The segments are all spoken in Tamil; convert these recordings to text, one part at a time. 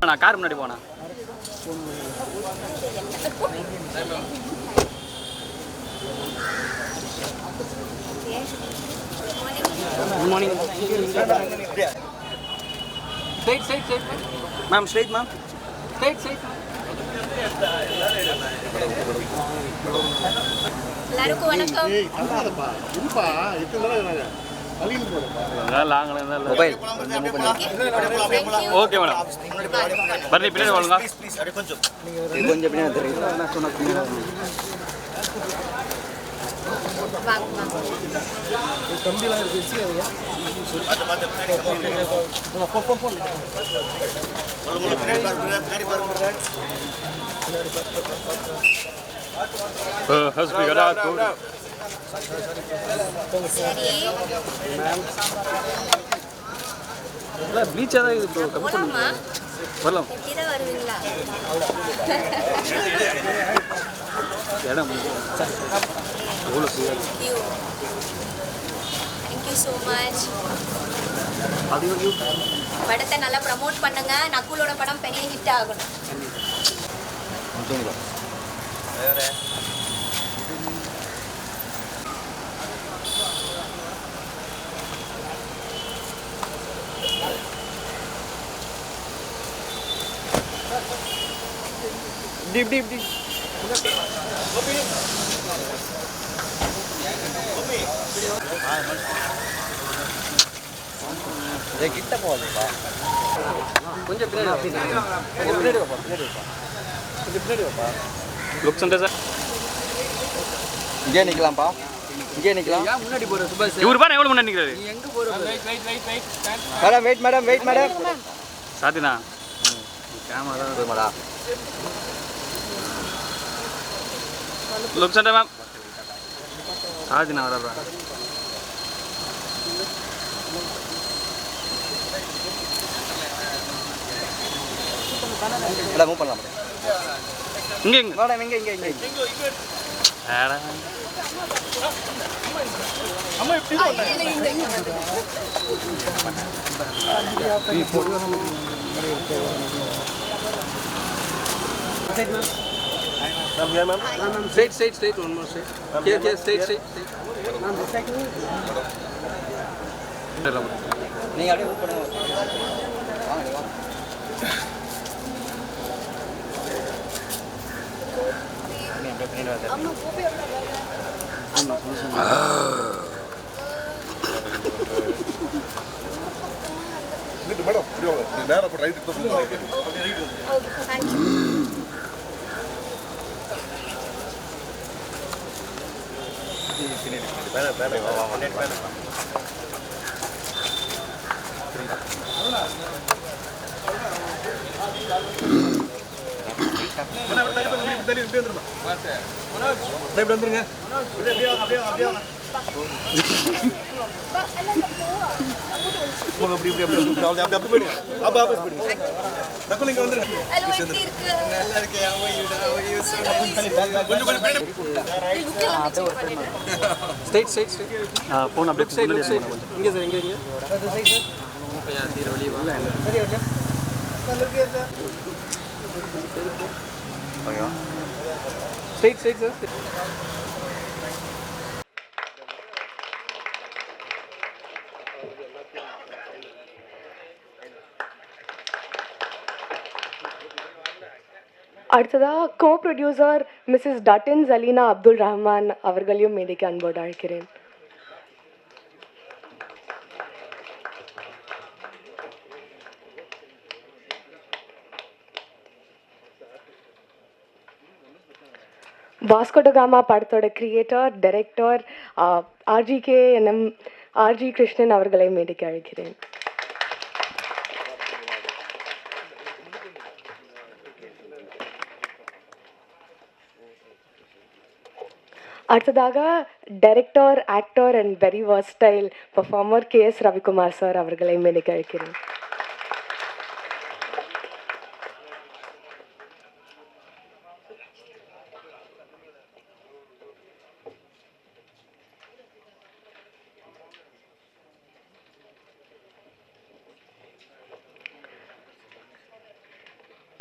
நான் கார் முன்னாடி போனேன். Good morning straight ma'am straight ma'am straight எல்லாருக்கும் வணக்கம். Mobile okay madam. பர்னி பின்னாடி வாங்க. கொஞ்சம் பின்னாடி தெரியுது. நான் சொன்ன பின்னாடி கம்பிலாம் இருக்கு. பீச் தான் இது ப்ரோ. கம்மி பண்ணுங்க. வரலாம். இத வருவீங்களா? இடம் எவ்வளோ ஃப்ரீயாக Thank you so much. அது படத்தை நல்லா ப்ரமோட் பண்ணுங்க. நக்குலோட படம் பெரிய ஹிட் ஆகணும். இப்படி கிட்ட போகுதுப்பா. கொஞ்சம் பின்னாடி வைப்பா. லுக் சென்டர் சார் இங்கே நிற்கலாம்ப்பா. இங்கே நிற்கலாம். முன்னாடி போகிற சுபாஷ் இவர் பாரு எவ்வளோ முன்னாடி நிற்கிறாரு. நீ எங்கே போகிற? மேடம் வெயிட் மேடம் சாத்தினா கேமரா தான் இருக்குமாடா. லுக் சென்டர் மேம் சாத்தினா வரா. மேடம் மூவ் பண்ணலாம். இங்கே மேடம் இங்கே அம்மா எப்படி straight one more straight here straight நீங்க அப்படியே மூவ் பண்ணுங்க. வாங்க மேடம் நேரா ரைட் வந்துருங்க. அடுத்ததாக கோ ப்ரொடியூசர் மிஸ்ஸஸ் டட்டின் ஜலீனா அப்துல் ரஹ்மான் அவர்களையும் மேடைக்கு அன்போடு அழைக்கிறேன். வாஸ்கோ காமா படத்தோட கிரியேட்டர் டைரக்டர் ஆர்ஜி கிருஷ்ணன் அவர்களை மேடைக்கு அழைக்கிறேன். அடுத்ததாக director actor and very versatile performer KS Ravikumar sir அவர்களை மேடைக்கு அழைக்கிறேன்.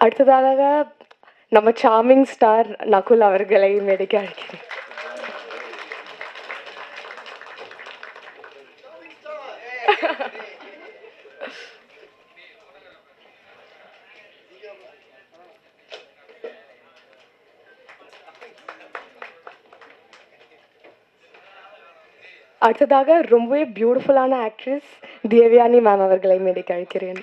அடுத்ததாக நம்ம சார்மிங் ஸ்டார் நகுல் அவர்களை மேடைக்கு அழைக்கிறேன். அடுத்ததாக ரொம்பவே பியூட்டிஃபுல்லான ஆக்ட்ரஸ் தேவயானி மேம் அவர்களை மேடைக்கு அழைக்கிறேன்.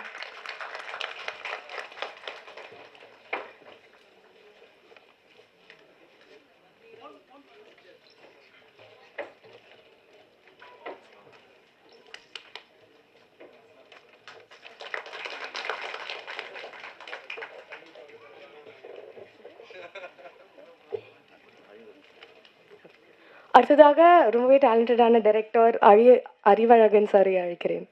அடுத்ததாக ரொம்பவே டேலண்டடான டைரக்டர் அறிவழகன் சாரை அழைக்கிறேன்.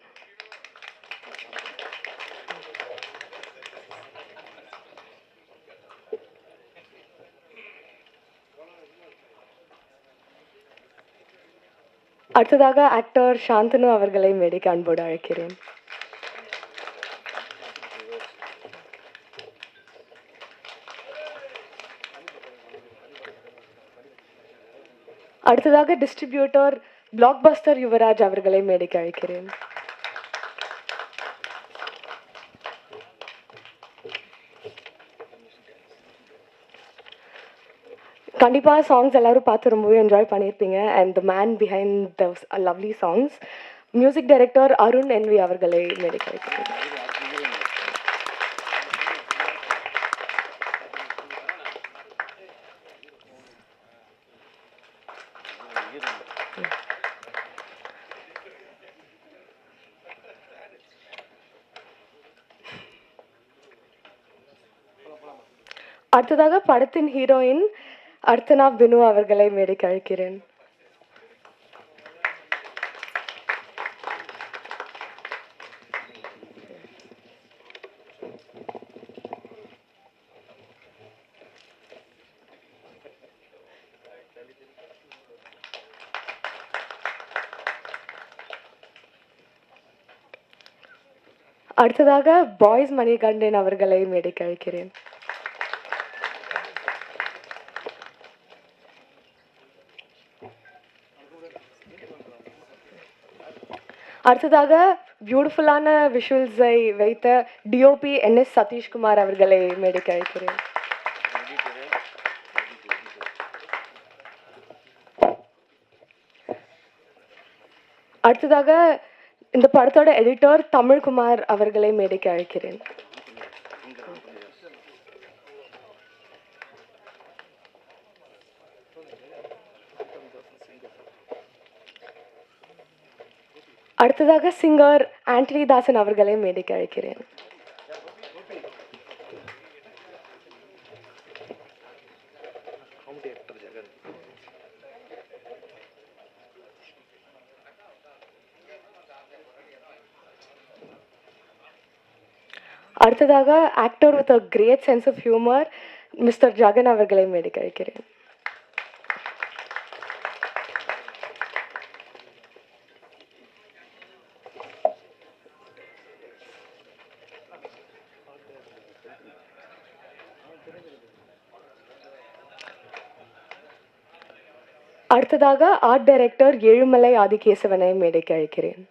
அடுத்ததாக ஆக்டர் சாந்தனு அவர்களை மேடைக்கு அன்போடு அழைக்கிறேன். அடுத்ததாக டிஸ்ட்ரிபியூட்டர் பிளாக்பஸ்டர் யுவராஜ் அவர்களை மேடைக்கு அழைக்கிறேன். கண்டிப்பாக சாங்ஸ் எல்லாரும் பார்த்து ரொம்பவே என்ஜாய் பண்ணியிருப்பீங்க. And the man behind the lovely songs music director Arun envy அவர்களை மேடைக்கு அழைக்கிறேன். அடுத்ததாக படத்தின் ஹீரோயின் அர்ச்சனா பினு அவர்களை மேடைக்கு அழைக்கிறேன். அடுத்ததாக பாய்ஸ் மணிகண்டன் அவர்களை மேடைக்கு அழைக்கிறேன். அடுத்ததாக பியூட்டிஃபுல்லான விஷுவல்ஸை வைத்த டிஓபி NS சதீஷ்குமார் அவர்களை மேடைக்கு அழைக்கிறேன். அடுத்ததாக இந்த படத்தோட எடிட்டர் தமிழ்குமார் அவர்களை மேடைக்கு அழைக்கிறேன். அடுத்ததாக சிங்கர் ஆண்டனி தாசன் அவர்களை மேடைக்கு அழைக்கிறேன். அடுத்ததாக actor with a great sense of humor mister Jagan அவர்களை மேடைக்கு அழைக்கிறேன். அடுத்ததாக ஆர்ட் டைரக்டர் ஏழுமலை ஆதிகேசவனை மேடைக்கு அழைக்கிறேன்.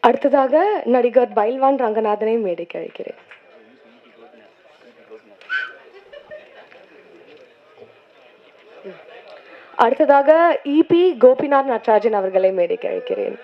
அடுத்ததாக நடிகர் பைல்வான் ரங்கநாதனை மேடைக்கு அழைக்கிறேன். அடுத்ததாக இபி கோபிநாத் நடராஜன் அவர்களை மேடைக்கு அழைக்கிறேன்.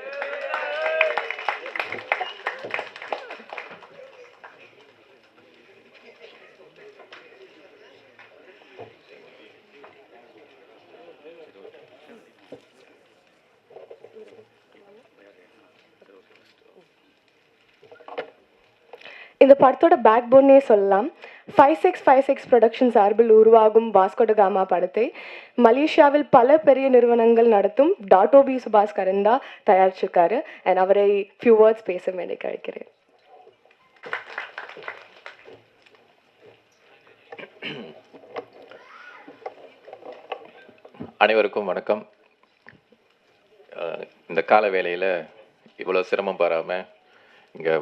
இந்த படத்தோட பேக் போன்னே சொல்லலாம். 5656 ப்ரொடக்ஷன் சார்பில் உருவாகும் வாஸ்கோட காமா படத்தை மலேசியாவில் பல பெரிய நிறுவனங்கள் நடத்தும் டாட்டோபி சுபாஷ் கரந்தா தயாரிச்சிருக்காரு. அண்ட் அவரை ஃபியூ வேர்ட்ஸ் பேச மேடைக்கு அழைக்கிறேன். அனைவருக்கும் வணக்கம். இந்த கால வேளையில் இவ்வளோ சிரமம் பாராமல் இங்கே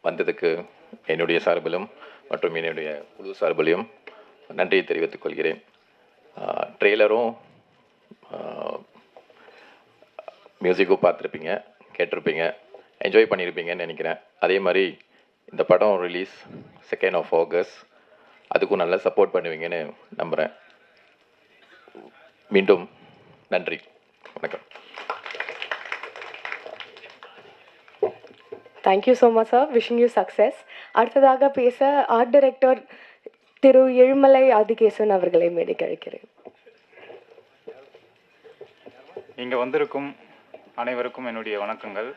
வந்ததுக்கு என்னுடைய சார்பிலும் மற்றும் என்னுடைய குழு சார்பிலையும் நன்றியை தெரிவித்துக் கொள்கிறேன். ட்ரெய்லரும் மியூசிக்கும் பார்த்துருப்பீங்க, கேட்டிருப்பீங்க, என்ஜாய் பண்ணியிருப்பீங்கன்னு நினைக்கிறேன். அதே மாதிரி இந்த படம் ரிலீஸ் 2 ஆகஸ்ட், அதுக்கும் நல்லா சப்போர்ட் பண்ணுவீங்கன்னு நம்புகிறேன். மீண்டும் நன்றி, வணக்கம். Thank you so much sir, wishing you success. அடுத்ததாக பேச ஆர்ட் டைரக்டர் திரு எழுமலை ஆதிகேசன் அவர்களை மேடைக்கு அழைக்கிறேன். இங்கே வந்திருக்கும் அனைவருக்கும் என்னுடைய வணக்கங்கள்.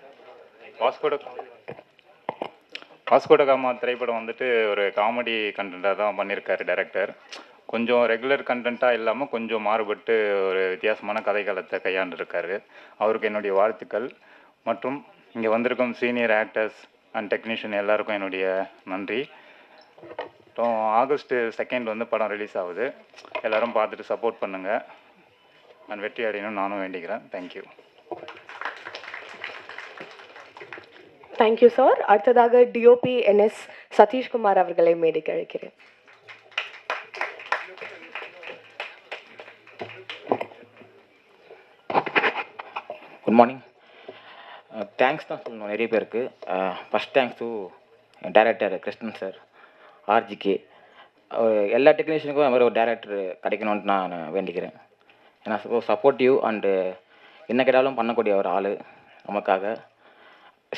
வாஸ்கோட காமா திரைப்படம் வந்துட்டு ஒரு காமெடி கண்டென்ட்டாக தான் பண்ணியிருக்காரு டைரக்டர். கொஞ்சம் ரெகுலர் கண்டென்ட்டாக இல்லாமல் கொஞ்சம் மாறுபட்டு ஒரு வித்தியாசமான கதைக்களத்தை கையாண்டுருக்காரு. அவருக்கு என்னுடைய வாழ்த்துக்கள். மற்றும் இங்கே வந்திருக்கும் சீனியர் ஆக்டர்ஸ் அண்ட் டெக்னீஷியன் எல்லாருக்கும் என்னுடைய நன்றி. ஆகஸ்ட் 2 வந்து படம் ரிலீஸ் ஆகுது. எல்லோரும் பார்த்துட்டு சப்போர்ட் பண்ணுங்கள். நான் வெற்றி அடையணும்னு நானும் வேண்டிக்கிறேன். தேங்க்யூ. Thank you sir. அடுத்ததாக டிஓபி NS சதீஷ்குமார் அவர்களை மேடைக்கு அழைக்கிறேன். Good morning. தேங்க்ஸ் தான் சொல்லணும் நிறைய பேருக்கு. First thanks to director Krishnan sir, RGK. எல்லா டெக்னீஷியனுக்கும் அது மாதிரி ஒரு டைரக்டர் கிடைக்கணும்னு நான் வேண்டிக்கிறேன். ஏன்னா சப்போர்ட்டிவ் அண்டு என்ன கேட்டாலும் பண்ணக்கூடிய ஒரு ஆள், நமக்காக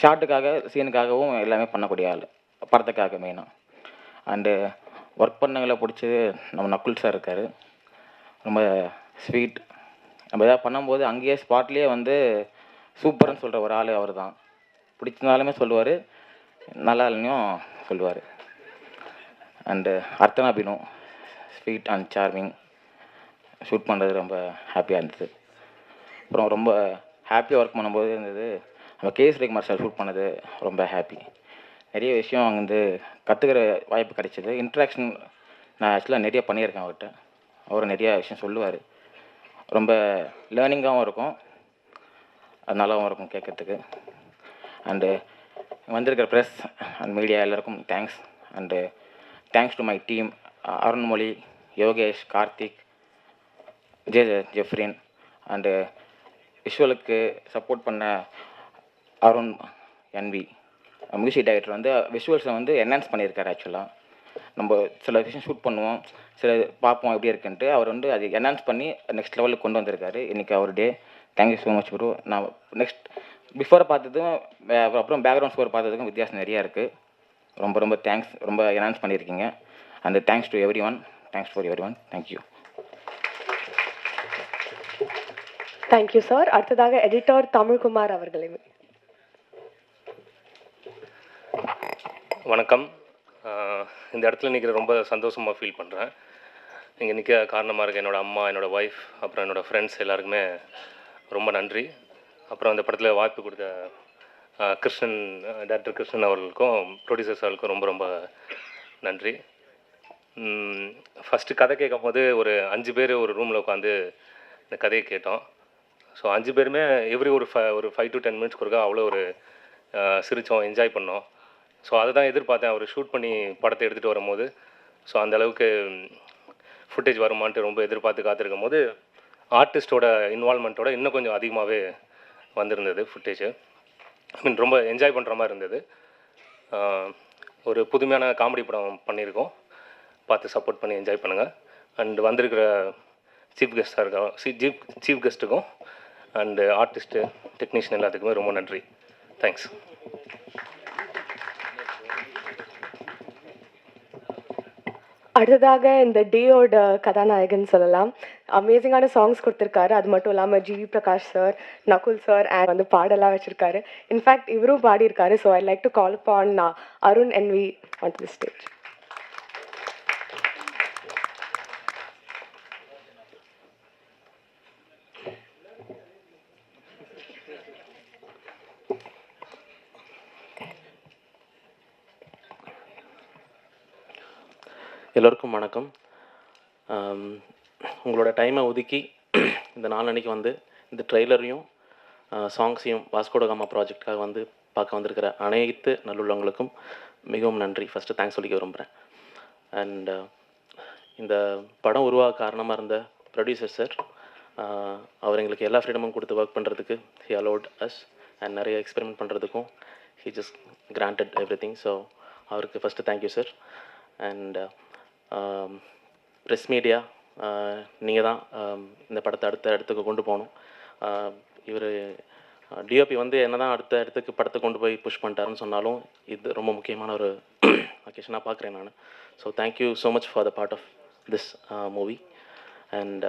ஷார்ட்டுக்காக சீனுக்காகவும் எல்லாமே பண்ணக்கூடிய ஆள், படத்துக்காக மெயினாக. அண்டு ஒர்க் பண்ணவங்களை பிடிச்சது நம்ம நக்குல் சார் இருக்கார். ரொம்ப ஸ்வீட். நம்ம எதாவது பண்ணும்போது அங்கேயே ஸ்பாட்லேயே வந்து சூப்பர்னு சொல்கிற ஒரு ஆள் அவர் தான். பிடிச்சிருந்தாலுமே சொல்லுவார், நல்லா இல்லையும் சொல்லுவார். And Arthana Binu, sweet and charming. Shoot பண்ணுறது ரொம்ப ஹாப்பியாக இருந்தது. அப்புறம் ரொம்ப ஹாப்பியாக ஒர்க் பண்ணும்போது இருந்தது நம்ம கேஎஸ் சார் ஷூட் பண்ணது ரொம்ப ஹாப்பி. நிறைய விஷயம் அங்கேருந்து கற்றுக்கிற வாய்ப்பு கிடைச்சிது. இன்ட்ராக்ஷன் நான் ஆக்சுவலாக நிறைய பண்ணியிருக்கேன் அவர்கிட்ட. அவர் நிறையா விஷயம் சொல்லுவார். ரொம்ப லேர்னிங்காகவும் இருக்கும், அது நல்லாவும் இருக்கும் கேட்குறதுக்கு. அண்டு வந்திருக்கிற ப்ரெஸ் அண்ட் மீடியா எல்லாருக்கும் thanks. And thanks to my team, Arunmozhi, Yogesh, Karthik, Jeffrin. And விஷுவலுக்கு சப்போர்ட் பண்ண அருண் NV. மியூசிக் டைரக்டர் வந்து விஷுவல்ஸை வந்து என்ஹான்ஸ் பண்ணியிருக்காரு. ஆக்சுவலாக நம்ம சில விஷயம் ஷூட் பண்ணுவோம், சில பார்ப்போம் எப்படி இருக்குன்ட்டு, அவர் வந்து அது என்ஹான்ஸ் பண்ணி நெக்ஸ்ட் லெவலுக்கு கொண்டு வந்திருக்காரு. இன்றைக்கி அவர் day. Thank you so much bro. நான் நெக்ஸ்ட் பிஃபோரை பார்த்ததும் அப்புறம் பேக்ரவுண்ட் ஸ்கோர் பார்த்ததுக்கும் வித்தியாசம் நிறையா இருக்குது. ரொம்ப ரொம்ப தேங்க்ஸ். ரொம்ப என்ஹான்ஸ் பண்ணியிருக்கீங்க. And thanks to every one. Thanks for every one. Thank you. Thank you sir. அடுத்ததாக எடிட்டர் தமிழ்குமார் அவர்களை. வணக்கம். இந்த இடத்துல நிற்கிற ரொம்ப சந்தோஷமாக ஃபீல் பண்ணுறேன். இங்கே நிற்க காரணமாக இருக்க என்னோடய அம்மா, என்னோடய ஒய்ஃப், அப்புறம் என்னோடய ஃப்ரெண்ட்ஸ் எல்லாருக்குமே ரொம்ப நன்றி. அப்புறம் இந்த படத்தில் வாய்ப்பு கொடுத்த டைரக்டர் கிருஷ்ணன் அவர்களுக்கும் ப்ரொடியூசர்ஸ் அவர்களுக்கும் ரொம்ப ரொம்ப நன்றி. ஃபஸ்ட்டு கதை கேட்கும் போது ஒரு 5 பேர் ஒரு ரூமில் உட்காந்து இந்த கதையை கேட்டோம். ஸோ 5 பேருமே ஒரு 5 to 10 மினிட்ஸ் கொடுக்க அவ்வளோ ஒரு சிரித்தோம், என்ஜாய் பண்ணோம். ஸோ அதை தான் எதிர்பார்த்தேன் அவர் ஷூட் பண்ணி படத்தை எடுத்துகிட்டு வரும்போது. ஸோ அந்தளவுக்கு ஃபுட்டேஜ் வருமானட்டு ரொம்ப எதிர்பார்த்து காத்திருக்கும் போது ஆர்டிஸ்ட்டோட இன்வால்மெண்ட்டோட இன்னும் கொஞ்சம் அதிகமாகவே வந்திருந்தது ஃபுட்டேஜு. ரொம்ப என்ஜாய் பண்ணுற மாதிரி இருந்தது. ஒரு புதுமையான காமெடி படம் பண்ணியிருக்கோம். பார்த்து சப்போர்ட் பண்ணி என்ஜாய் பண்ணுங்கள். அண்ட் வந்திருக்கிற சீஃப் கெஸ்ட்டுக்கும் அண்டு ஆர்டிஸ்ட்டு, டெக்னீஷியன் எல்லாத்துக்குமே ரொம்ப நன்றி. தேங்க்ஸ். அடுத்ததாக இந்த டேயோட கதாநாயகன் சொல்லலாம். அமேசிங்கான சாங்ஸ் கொடுத்துருக்காரு. அது மட்டும் இல்லாமல் GV Prakash sir, Nakul sir வந்து பாடலாம் வச்சுருக்காரு. இன்ஃபேக்ட் இவரும் பாடியிருக்காரு. So I like to call upon Arun NV on to the stage. எல்லோருக்கும் வணக்கம். உங்களோட டைமை ஒதுக்கி இந்த நாளன்னைக்கு வந்து இந்த ட்ரெய்லரையும் சாங்ஸையும் வாஸ்கோட காமா ப்ராஜெக்டுக்காக வந்து பார்க்க வந்திருக்கிற அனைத்து நல்லுள்ளவங்களுக்கும் மிகவும் நன்றி. ஃபஸ்ட்டு தேங்க்ஸ் சொல்லிக்க விரும்புகிறேன். அண்ட் இந்த படம் உருவாக காரணமாக இருந்த ப்ரொடியூசர் சார், அவர் எங்களுக்கு எல்லா ஃப்ரீடமும் கொடுத்து ஒர்க் பண்ணுறதுக்கு ஹி அலோட் அஸ் அண்ட் நிறைய எக்ஸ்பெரிமெண்ட் பண்ணுறதுக்கும் he just granted everything. So அவருக்கு first thank you sir. And press media, நீங்கள் தான் இந்த படத்தை அடுத்த இடத்துக்கு கொண்டு போகணும். இவர் டிஓபி வந்து என்ன தான் அடுத்த இடத்துக்கு படத்தை கொண்டு போய் புஷ் பண்ணிட்டாருன்னு சொன்னாலும் இது ரொம்ப முக்கியமான ஒரு அக்கேஷனாக பார்க்குறேன் நான். So thank you so much for the part of this movie. And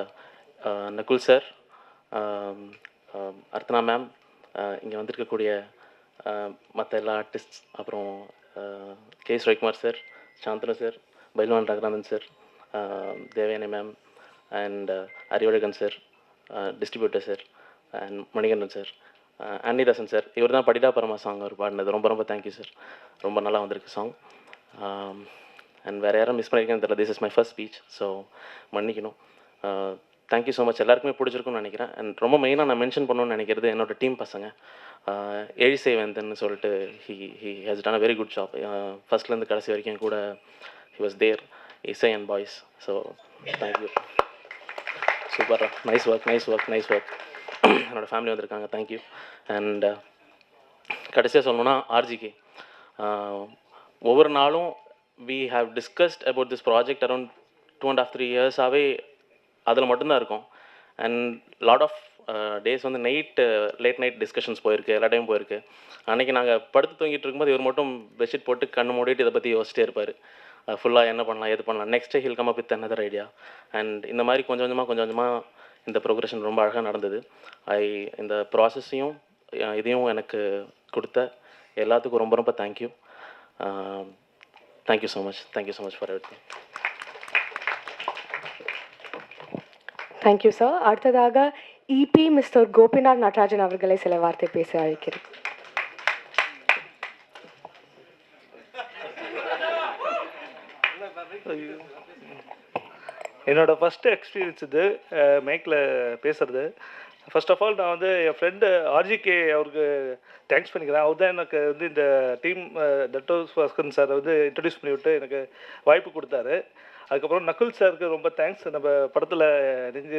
Nakul sir, Arthana ma'am, இங்கே வந்திருக்கக்கூடிய மற்ற எல்லா ஆர்டிஸ்ட்ஸ், அப்புறம் K Ravikumar sir, Shanthanu sir, Pailwan Ranganathan sir, Devayani ma'am and Arivazhagan sir, distributor sir and Manikandan sir, Annidasan sir, இவர் தான் படிடா பரமா சாங் அவர் பாடினது. ரொம்ப ரொம்ப தேங்க்யூ சார். ரொம்ப நல்லா வந்திருக்கு சாங். அண்ட் வேறு யாரும் மிஸ் பண்ணியிருக்கேன்னு தெரியல. This is my first speech, so மன்னிக்கணும். Thank you so much. எல்லாருக்குமே பிடிச்சிருக்குன்னு நினைக்கிறேன். அண்ட் ரொம்ப மெயினாக நான் மென்ஷன் பண்ணணும்னு நினைக்கிறது என்னோட டீம் பசங்க. எழிசை வேந்தன் சொல்லிட்டு he has done a very good job. ஃபஸ்ட்லேருந்து கடைசி வரைக்கும் கூட ஹி வாஸ் தேர், இசை and boys. So thank you. Super, nice work, nice work, nice work. என்னோடய ஃபேமிலி வந்திருக்காங்க, தேங்க்யூ. அண்ட் கடைசியாக சொல்லணுன்னா ஆர்ஜிகே, ஒவ்வொரு நாளும் we have discussed about this project around 2.5-3 years-ஆகவே அதில் மட்டும்தான் இருக்கும். அண்ட் லாட் ஆஃப் டேஸ் வந்து லேட் நைட் டிஸ்கஷன்ஸ் போயிருக்கு, எல்லா டைம் போயிருக்கு. அன்றைக்கி நாங்கள் படுத்து தூங்கிட்டு இருக்கும்போது இவர் மட்டும் பெட்ஷீட் போட்டு கண்ணு மூடிட்டு இதை பற்றி யோசிச்சிட்டே இருப்பார். ஃபுல்லாக என்ன பண்ணலாம், எது பண்ணலாம், next hill come up with another idea. And இந்த மாதிரி கொஞ்சம் கொஞ்சமாக இந்த ப்ரோக்ரஷன் ரொம்ப அழகாக நடந்தது. இந்த ப்ராசஸையும் இதையும் எனக்கு கொடுத்த எல்லாத்துக்கும் ரொம்ப ரொம்ப thank you. Thank you so much. Thank you so much for everything. Thank you sir. அடுத்ததாக இபி மிஸ்டர் கோபிநாத் நடராஜன் அவர்களை சில வார்த்தை பேச அழைக்கிறேன். என்னோட ஃபஸ்ட்டு எக்ஸ்பீரியன்ஸ் இது மைக்கில் பேசுகிறது. ஃபர்ஸ்ட் ஆஃப் ஆல் நான் வந்து என் ஃப்ரெண்டு ஆர்ஜிகே அவருக்கு தேங்க்ஸ் பண்ணிக்கிறேன். அவர் தான் எனக்கு வந்து இந்த டீம் டட்டோஸ் பாஸ்கரன் சாரை வந்து இன்ட்ரடியூஸ் பண்ணிவிட்டு எனக்கு வாய்ப்பு கொடுத்தாரு. அதுக்கப்புறம் நகுல் சாருக்கு ரொம்ப தேங்க்ஸ். நம்ம படத்தில்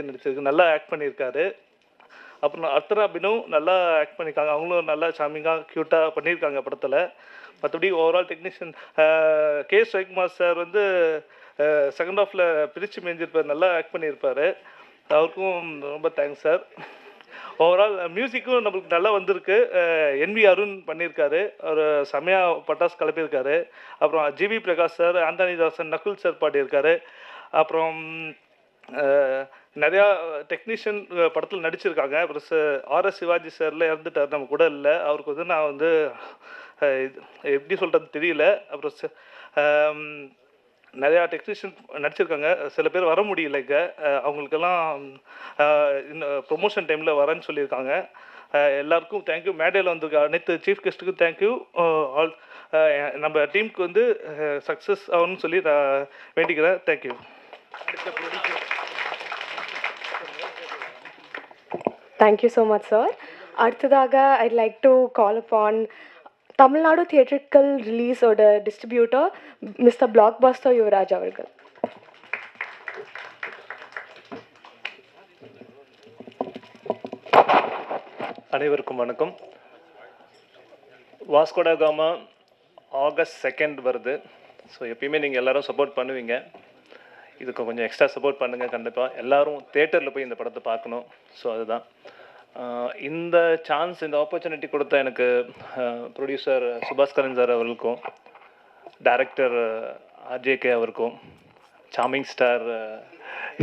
நடிச்சிருக்கு, நல்லா ஆக்ட் பண்ணியிருக்காரு. அப்புறம் அர்த்தனா பினு நல்லா ஆக்ட் பண்ணியிருக்காங்க, அவங்களும் நல்லா சாமிங்காக க்யூட்டாக பண்ணியிருக்காங்க படத்தில். மற்றபடி overall technician K Ravikumar sir வந்து செகண்ட் ஹாஃபில் பிரித்து மேய்ஞ்சிருப்பார், நல்லா ஆக்ட் பண்ணியிருப்பார். அவருக்கும் ரொம்ப தேங்க்ஸ் சார். ஓவரால் மியூசிக்கும் நம்மளுக்கு நல்லா வந்திருக்கு. என்வி அருண் பண்ணியிருக்காரு, அவர் செமையாக பட்டாசு கிளப்பியிருக்காரு. அப்புறம் ஜிவி பிரகாஷ் சார், ஆண்டனி தாசன், நகுல் சார் பாடியிருக்காரு. அப்புறம் நிறையா டெக்னீஷியன் படத்தில் நடிச்சிருக்காங்க. அப்புறம் ஆர்எஸ் சிவாஜி சார்லாம் இறந்துட்டார், நம்ம கூட இல்லை. அவருக்கு வந்து நான் வந்து எப்படி சொல்கிறது தெரியல. அப்புறம் நிறையா டெக்னீஷியன் நடிச்சிருக்காங்க, சில பேர் வர முடியல இங்கே. அவங்களுக்கெல்லாம் இந்த ப்ரொமோஷன் டைமில் வரேன்னு சொல்லியிருக்காங்க. எல்லாருக்கும் தேங்க்யூ. மேடையில் வந்திருக்க அனைத்து சீஃப் கெஸ்ட்டுக்கும் தேங்க்யூ. ஆல் நம்ம டீமுக்கு வந்து சக்ஸஸ் ஆகணும்னு சொல்லி நான் வேண்டிக்கிறேன். Thank you. Thank you so much sir. அடுத்ததாக I'd like to call upon Tamil Nadu theatrical ரிலீஸோட டிஸ்ட்ரிபியூட்டர் மிஸ்டர் பிளாக்பஸ்டர் யுவராஜ் அவர்கள். அனைவருக்கும் வணக்கம். வாஸ்கோட காமா August 2 வருது. ஸோ எப்பயுமே நீங்கள் எல்லோரும் சப்போர்ட் பண்ணுவீங்க, இதுக்கு கொஞ்சம் எக்ஸ்ட்ரா சப்போர்ட் பண்ணுங்கள். கண்டிப்பாக எல்லோரும் தேட்டரில் போய் இந்த படத்தை பார்க்கணும். ஸோ அதுதான் இந்த சான்ஸ், இந்த ஆப்பர்ச்சுனிட்டி கொடுத்த எனக்கு ப்ரொடியூசர் சுபாஸ்கரன் சார் அவர்களுக்கும், டைரக்டர் ஆர்ஜேகே அவருக்கும், சாமிங் ஸ்டார்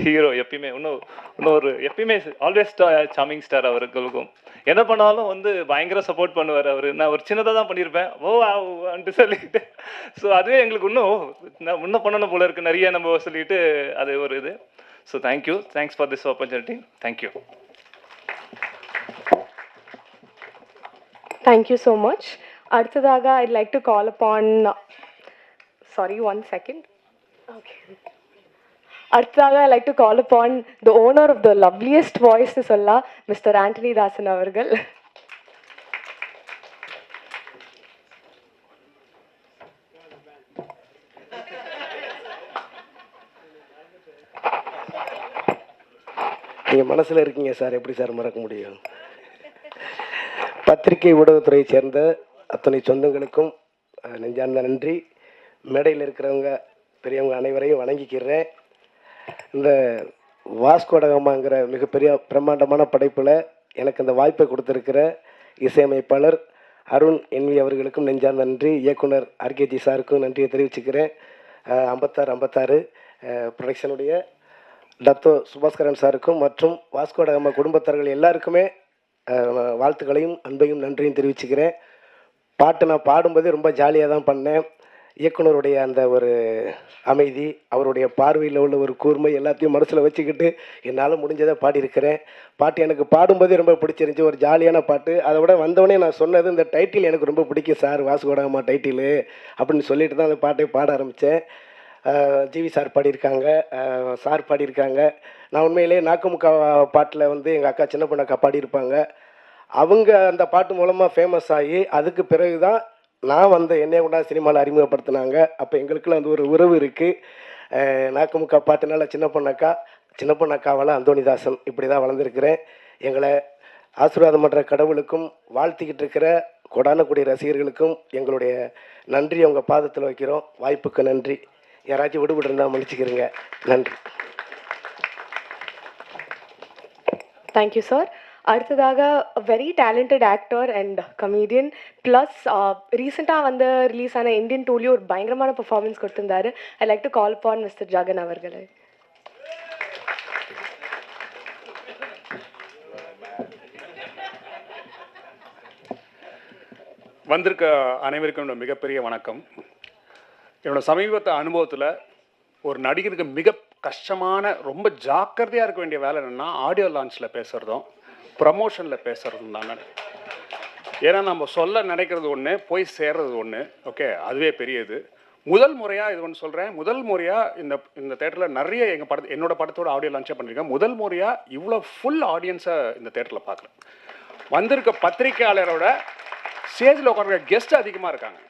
ஹீரோ எப்பயுமே இன்னொரு எப்பயுமே ஆல்வேஸ் சாமிங் ஸ்டார் அவர்களுக்கும், என்ன பண்ணாலும் வந்து பயங்கர சப்போர்ட் பண்ணுவார் அவர். நான் ஒரு சின்னதாக தான் பண்ணியிருப்பேன், ஓன்ட்டு சொல்லிட்டு. ஸோ அதுவே எங்களுக்கு இன்னும் பண்ணணும் போல இருக்குது, நிறைய நம்ம சொல்லிட்டு அது ஒரு இது. So thank you, thanks for this opportunity. Thank you. Thank you so much. அடுத்ததாக I'd like to call upon, sorry, 1 second. Okay. அடுத்ததாக I like to call upon the owner of the loveliest வாய்ஸ்னு சொல்லலாம், மிஸ்டர் ஆண்டனி தாசன் அவர்கள். நீங்கள் மனசில் இருக்கீங்க சார், எப்படி சார் மறக்க முடியும்? பத்திரிகை ஊடகத்துறையை சேர்ந்த அத்தனை சொந்தங்களுக்கும் நெஞ்சார்ந்த நன்றி. மேடையில் இருக்கிறவங்க பெரியவங்க அனைவரையும் வணங்கிக்கிறேன். இந்த வாஸ்கோடகாமாங்கிற மிகப்பெரிய பிரம்மாண்டமான படைப்பில் எனக்கு இந்த வாய்ப்பை கொடுத்துருக்கிற இசையமைப்பாளர் அருண் என்வி அவர்களுக்கும் நெஞ்சார்ந்த நன்றி. இயக்குனர் ஆர்கேஜி சாருக்கும் நன்றியை தெரிவிச்சுக்கிறேன். 56 ப்ரொடக்ஷனுடைய டத்தோ சுபாஸ்கரன் சாருக்கும் மற்றும் வாஸ்கோடகாமா குடும்பத்தார்கள் எல்லாருக்குமே வாழ்த்துக்களையும் அன்பையும் நன்றியும் தெரிவிச்சுக்கிறேன். பாட்டு நான் பாடும்போதே ரொம்ப ஜாலியாக தான் பண்ணேன். இயக்குனருடைய அந்த ஒரு அமைதி, அவருடைய பார்வையில் உள்ள ஒரு கூர்மை எல்லாத்தையும் மனசில் வச்சுக்கிட்டு என்னால் முடிஞ்சதை பாடியிருக்கிறேன். பாட்டு எனக்கு பாடும்போதே ரொம்ப பிடிச்சிருந்துச்சி, ஒரு ஜாலியான பாட்டு. அதை விட வந்தவொடனே நான் சொன்னது, இந்த டைட்டில் எனக்கு ரொம்ப பிடிக்கும் சார், வாஸ்கோடகாமா டைட்டிலு அப்படின்னு சொல்லிட்டு தான் அந்த பாட்டை பாட ஆரம்பித்தேன். ஜிவி சார் பாடியிருக்காங்க, சார் பாடியிருக்காங்க. நான் உண்மையிலே நாக்குமுக்கா பாட்டில் வந்து எங்கள் அக்கா சின்ன பொண்ணு அக்கா பாடியிருப்பாங்க. அவங்க அந்த பாட்டு மூலமாக ஃபேமஸ் ஆகி அதுக்கு பிறகு தான் நான் வந்து என்னைய கொண்டா சினிமாவில் அறிமுகப்படுத்தினாங்க. அப்போ எங்களுக்குள்ள அந்த ஒரு உறவு இருக்குது. நாக்குமுக்கா பாட்டுனால சின்ன பொண்ணக்காவால் அந்தோணிதாசன் இப்படி தான் வளர்ந்துருக்கிறேன். எங்களை ஆசீர்வாதம் பண்ணுற கடவுளுக்கும் வாழ்த்திக்கிட்டு இருக்கிற கொடானக்குடி ரசிகர்களுக்கும் எங்களுடைய நன்றி அவங்க பாதத்தில் வைக்கிறோம். வாய்ப்புக்கு நன்றி. யாராச்சும் விடுபட்டு இருந்தால் மன்னிச்சுக்கிறீங்க. நன்றி. Thank you sir. அடுத்ததாக very talented actor and comedian plus ரீசெண்டாக வந்து ரிலீஸ் ஆன இந்தியன் டூலையும் ஒரு பயங்கரமான பெர்ஃபார்மன்ஸ் கொடுத்துருந்தாரு. I like to call upon mister Jagan அவர்களை. வந்திருக்க அனைவருக்கும் மிகப்பெரிய வணக்கம். என்னோட சமீபத்த அனுபவத்தில் ஒரு நடிகருக்கு மிக கஷ்டமான, ரொம்ப ஜாக்கிரதையாக இருக்க வேண்டிய வேலை என்னென்னா ஆடியோ லான்ச்சில் பேசுகிறதும் ப்ரமோஷனில் பேசுகிறதும் தானே. ஏன்னா நம்ம சொல்ல நினைக்கிறது ஒன்று, போய் சேர்றது ஒன்று. ஓகே, அதுவே பெரியது. முதல் முறையாக இது ஒன்று சொல்கிறேன், முதல் முறையாக இந்த தேட்டரில் நிறைய என்னோட படத்தோட ஆடியோ லான்ச்சே பண்ணியிருக்கேன். முதல் முறையாக இவ்வளோ ஃபுல் ஆடியன்ஸை இந்த தேட்டரில் பார்க்குறேன். வந்திருக்க பத்திரிகையாளரோட ஸ்டேஜில் உட்கார கெஸ்ட் அதிகமாக இருக்காங்க.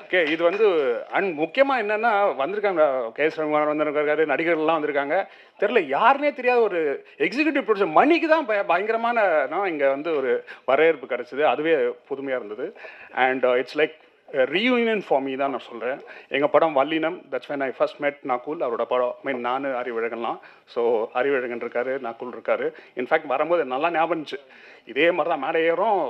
ஓகே, இது வந்து முக்கியமாக என்னென்னா வந்திருக்காங்க, கேஎஸ் ரகுமான் வந்திருக்காரு, நடிகர்கள்லாம் வந்திருக்காங்க. தெரில யாருன்னே தெரியாத ஒரு எக்ஸிக்யூட்டிவ் ப்ரொடியூசர் மணிக்கு தான் பயங்கரமான இங்கே வந்து ஒரு வரவேற்பு கிடச்சிது. அதுவே புதுமையாக இருந்தது. And it's like reunion for me தான் நான் சொல்கிறேன். எங்கள் படம் வல்லினம், that's when I first met Nakul. அவரோட படம் நான் அறிவழகன்லாம். ஸோ அறிவழகன் இருக்கார், நகுல் இருக்கார். இன்ஃபேக்ட் வரும்போது நல்லா ஞாபகம் இருந்துச்சு. இதே மாதிரி தான் மேடை ஏறும்,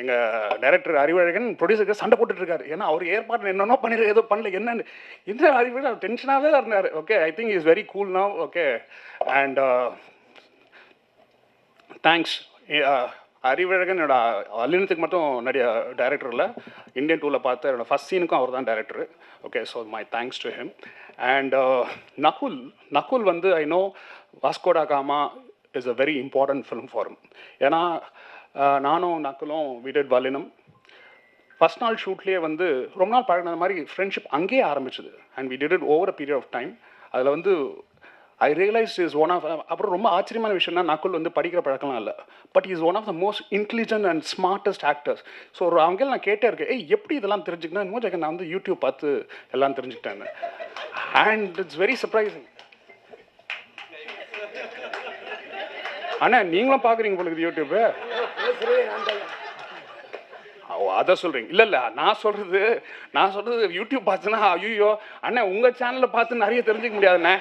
எங்கள் டைரக்டர் அறிவழகன் ப்ரொடியூசருக்கு சண்டை போட்டுட்ருக்காரு. ஏன்னா அவர் ஏற்பாடு என்னென்னோ பண்ணிடு, ஏதோ பண்ணல, என்னன்னு இந்த அறிவழகன் அவர் டென்ஷனாகவே தான் இருந்தார். Okay, I think is very cool now. Okay, and thanks. Arivazhagan என்னோட வல்லினத்துக்கு மட்டும் நிறைய டைரக்டரில் இந்தியன் டூவில் பார்த்து என்னோடய ஃபஸ்ட் சீனுக்கும் அவர் தான் director. Okay, so my thanks to him. And Nakul வந்து I know Vasco da Gama is a very important film for him. ஏன்னா நானும் நக்குலும் we did வல்லினம். ஃபஸ்ட் நாள் ஷூட்லேயே வந்து ரொம்ப நாள் பழகின மாதிரி ஃப்ரெண்ட்ஷிப் அங்கேயே ஆரம்பிச்சுது. And we did it over a period of time. அதில் வந்து I realise is one of, அப்புறம் ரொம்ப ஆச்சரியமான விஷயம்னா நக்குல் வந்து படிக்கிற பழக்கம்லாம் இல்லை, but is one of the most intelligent and smartest actors. So ஒரு அவங்க நான் கேட்டே இருக்கேன், எப்படி இதெல்லாம் தெரிஞ்சுக்கணும் இன்னும் நான் வந்து யூடியூப் பார்த்து எல்லாம் தெரிஞ்சுக்கிட்டேன். And it's very surprising. அண்ணா நீங்களும் பார்க்குறீங்க போலுக்கு யூடியூப்பு? அதை சொல்கிறீங்க? இல்லை நான் சொல்கிறது யூடியூப் பார்த்துன்னா ஐயோ அண்ணா உங்கள் சேனலில் பார்த்து நிறைய தெரிஞ்சுக்க முடியாதுண்ணே.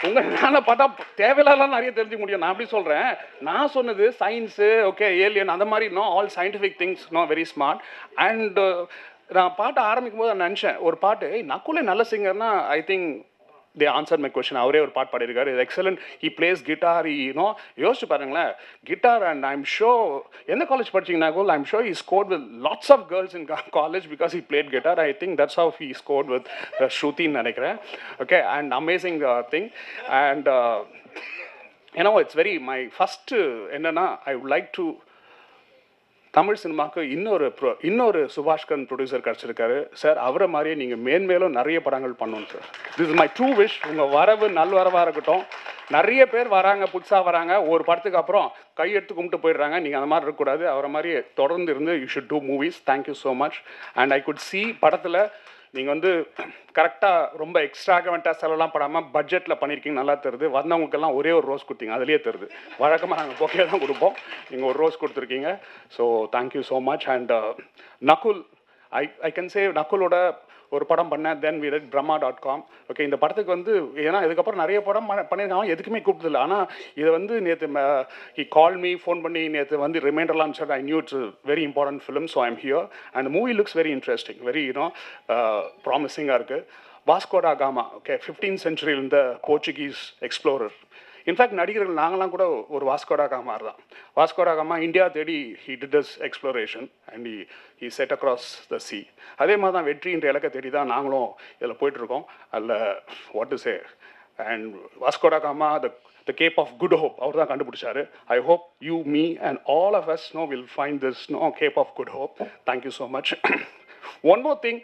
உங்கள் சேனலில் பார்த்தா தேவையில்லாம் நிறைய தெரிஞ்சுக்க முடியும். நான் அப்படி சொல்கிறேன். நான் சொன்னது சயின்ஸு, ஓகே, ஏலியன், அந்த மாதிரி all scientific things, very smart. And நான் பாட்டை ஆரம்பிக்கும் போது நான் நினச்சேன், ஒரு பாட்டு நக்குலே நல்ல சிங்கர்னா I think they answered my question. அவரே ஒரு பாட்டு பாடியிருக்காரு, is excellent. he plays guitar, யோசிச்சு பாருங்களேன், கிட்டார். அண்ட் ஐம் ஷோர் எந்த காலேஜ் படிச்சிங்க Nakul? I'm sure he scored with lots of girls in college because he played guitar. I think that's how he scored with Shruti நினைக்கிறேன். Okay, and amazing thing. And it's very, my first என்னன்னா I would like to Tamil சினிமாவுக்கு இன்னொரு சுபாஷ்கரன் ப்ரொடியூசர் கிடச்சிருக்காரு சார். அவரை மாதிரியே நீங்கள் மேன்மேலும் நிறைய படங்கள் பண்ணணும் sir. This is my true wish. உங்கள் வரவு நல்வரவாக இருக்கட்டும். நிறைய பேர் வராங்க, புதுசாக வராங்க, ஒரு படத்துக்கு அப்புறம் கையெடுத்து கும்பிட்டு போயிடுறாங்க. நீங்கள் அந்த மாதிரி இருக்கக்கூடாது. அவரை மாதிரி தொடர்ந்து இருந்து you should do movies. Thank you so much. And I could see படத்தில் நீங்கள் வந்து கரெக்டாக ரொம்ப எக்ஸ்ட்ராகவெண்ட்டாக செலவெல்லாம் படாமல் பட்ஜெட்டில் பண்ணியிருக்கீங்க. நல்லா தருது. வந்தவங்களுக்கெல்லாம் ஒரே ஒரு ரோஸ் கொடுத்தீங்க, அதுலேயே தருது. வழக்கமாக நாங்கள் பொக்கே தான் கொடுப்போம், நீங்கள் ஒரு ரோஸ் கொடுத்துருக்கீங்க. So thank you so much. And Nakul, I can say நகுலோட ஒரு படம் பண்ணேன். Then we did Brahma.com. Okay, இந்த படத்துக்கு வந்து ஏன்னா இதுக்கப்புறம் நிறைய படம் பண்ணியிருக்காங்க, எதுக்குமே கூப்பிட்டதில்லை. ஆனால் இதை வந்து நேற்று ஹி கால் மீ, ஃபோன் பண்ணி நேற்று வந்து ரிமைண்டர்லாம் sir. I knew it's very important film, so I'm here. And movie looks very interesting, very ப்ராமிசிங்காக இருக்குது. Vasco da Gama, okay, 15th century இந்த போர்ச்சுகீஸ் எக்ஸ்ப்ளோரர். இன்ஃபேக்ட் நடிகர்கள் நாங்களாம் கூட ஒரு வாஸ்கோ டா காமா தான். வாஸ்கோ டா காமா இந்தியா தேடி he did his exploration and he said across the C. அதே மாதிரி தான் வெற்றின்ற இலக்கை தேடி தான் நாங்களும் இதில் போயிட்டுருக்கோம். அதில் what to say, and Vasco da Gama the Cape of Good Hope அவர் தான் கண்டுபிடிச்சாரு. I hope you, me and all of us will find this Cape of Good Hope. Thank you so much. One more thing,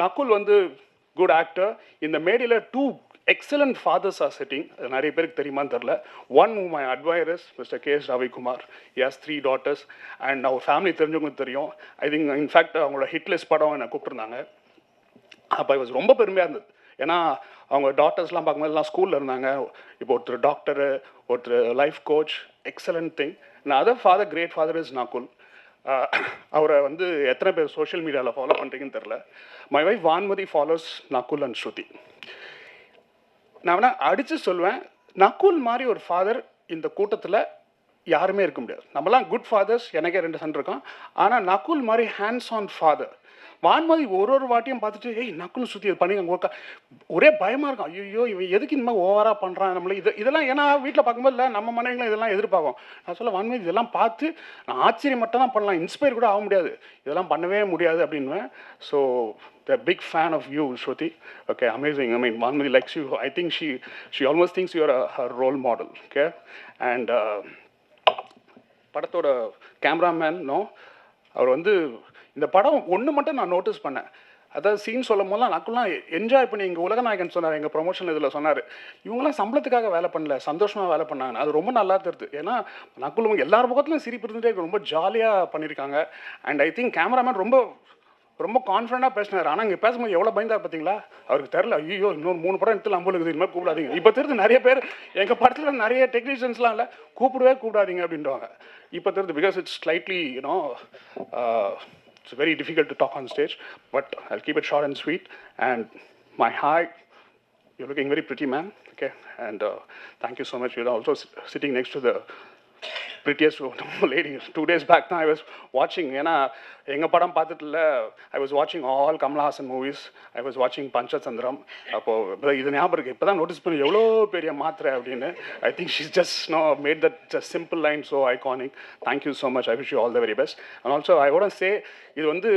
Nakul வந்து good actor. இந்த மேடையில் 2 excellent fathers are sitting. நிறைய பேருக்கு தெரியுமான்னு தெரில. One whom I admire is Mr. K.S. Ravikumar. He has 3 daughters and our family தெரிஞ்சவங்களுக்கு தெரியும். I think in fact அவங்களோட ஹிட் லிஸ்ட் படம் என்னை கூப்பிட்டுருந்தாங்க. அப்போ இது ரொம்ப பெருமையாக இருந்தது. ஏன்னா அவங்க டாட்டர்ஸ்லாம் பார்க்கும்போது எல்லாம் ஸ்கூலில் இருந்தாங்க. இப்போ ஒருத்தர் டாக்டரு, ஒருத்தர் life coach, excellent thing. Other father, great father is Nakul. அவரை வந்து எத்தனை பேர் சோஷியல் மீடியாவில் ஃபாலோ பண்ணுறீங்கன்னு தெரில. My wife Vanmathi follows Nakul and Shruti. நான் வேணா அடித்து சொல்லுவேன், நகுல் மாதிரி ஒரு ஃபாதர் இந்த கூட்டத்தில் யாருமே இருக்க முடியாது. நம்மலாம் குட் ஃபாதர்ஸ், எனக்கே 2 சன் இருக்கான். ஆனால் நகுல் மாதிரி ஹேண்ட்ஸ் ஆன் ஃபாதர். வான்மதி ஒரு வாட்டியும் பார்த்துட்டு ஏய் நகுல் சுற்றி இது பண்ணி அங்கே ஒரே பயமாக இருக்கும். ஐயோ இவன் எதுக்கு இந்த மாதிரி ஓவராக பண்ணுறான் நம்மளே இதெல்லாம். ஏன்னா வீட்டில் பார்க்கும்போது இல்லை நம்ம மனைவிகளும் இதெல்லாம் எதிர்பார்க்கும். நான் சொல்ல வான்மதி இதெல்லாம் பார்த்து நான் ஆச்சரியம் மட்டும் தான் பண்ணலாம், இன்ஸ்பயர் கூட ஆக முடியாது, இதெல்லாம் பண்ணவே முடியாது அப்படின்வேன். So the big fan of you, Shruti. Okay, amazing. I mean, Vanmati likes you. I think she almost thinks you are her role model. Okay, and படத்தோட கேமராமேன் அவர் வந்து இந்த படம் ஒன்று மட்டும் நான் நோட்டீஸ் பண்ணேன். அதாவது சீன் சொல்லும் போதெல்லாம் நக்குலாம் என்ஜாய் பண்ணி எங்கள் உலகநாயகன் சொன்னார், எங்கள் ப்ரொமோஷன் இதில் சொன்னார், இவங்களாம் சம்பளத்துக்காக வேலை பண்ணல, சந்தோஷமாக வேலை பண்ணாங்க. அது ரொம்ப நல்லா தெரியுது. ஏன்னா நக்குள் எல்லார் பக்கத்துலையும் சிரிப்பு இருந்துகிட்டே ரொம்ப ஜாலியாக பண்ணியிருக்காங்க. அண்ட் ஐ திங்க் கேமராமேன் ரொம்ப கான்ஃபிடண்டாக பேசினார். ஆனால் இங்கே பேசும்போது எவ்வளோ பயந்தார் பார்த்தீங்களா? அவருக்கு தெரில, ஐயோ இன்னொரு 3 படம் எடுத்துலாம் போல இருக்குது, இனிமேல் கூப்பிடாதீங்க. இப்போ தெரியுது நிறைய பேர் எங்கள் படத்தில் நிறைய டெக்னீஷியன்ஸ்லாம் இல்லை, கூப்பிடாதீங்க அப்படின்றாங்க. இப்போ தெரியுது, because it's slightly it's very difficult to talk on stage, but I'll keep it short and sweet. And my hi, you're looking very pretty, ma'am. Okay, and thank you so much. You're also sitting next to the prettiest lady. 2 days back now I was watching, எங்க படம் பார்த்துட்டுல I was watching all Kamal Haasan movies. I was watching Panchachandram. அப்போ இது ஞாபகம் இருக்கு, இப்போதான் நோட்டீஸ் பண்ணி எவ்வளோ பெரிய மாத்திரை அப்படின்னு. I think she's just made that just simple line so iconic. Thank you so much. I wish you all the very best. And also I want to say, இது வந்து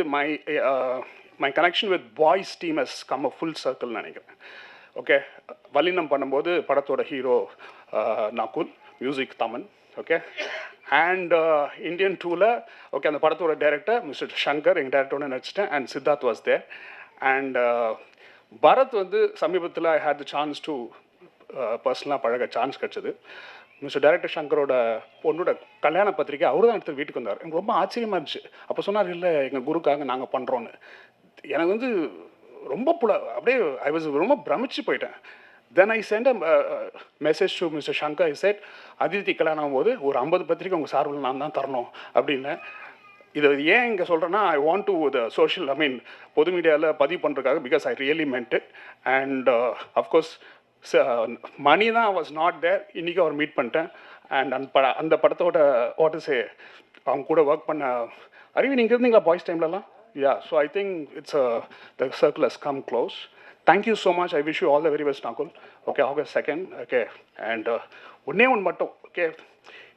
my connection with boys team has come a full circle நினைக்கிறேன். ஓகே, வல்லினம் பண்ணும்போது படத்தோட hero Nakul, music Thaman. Okay, and Indian 2ல ஓகே அந்த படத்தோட டைரக்டர் மிஸ்டர் சங்கர், எங்கள் டேரக்டரோட நடிச்சிட்டேன். And Siddharth was there. And Bharath வந்து சமீபத்தில் I had the chance to பர்சனலாக பழக சான்ஸ் கிடச்சிது. மிஸ்டர் டைரக்டர் சங்கரோட பொண்ணோட கல்யாண பத்திரிக்கை அவர் தான் எடுத்து வீட்டுக்கு வந்தார். எனக்கு ரொம்ப ஆச்சரியமாக இருந்துச்சு. அப்போ சொன்னார், இல்லை எங்கள் குருக்காக நாங்கள் பண்ணுறோன்னு. எனக்கு வந்து ரொம்ப அப்படியே ஐ வாஸ் ரொம்ப பிரமிச்சு போயிட்டேன். Then I sent a message to Mr. Shankar. I said, Aditi கல்யாணம் போது ஒரு 50 பத்திரிக்கை உங்கள் சார்பில் நான் தான் தரணும் அப்படின்னு. இதை ஏன் இங்கே சொல்கிறேன்னா, I want to the social பொது மீடியாவில் பதிவு பண்ணுறதுக்காக, because I really meant it. And of course Mani தான் வாஸ் நாட் தேர். இன்றைக்கி அவர் மீட் பண்ணிட்டேன். அண்ட் அந்த படத்தோட வாட் இஸ் அவங்க கூட ஒர்க் பண்ண அறிவி நீங்கள் இருந்தீங்களா பாய்ஸ் டைம்லலாம்? Yeah, so I think the circle has come close. Thank you so much. I wish you all the very best, Nakul. Okay, August 2nd. Okay, and ஒன்று மட்டும் ஓகே,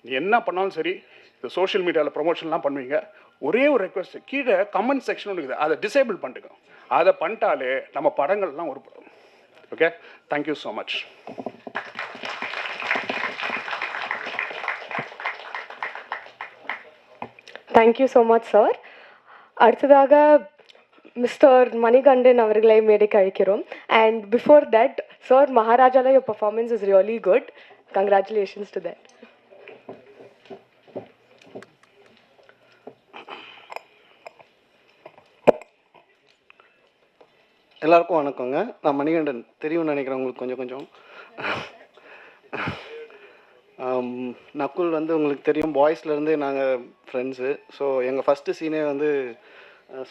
நீ என்ன பண்ணாலும் சரி, இந்த சோஷியல் மீடியாவில் ப்ரொமோஷன்லாம் பண்ணுவீங்க, ஒரே ஒரு ரெக்வஸ்ட், கீழே கமெண்ட் செக்ஷன் இருக்குது, அதை டிசேபிள் பண்ணிட்டுங்க. அதை பண்ணிட்டாலே நம்ம படங்கள்லாம் ஒரு படம். Okay, thank you so much. Thank you so much sir. அடுத்ததாக மிஸ்டர் மணிகண்டன் அவர்களை மேடைக்கு அழைக்கிறோம். அண்ட் பிஃபோர் தட் சார், மகாராஜால your performance is really good. Congratulations to that. எல்லாருக்கும் வணக்கங்க. நான் மணிகண்டன், தெரியும்னு நினைக்கிறேன் உங்களுக்கு கொஞ்சம். நக்குல் வந்து உங்களுக்கு தெரியும், பாய்ஸ்லேருந்து நாங்கள் ஃப்ரெண்ட்ஸு. ஸோ எங்கள் ஃபஸ்ட்டு சீனே வந்து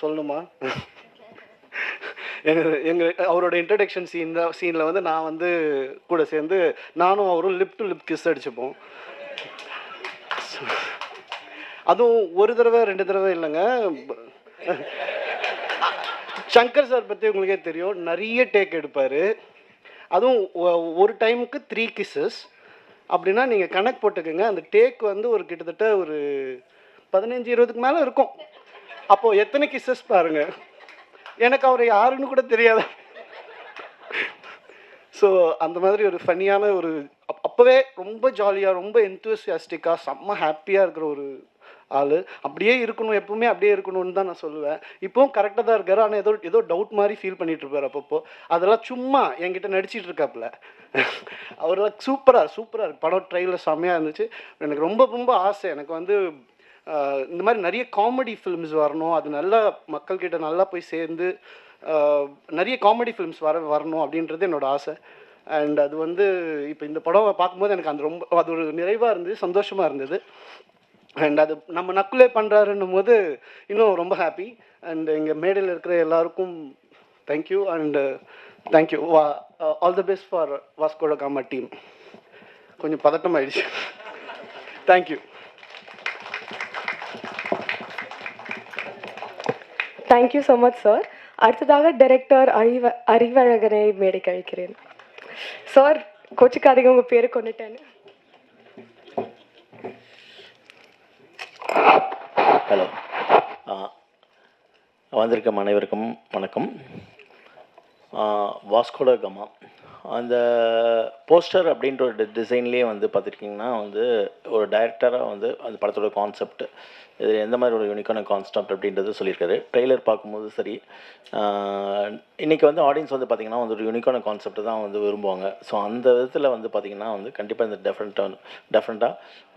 சொல்லணுமா, அவரோட இன்ட்ரடக்ஷன் சீனில் வந்து நான் வந்து கூட சேர்ந்து நானும் அவரும் லிப் டு லிப் கிஸ் அடிச்சுப்போம். அதுவும் ஒரு தடவை 2 தடவை இல்லைங்க. சங்கர் சார் பற்றி உங்களுக்கே தெரியும், நிறைய டேக் எடுப்பார். அதுவும் ஒரு டைமுக்கு 3 கிஸ்ஸஸ் அப்படின்னா நீங்கள் கணக்கு போட்டுக்கோங்க. அந்த டேக் வந்து ஒரு கிட்டத்தட்ட ஒரு 15-20க்கு மேலே இருக்கும். அப்போது எத்தனை கிஸ்ஸஸ் பாருங்கள். எனக்கு அவர் யாருன்னு கூட தெரியாது. ஸோ அந்த மாதிரி ஒரு ஃபன்னியான ஒரு அப்போவே ரொம்ப ஜாலியாக, ரொம்ப என்தூசியாஸ்டிக்காக, செம்ம ஹாப்பியாக இருக்கிற ஒரு ஆள். அப்படியே இருக்கணும், எப்பவுமே அப்படியே இருக்கணும்னு தான் நான் சொல்லுவேன். இப்போவும் கரெக்டாக தான் இருக்காரு. ஆனால் ஏதோ டவுட் மாதிரி ஃபீல் பண்ணிட்டு இருப்பார் அப்பப்போ. அதெல்லாம் சும்மா என்கிட்ட நடிச்சிட்டு இருக்காப்புல. அவரெல்லாம் சூப்பராக இருக்கு. படம் ட்ரெயிலர் செம்மையாக இருந்துச்சு. எனக்கு ரொம்ப ஆசை, எனக்கு வந்து இந்த மாதிரி நிறைய காமெடி ஃபிலிம்ஸ் வரணும். அது நல்லா மக்கள்கிட்ட நல்லா போய் சேர்ந்து நிறைய காமெடி ஃபிலிம்ஸ் வரணும் அப்படின்றது என்னோடய ஆசை. அண்ட் அது வந்து இப்போ இந்த படம் பார்க்கும்போது எனக்கு அது ஒரு நிறைவாக இருந்தது, சந்தோஷமாக இருந்தது. அண்ட் அது நம்ம நக்குலே பண்ணுறாருன்னும் போது இன்னும் ரொம்ப ஹாப்பி. அண்ட் எங்கள் மேடையில் இருக்கிற எல்லாருக்கும் thank you. And thank you, all the best for Vasco ட காமா டீம். கொஞ்சம் பதட்டம் ஆயிடுச்சு. Thank you. Thank you so much sir. அடுத்ததாக டைரக்டர் அறிவழகனை மேடைக்கு அழைக்கிறேன். சார், கோச்சிக்காதீங்க, உங்கள் பேரை கொண்டுட்டேன்னு. ஹலோ, வந்திருக்க அனைவருக்கும் வணக்கம். வாஸ்கோ ட காமா அந்த போஸ்டர் அப்படின்ற ஒரு டிசைன்லேயே வந்து பார்த்துருக்கிங்கன்னா வந்து ஒரு டைரக்டராக வந்து அந்த படத்தோட கான்செப்ட் இது எந்த மாதிரி ஒரு யூனிக்கான கான்செப்ட் அப்படின்றது சொல்லியிருக்காரு. ட்ரெய்லர் பார்க்கும்போது சரி, இன்றைக்கி வந்து ஆடியன்ஸ் வந்து பார்த்திங்கன்னா வந்து ஒரு யூனிக்கான கான்செப்ட் தான் வந்து விரும்புவாங்க. ஸோ அந்த விதத்தில் வந்து பார்த்திங்கன்னா வந்து கண்டிப்பாக இந்த டெஃப்ரெண்ட்டாக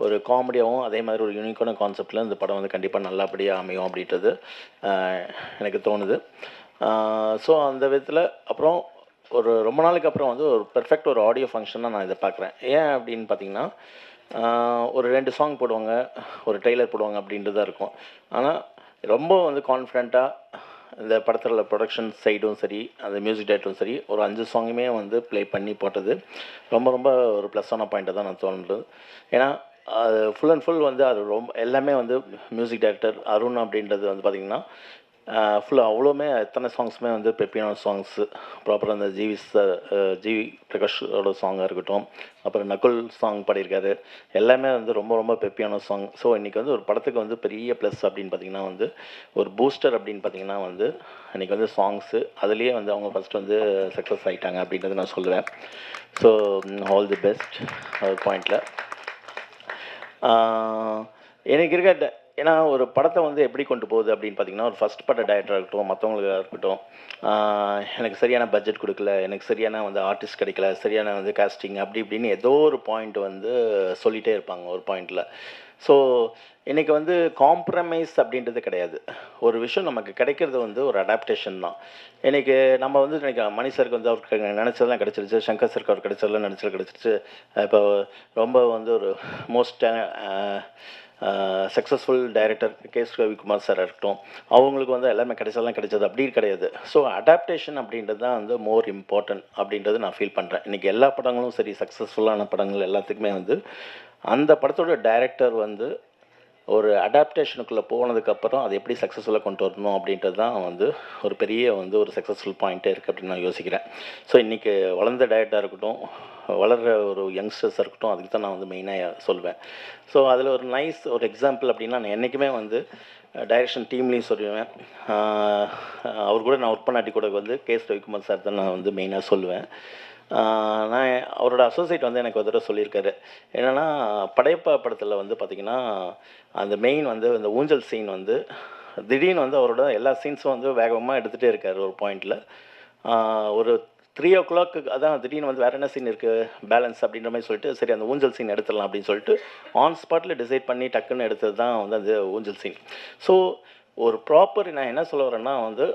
ஒரு காமெடியாகவும் அதே மாதிரி ஒரு யூனிக்கான கான்செப்டில் இந்த படம் வந்து கண்டிப்பாக நல்லபடியாக அமையும் அப்படின்றது எனக்கு தோணுது. ஸோ அந்த விதத்தில் அப்புறம் ஒரு ரொம்ப நாளைக்கு அப்புறம் வந்து ஒரு பெர்ஃபெக்ட் ஒரு ஆடியோ ஃபங்க்ஷனாக நான் இதை பார்க்குறேன். ஏன் அப்படின்னு பார்த்தீங்கன்னா, ஒரு 2 சாங் போடுவாங்க, ஒரு ட்ரெய்லர் போடுவாங்க அப்படின்றது தான் இருக்கும். ஆனால் ரொம்ப வந்து கான்ஃபிடெண்ட்டாக இந்த படத்தில் ப்ரொடக்ஷன் சைடும் சரி, அந்த மியூசிக் டைரக்டரும் சரி, ஒரு 5 சாங்குமே வந்து ப்ளே பண்ணி போட்டது ரொம்ப ஒரு ப்ளஸ்ஸான பாயிண்ட்டை தான் நான் தோணுது. ஏன்னா அது ஃபுல் அண்ட் ஃபுல் வந்து அது எல்லாமே வந்து மியூசிக் டைரக்டர் அருண் அப்படின்றது வந்து பார்த்திங்கன்னா ஃபுல்லாக அவ்வளோமே எத்தனை சாங்ஸுமே வந்து பெப்பியான சாங்ஸு. ப்ராப்பராக அந்த ஜிவி பிரகாஷோட சாங்காக இருக்கட்டும், அப்புறம் நகுல் சாங் பாடியிருக்காரு, எல்லாமே வந்து ரொம்ப பெப்பியான சாங். ஸோ இன்றைக்கி வந்து ஒரு படத்துக்கு வந்து பெரிய ப்ளஸ் அப்படின்னு பார்த்திங்கன்னா வந்து ஒரு பூஸ்டர் அப்படின்னு பார்த்திங்கன்னா வந்து இன்றைக்கி வந்து சாங்ஸு அதுலேயே வந்து அவங்க ஃபஸ்ட் வந்து சக்ஸஸ் ஆகிட்டாங்க அப்படின்றது நான் சொல்லுவேன். ஸோ ஆல் தி பெஸ்ட் பாயிண்டில் எனக்கு இருக்க. ஏன்னா ஒரு படத்தை வந்து எப்படி கொண்டு போகுது அப்படின்னு பார்த்தீங்கன்னா, ஒரு ஃபஸ்ட் பட டைரக்டராக இருக்கட்டும், மற்றவங்களுக்காக இருக்கட்டும், எனக்கு சரியான பட்ஜெட் கொடுக்கல, எனக்கு சரியான வந்து ஆர்டிஸ்ட் கிடைக்கல, சரியான வந்து காஸ்டிங் அப்படி இப்படின்னு ஏதோ ஒரு பாயிண்ட் வந்து சொல்லிகிட்டே இருப்பாங்க ஒரு பாயிண்டில். ஸோ இன்றைக்கி வந்து காம்ப்ரமைஸ் அப்படின்றது கிடையாது. ஒரு விஷயம் நமக்கு கிடைக்கிறது வந்து ஒரு அடாப்டேஷன் தான். இன்றைக்கி நம்ம வந்து இன்றைக்கி மணி சருக்கு வந்து அவருக்கு நினச்சதெல்லாம் கிடச்சிருச்சு, சங்கர் சருக்கு அவர் கிடைச்சதெல்லாம் கிடச்சிருச்சு. இப்போ ரொம்ப வந்து ஒரு most successful director KS Ravikumar sir இருக்கட்டும், அவங்களுக்கு வந்து எல்லாமே கிடைச்சது அப்படி கிடையாது. ஸோ அடாப்டேஷன் அப்படின்றது தான் வந்து மோர் இம்பார்ட்டன்ட் அப்படின்றது நான் ஃபீல் பண்ணுறேன். இன்றைக்கி எல்லா படங்களும் சரி, சக்ஸஸ்ஃபுல்லான படங்கள் எல்லாத்துக்குமே வந்து அந்த படத்தோட டைரக்டர் வந்து ஒரு அடாப்டேஷனுக்குள்ளே போனதுக்கப்புறம் அதை எப்படி சக்ஸஸ்ஃபுல்லாக கொண்டு வரணும் அப்படின்றது தான் வந்து ஒரு பெரிய வந்து ஒரு சக்ஸஸ்ஃபுல் பாயிண்ட்டே இருக்குது அப்படின்னு நான் யோசிக்கிறேன். ஸோ இன்றைக்கி வளர்ந்த டைரக்டராக இருக்கட்டும், வளர்கிற ஒரு யங்ஸ்டர்ஸாக இருக்கட்டும், அதுக்கு தான் நான் வந்து மெயினாக சொல்வேன். ஸோ அதில் ஒரு நைஸ் ஒரு எக்ஸாம்பிள் அப்படின்னா, நான் என்றைக்குமே வந்து டைரக்ஷன் டீம்லேயும் சொல்லுவேன், அவர் கூட நான் ஒர்க் பண்ணாட்டி கூட வந்து கேஎஸ் ரவிக்குமார் சார் தான் நான் வந்து மெயினாக சொல்லுவேன். நான் அவரோட அசோசியேட் வந்து எனக்கு ஒரு தடவை சொல்லியிருக்காரு. என்னென்னா படையப்பா படத்தில் வந்து பார்த்திங்கன்னா அந்த மெயின் வந்து இந்த ஊஞ்சல் சீன் வந்து திடீர்னு வந்து அவரோட எல்லா சீன்ஸும் வந்து வேகமாக எடுத்துகிட்டே இருக்கார். ஒரு பாயிண்டில் ஒரு 3:00 அதான் திடீர்னு வந்து வேறு என்ன சீன் இருக்குது பேலன்ஸ் அப்படின்ற மாதிரி சொல்லிட்டு சரி அந்த ஊஞ்சல் சீன் எடுத்துடலாம் அப்படின்னு சொல்லிட்டு ஆன் ஸ்பாட்டில் டிசைட் பண்ணி டக்குன்னு எடுத்தது தான் வந்து அந்த ஊஞ்சல் சீன். ஸோ ஒரு ப்ராப்பர் நான் என்ன சொல்ல வரேன்னா வந்து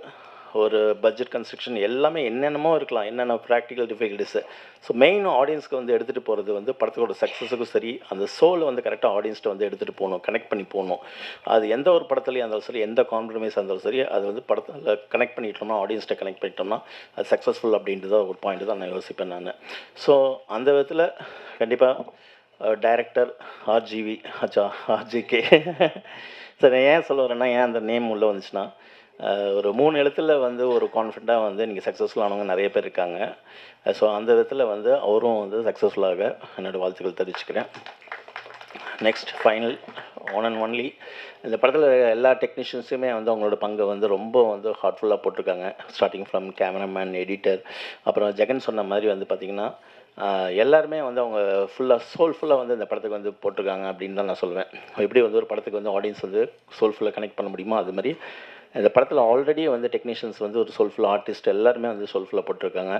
ஒரு பட்ஜெட் கன்ஸ்ட்ரக்ஷன் எல்லாமே என்னென்னமோ இருக்கலாம், என்னென்ன ப்ராக்டிக்கல் டிஃபிகல்ட்டிஸு. ஸோ மெயின் ஆடியன்ஸ்க்கு வந்து எடுத்துகிட்டு போகிறது வந்து படத்தோட சக்ஸஸுக்கும் சரி அந்த சோலை வந்து கரெக்டாக ஆடியன்ஸ்ட்டு வந்து எடுத்துகிட்டு போகணும், கனெக்ட் பண்ணி போகணும். அது எந்த ஒரு படத்துலையும் இருந்தாலும் சரி, எந்த காம்ப்ரமைஸாக இருந்தாலும் சரி, அது வந்து படத்தில் கனெக்ட் பண்ணிட்டோம்னா, ஆடியன்ஸ்ட்டை கனெக்ட் பண்ணிட்டோம்னா அது சக்ஸஸ்ஃபுல் அப்படின்றது ஒரு பாயிண்ட் தான் நான் யோசிப்பேன் நான். ஸோ அந்த விதத்தில் கண்டிப்பாக டைரக்டர் ஆர்ஜிகே சரி ஏன் சொல்ல வரேன்னா, ஏன் அந்த நேம் உள்ளே வந்துச்சுன்னா ஒரு 3 எழுத்தில் வந்து ஒரு கான்ஃபிடண்ட்டாக வந்து நீங்கள் சக்ஸஸ்ஃபுல் ஆனவங்க நிறைய பேர் இருக்காங்க. ஸோ அந்த விதத்தில் வந்து அவரும் வந்து சக்ஸஸ்ஃபுல்லாக என்னோடய வாழ்த்துக்கள் தெரிவிச்சுக்கிறேன். Next final one and only இந்த படத்தில் எல்லா டெக்னீஷியன்ஸுமே வந்து அவங்களோட பங்கை வந்து ரொம்ப வந்து ஹார்ட்ஃபுல்லாக போட்டிருக்காங்க. ஸ்டார்டிங் ஃப்ரம் கேமராமேன், எடிட்டர், அப்புறம் ஜெகன் சொன்ன மாதிரி வந்து பார்த்திங்கன்னா எல்லாருமே வந்து அவங்க சோல்ஃபுல்லாக வந்து இந்த படத்துக்கு வந்து போட்டிருக்காங்க அப்படின்னு தான் நான் சொல்லுவேன். எப்படி வந்து ஒரு படத்துக்கு வந்து ஆடியன்ஸ் வந்து சோல்ஃபுல்லாக கனெக்ட் பண்ண முடியுமோ அது மாதிரி இந்த படத்தில் ஆல்ரெடி வந்து டெக்னீஷியன்ஸ் வந்து ஒரு சோல்ஃபுல் ஆர்டிஸ்ட் எல்லாருமே வந்து சோல்ஃபுல்லாக போட்டிருக்காங்க.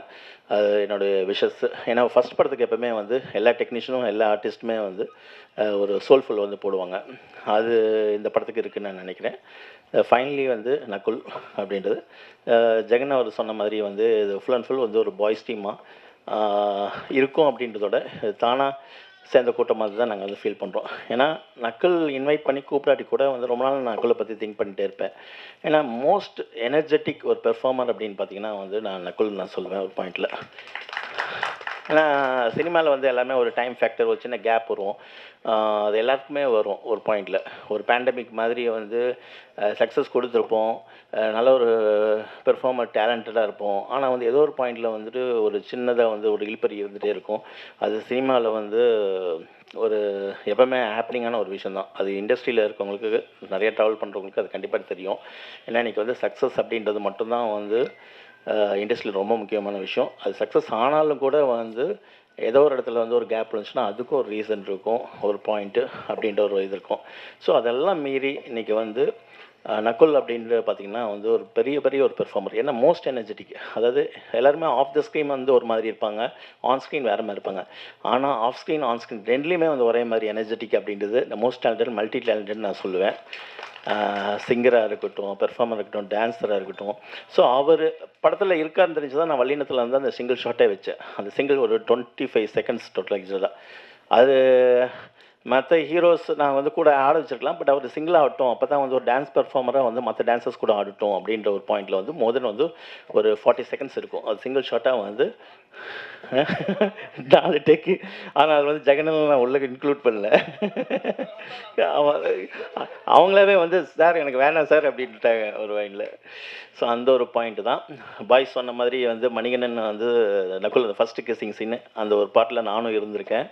அது என்னுடைய விஷஸ். ஏன்னா ஃபஸ்ட் படத்துக்கு எப்போவுமே வந்து எல்லா டெக்னீஷியனும் எல்லா ஆர்டிஸ்ட்டுமே வந்து ஒரு சோல்ஃபுல் வந்து போடுவாங்க. அது இந்த படத்துக்கு இருக்குதுன்னு நான் நினைக்கிறேன். ஃபைனலி வந்து நக்குல் அப்படின்றது ஜெகன் அவர் சொன்ன மாதிரி வந்து இது ஃபுல் அண்ட் ஃபுல் வந்து ஒரு பாய்ஸ் டீமாக இருக்கும் அப்படின்றதோட தானாக சேர்ந்த கூட்டமாக தான் நாங்கள் வந்து ஃபீல் பண்ணுறோம். ஏன்னா நக்குல் இன்வைட் பண்ணி கூப்பிடாட்டி கூட வந்து ரொம்ப நாள் நக்குலை பற்றி திங்க் பண்ணிகிட்டே இருப்பேன். ஏன்னா மோஸ்ட் எனர்ஜெட்டிக் ஒரு பெர்ஃபார்மர் அப்படின்னு பார்த்தீங்கன்னா வந்து நான் சொல்லுவேன் ஒரு பாயிண்டில். ஏன்னா சினிமாவில் வந்து எல்லாமே ஒரு டைம் ஃபேக்டர், ஒரு சின்ன கேப் வரும், அது எல்லாத்துக்குமே வரும். ஒரு பாயிண்டில் ஒரு பேண்டமிக் மாதிரி வந்து சக்ஸஸ் கொடுத்துருப்போம், நல்ல ஒரு பெர்ஃபார்மர் டேலண்டடாக இருப்போம். ஆனால் வந்து ஏதோ ஒரு பாயிண்டில் வந்துட்டு ஒரு சின்னதாக வந்து ஒரு இழுப்பறி இருந்துகிட்டே இருக்கும். அது சினிமாவில் வந்து ஒரு எப்போவுமே ஹேப்பனிங்கான ஒரு விஷயம் தான். அது இண்டஸ்ட்ரியில் இருக்கவங்களுக்கு, நிறைய ட்ராவல் பண்ணுறவங்களுக்கு அது கண்டிப்பாக தெரியும். ஏன்னா இன்றைக்கி வந்து சக்ஸஸ் அப்படின்றது மட்டும்தான் வந்து இண்டஸ்ட்ரியில் ரொம்ப முக்கியமான விஷயம். அது சக்ஸஸ் ஆனாலும் கூட வந்து ஏதோ ஒரு இடத்துல வந்து ஒரு கேப் இருந்துச்சுன்னா அதுக்கும் ஒரு ரீசன் இருக்கும், ஒரு பாயிண்ட்டு அப்படின்ற ஒரு இது இருக்கும். ஸோ அதெல்லாம் மீறி இன்றைக்கி வந்து நக்குல் அப்படின்ற பார்த்திங்கன்னா வந்து ஒரு பெரிய ஒரு பெர்ஃபார்மர். ஏன்னா மோஸ்ட் எனர்ஜெட்டிக். அதாவது எல்லாருமே ஆஃப் த ஸ்க்ரீன் வந்து ஒரு மாதிரி இருப்பாங்க, ஆன் ஸ்க்ரீன் வேறு மாதிரி இருப்பாங்க. ஆனால் ஆஃப் ஸ்க்ரீன் ஆன் ஸ்க்ரீன் ரெண்டுலேயுமே வந்து ஒரே மாதிரி எனர்ஜெட்டிக் அப்படின்றது இந்த மோஸ்ட் டேலண்டட், மல்டி டேலண்டட்னு நான் சொல்லுவேன். சிங்கராக இருக்கட்டும், பெர்ஃபார்மராக இருக்கட்டும், டான்ஸராக இருக்கட்டும். ஸோ அவர் படத்தில் இருக்காருன்னு தெரிஞ்சு தான் நான் வல்லினத்தில் வந்து அந்த சிங்கிள் ஷாட்டே வச்சேன். அந்த சிங்கிள் ஒரு 25 செகண்ட்ஸ் டோட்டல் ஆக்சுவலாக. அது மற்ற ஹீரோஸ் நான் வந்து கூட ஆட வச்சுருக்கலாம், பட் அவர் சிங்கிளாக ஆகட்டும், அப்போ தான் வந்து ஒரு டான்ஸ் பெர்ஃபார்மராக வந்து மற்ற டான்ஸர்ஸ் கூட ஆடட்டும் அப்படின்ற ஒரு பாயிண்டில் வந்து மோதன் வந்து ஒரு 40 செகண்ட்ஸ் இருக்கும். அது சிங்கிள் ஷாட்டாக வந்து 4 டேக்கு. ஆனால் அது வந்து ஜெகனில் நான் உள்ள இன்க்ளூட் பண்ணல. அவங்களாவே வந்து சார் எனக்கு வேணாம் சார் அப்படின்ட்டாங்க ஒரு பாயிண்டில். ஸோ அந்த ஒரு பாயிண்ட்டு தான். பாய்ஸ் சொன்ன மாதிரி வந்து மணிகண்டன் வந்து நக்குல் அந்த ஃபஸ்ட்டு கிஸ்ஸிங் சீனு அந்த ஒரு பாட்டில் நானும் இருந்திருக்கேன்.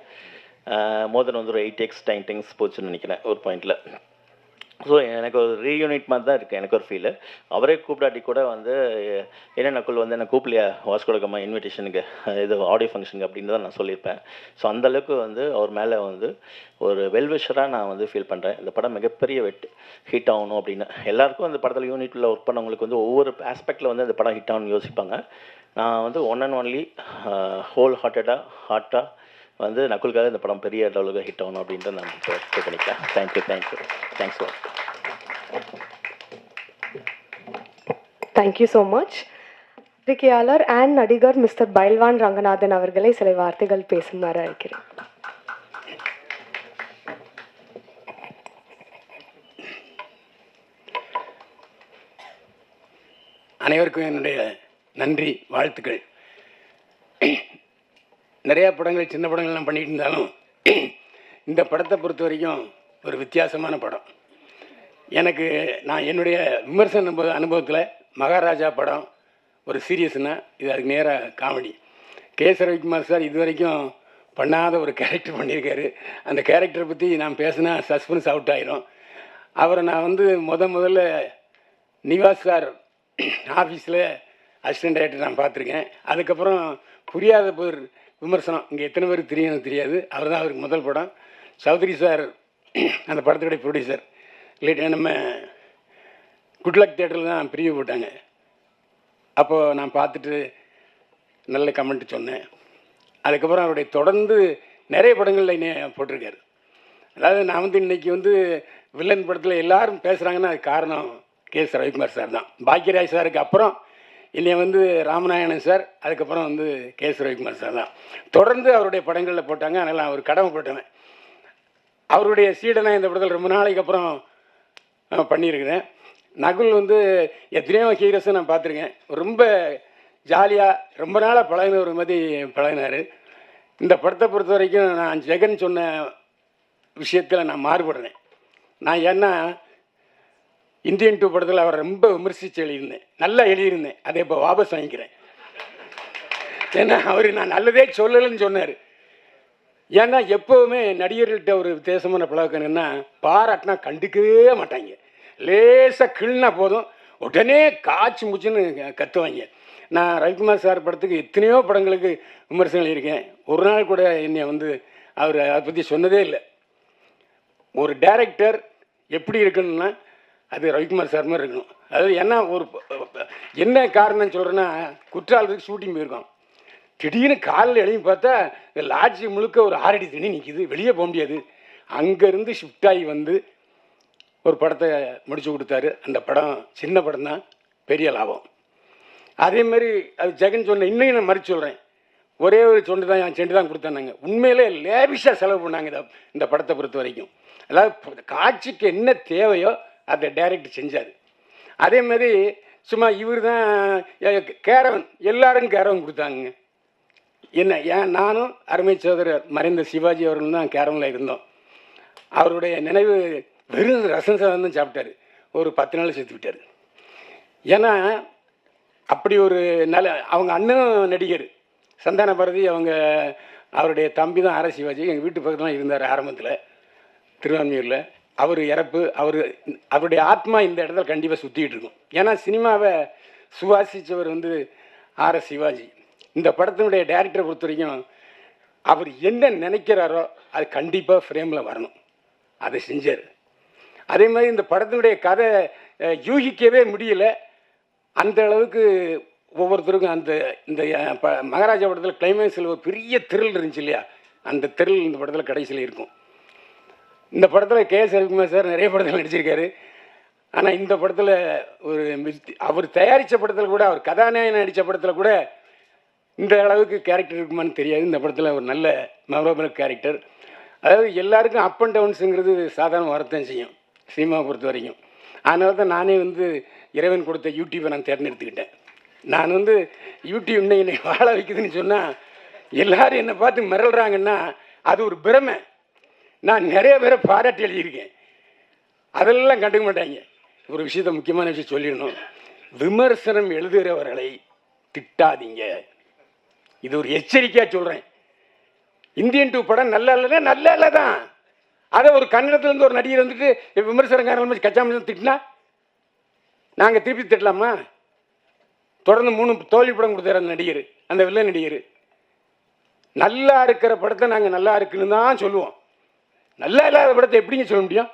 மோதன் வந்து ஒரு 8x 9x போச்சுன்னு நினைக்கிறேன் ஒரு பாயிண்டில். ஸோ எனக்கு ஒரு ரீயூனிட் மாதிரி தான் இருக்குது எனக்கு ஒரு ஃபீலு. அவரே கூப்பிடாட்டி கூட வந்து என்ன நக்குல் வந்து என்ன கூப்பிடலையா வாஸ்கோ ட காமா இன்விடேஷனுக்கு, இது ஆடியோ ஃபங்க்ஷனுக்கு அப்படின்னு தான் நான் சொல்லியிருப்பேன். ஸோ அந்தளவுக்கு வந்து அவர் மேலே வந்து ஒரு வெல்விஷராக நான் வந்து ஃபீல் பண்ணுறேன். இந்த படம் மிகப்பெரிய ஹிட் ஆகணும் அப்படின்னு. எல்லாருக்கும் அந்த படத்தில் யூனிட்டில் ஒர்க் பண்ணவங்களுக்கு வந்து ஒவ்வொரு ஆஸ்பெக்டில் வந்து அந்த படம் ஹிட் ஆகணும்னு யோசிப்பாங்க. நான் வந்து ஒன் அண்ட் ஒன்லி ஹோல் ஹார்ட்டாக வந்து நக்குலுக்காக இந்த படம் பெரிய லெவலுக்கு ஹிட் ஆகணும் அப்படின்ட்டு நான் பண்ணிக்கிறேன். Thanks for. Thank you so much. பத்திரிகையாளர் அண்ட் நடிகர் மிஸ்டர் பைல்வான் ரங்கநாதன் அவர்களை சில வார்த்தைகள் பேசுமாறு அழைக்கிறேன். அனைவருக்கும் என்னுடைய நன்றி, வாழ்த்துக்கள். நிறையா படங்கள், சின்ன படங்கள்லாம் பண்ணிகிட்டு இருந்தாலும் இந்த படத்தை பொறுத்த வரைக்கும் ஒரு வித்தியாசமான படம். நான் என்னுடைய விமர்சன அனுபவத்தில் மகாராஜா படம் ஒரு சீரியஸ்னா இது அதுக்கு நேராக காமெடி. எஸ். ரவிக்குமார் சார் இது வரைக்கும் பண்ணாத ஒரு கேரக்டர் பண்ணியிருக்காரு. அந்த கேரக்டரை பற்றி நான் பேசினா சஸ்பென்ஸ் அவுட் ஆயிரும். அவரை நான் வந்து முதல்ல நிவாஸ் சார் ஆஃபீஸில் அசிஸ்டன்ட் டைரக்டர் நான் பார்த்துருக்கேன். அதுக்கப்புறம் புரியாத போர் விமர்சனம் இங்கே எத்தனை பேருக்கு தெரியும் தெரியாது. அவர் தான் அவருக்கு முதல் படம். சௌத்ரி சார் அந்த படத்துடைய ப்ரொடியூசர். நம்ம குட்லக் தேட்டரில் தான் பிரிவு போட்டாங்க. அப்போது நான் பார்த்துட்டு நல்ல கமெண்ட் சொன்னேன். அதுக்கப்புறம் அவருடைய தொடர்ந்து நிறைய படங்களில் என்னை போட்டிருக்காரு. அதாவது நான் வந்து இன்றைக்கி வந்து வில்லன் படத்தில் எல்லாரும் பேசுகிறாங்கன்னா அது காரணம் கே.எஸ். ரவிக்குமார் சார் தான். பாக்யராஜ் சாருக்கு அப்புறம் என்னை வந்து ராமநாயணன் சார், அதுக்கப்புறம் வந்து கே.எஸ். ரவிக்குமார் சார் தான் தொடர்ந்து அவருடைய படங்களில் போட்டாங்க. அதனால் அவர் கடமைப்பட்டவன். அவருடைய சீடனை இந்த படத்தில் ரொம்ப நாளைக்கு அப்புறம் பண்ணியிருக்கிறேன். நகுல் வந்து எத்தனையோ ஹீரோஸை நான் பார்த்துருக்கேன். ரொம்ப ஜாலியாக ரொம்ப நாளாக பழகின ஒரு மாதிரி பழகினார். இந்த படத்தை பொறுத்த வரைக்கும் நான் ஜெகன் சொன்ன விஷயத்தில் நான் மாறுபடுறேன். நான் ஏன்னா இந்தியன் 2 படத்தில் அவரை ரொம்ப விமர்சித்து எழுதியிருந்தேன். நல்லா எழுதியிருந்தேன். அதை இப்போ வாபஸ் வாங்கிக்கிறேன். ஏன்னா அவர் நான் நல்லதே சொல்லலைன்னு சொன்னார். ஏன்னா எப்போவுமே நடிகர்கள்ட்ட ஒரு வித்தியாசமான பழக்கணுன்னா பாராட்டினா கண்டுக்கவே மாட்டாங்க. லேசாக கிள்னா போதும் உடனே காய்ச்சி முச்சுன்னு கத்துவாங்க. நான் ரவிக்குமார் சார் படத்துக்கு எத்தனையோ படங்களுக்கு விமர்சனம் எழுதியிருக்கேன். ஒரு நாள் கூட என்னை வந்து அவர் அதை பற்றி சொன்னதே இல்லை. ஒரு டைரக்டர் எப்படி இருக்கணும்னா அது ரவிக்குமார் சார் மாதிரி இருக்கணும். அதாவது என்ன ஒரு என்ன காரணம் சொல்கிறேன்னா, குற்றாலத்துக்கு ஷூட்டிங் போயிருக்கோம். திடீர்னு காலில் எழுதி பார்த்தா லாட்ஜி முழுக்க ஒரு 6 அடி தண்ணி நிற்கிது, வெளியே போக முடியாது. அங்கேருந்து ஷிஃப்ட் ஆகி வந்து ஒரு படத்தை முடிச்சு கொடுத்தாரு. அந்த படம் சின்ன படம் தான், பெரிய லாபம். அதேமாதிரி அது ஜெகன் சொன்ன இன்னும் நான் மறுத்து சொல்கிறேன். ஒரே ஒரு சொண்டு தான் என் செண்டு தான் கொடுத்தாங்க. உண்மையிலே லேவிஷாக செலவு பண்ணாங்க இந்த படத்தை பொறுத்த வரைக்கும். அதாவது காட்சிக்கு என்ன தேவையோ அதை டைரக்டர் செஞ்சார். அதே மாதிரி சும்மா இவர் தான் கேரவன், எல்லாரும் கேரவன் கொடுத்தாங்க. என்ன ஏன் நானும் அருமை சோதரர் மறைந்த சிவாஜி அவர்கள் தான் கேரவனில் இருந்தோம். அவருடைய நினைவு வெறும் ரசம் சாதம் தான் சாப்பிட்டாரு. ஒரு 10 நாள் செத்து விட்டார். ஏன்னா அப்படி ஒரு நல்ல அவங்க அண்ணனும் நடிகர் சந்தான பாரதி, அவருடைய தம்பி தான் ஆர் சிவாஜி. எங்கள் வீட்டு பக்கத்தில் இருந்தார் ஆரம்பத்தில் திருவான்மியூரில். அவர் இறப்பு அவருடைய ஆத்மா இந்த இடத்துல கண்டிப்பாக சுற்றிக்கிட்டு இருக்கும். ஏன்னா சினிமாவை சுவாசித்தவர் வந்து ஆர் சிவாஜி. இந்த படத்தினுடைய டைரக்டரை பொறுத்த வரைக்கும் அவர் என்ன நினைக்கிறாரோ அது கண்டிப்பாக ஃப்ரேமில் வரணும், அதை செஞ்சார். அதே மாதிரி இந்த படத்தினுடைய கதை யூகிக்கவே முடியல. அந்த அளவுக்கு ஒவ்வொருத்தருக்கும் இந்த மகாராஜா படத்தில் கிளைமேக்ஸில் ஒரு பெரிய திரில் இருந்துச்சு இல்லையா, அந்த திரில் இந்த படத்தில் கடைசியில் இருக்கும். இந்த படத்தில் கே.எஸ். ரவிக்குமார் சார் நிறைய படத்தில் நடிச்சிருக்காரு. ஆனால் இந்த படத்தில் ஒரு அவர் தயாரித்த படத்தில் கூட, அவர் கதாநாயகன் நடித்த படத்தில் கூட இந்த அளவுக்கு கேரக்டர் இருக்குமான்னு தெரியாது. இந்த படத்தில் ஒரு நல்ல மெமரபிள் கேரக்டர். அதாவது எல்லாருக்கும் அப் அண்ட் டவுன்ஸுங்கிறது சாதாரண வரத்தான் செய்யும் சினிமாவை பொறுத்த வரைக்கும். அதனால தான் நானே வந்து இறைவன் கொடுத்த யூடியூப்பை நான் தேர்ந்தெடுத்துக்கிட்டேன். நான் வந்து யூடியூப் என்னை வாழ வைக்குதுன்னு சொன்னால் எல்லோரும் என்னை பார்த்து மிரள்றாங்கன்னா அது ஒரு பிரமை. நான் நிறைய பேரை பாராட்டி எழுதியிருக்கேன், அதெல்லாம் கண்டுக்க மாட்டாங்க. ஒரு விஷயத்த முக்கியமான விஷயம் சொல்லிடணும். விமர்சனம் எழுதுகிறவர்களை திட்டாதீங்க. இது ஒரு எச்சரிக்கையாக சொல்கிறேன். இந்தியன் 2 படம் நல்லா இல்லைன்னா நல்லா இல்லை தான். அதை ஒரு கன்னடத்துலேருந்து ஒரு நடிகர் வந்துட்டு விமர்சனக்காரர்கள் கச்சாமல் திட்டினா நாங்கள் திருப்பி திட்டலாமா? தொடர்ந்து 3 தோல்வி படம் கொடுத்தாரு அந்த நடிகர், அந்த வில்லன் நடிகர். நல்லா இருக்கிற படத்தை நாங்கள் நல்லா இருக்குன்னு தான் சொல்லுவோம். நல்லா இல்லாத படத்தை எப்படிங்க சொல்ல முடியும்?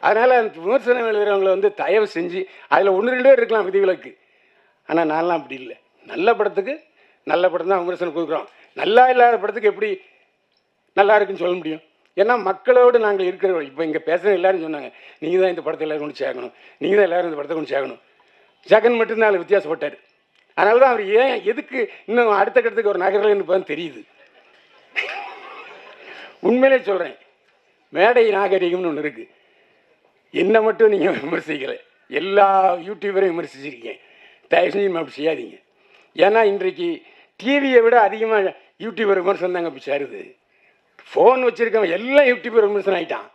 அதனால் அந்த விமர்சனம் எழுதுகிறவங்களை வந்து தயவு செஞ்சு அதில் 1-2 பேர் இருக்கலாம் விதிவிலக்கு. ஆனால் நான்லாம் அப்படி இல்லை. நல்ல படத்துக்கு நல்ல படம் தான் விமர்சனம் கொடுக்குறோம். நல்லா இல்லாத படத்துக்கு எப்படி நல்லா இருக்குன்னு சொல்ல முடியும்? ஏன்னா மக்களோடு நாங்கள் இருக்கிறோம். இப்போ இங்கே பேசுகிற எல்லாரும் சொன்னாங்க, நீங்கள் தான் இந்த படத்தை எல்லோரும் கொண்டு சேர்க்கணும், நீங்கள் தான் எல்லோரும் இந்த படத்தை கொண்டு சேர்க்கணும். ஜெகன் மட்டும்தான் அதில் வித்தியாசப்பட்டார். அதனால தான் அவர் எதுக்கு இன்னும் அடுத்த கட்டத்துக்கு ஒரு நகரில் இப்போ தெரியுது. உண்மையிலே சொல்கிறேன், மேடை நாகரிகம்னு ஒன்று இருக்குது. என்னை மட்டும் நீங்கள் விமர்சிக்கலை, எல்லா யூடியூபரையும் விமர்சிச்சிருக்கீங்க. தயவு செஞ்சு அப்படி செய்யாதீங்க. ஏன்னா இன்றைக்கு டிவியை விட அதிகமாக யூடியூபர் விமர்சனம் தாங்க அப்படி சேருது. ஃபோன் வச்சுருக்கவன் எல்லாம் யூடியூபர் விமர்சனம் ஆகிட்டான்.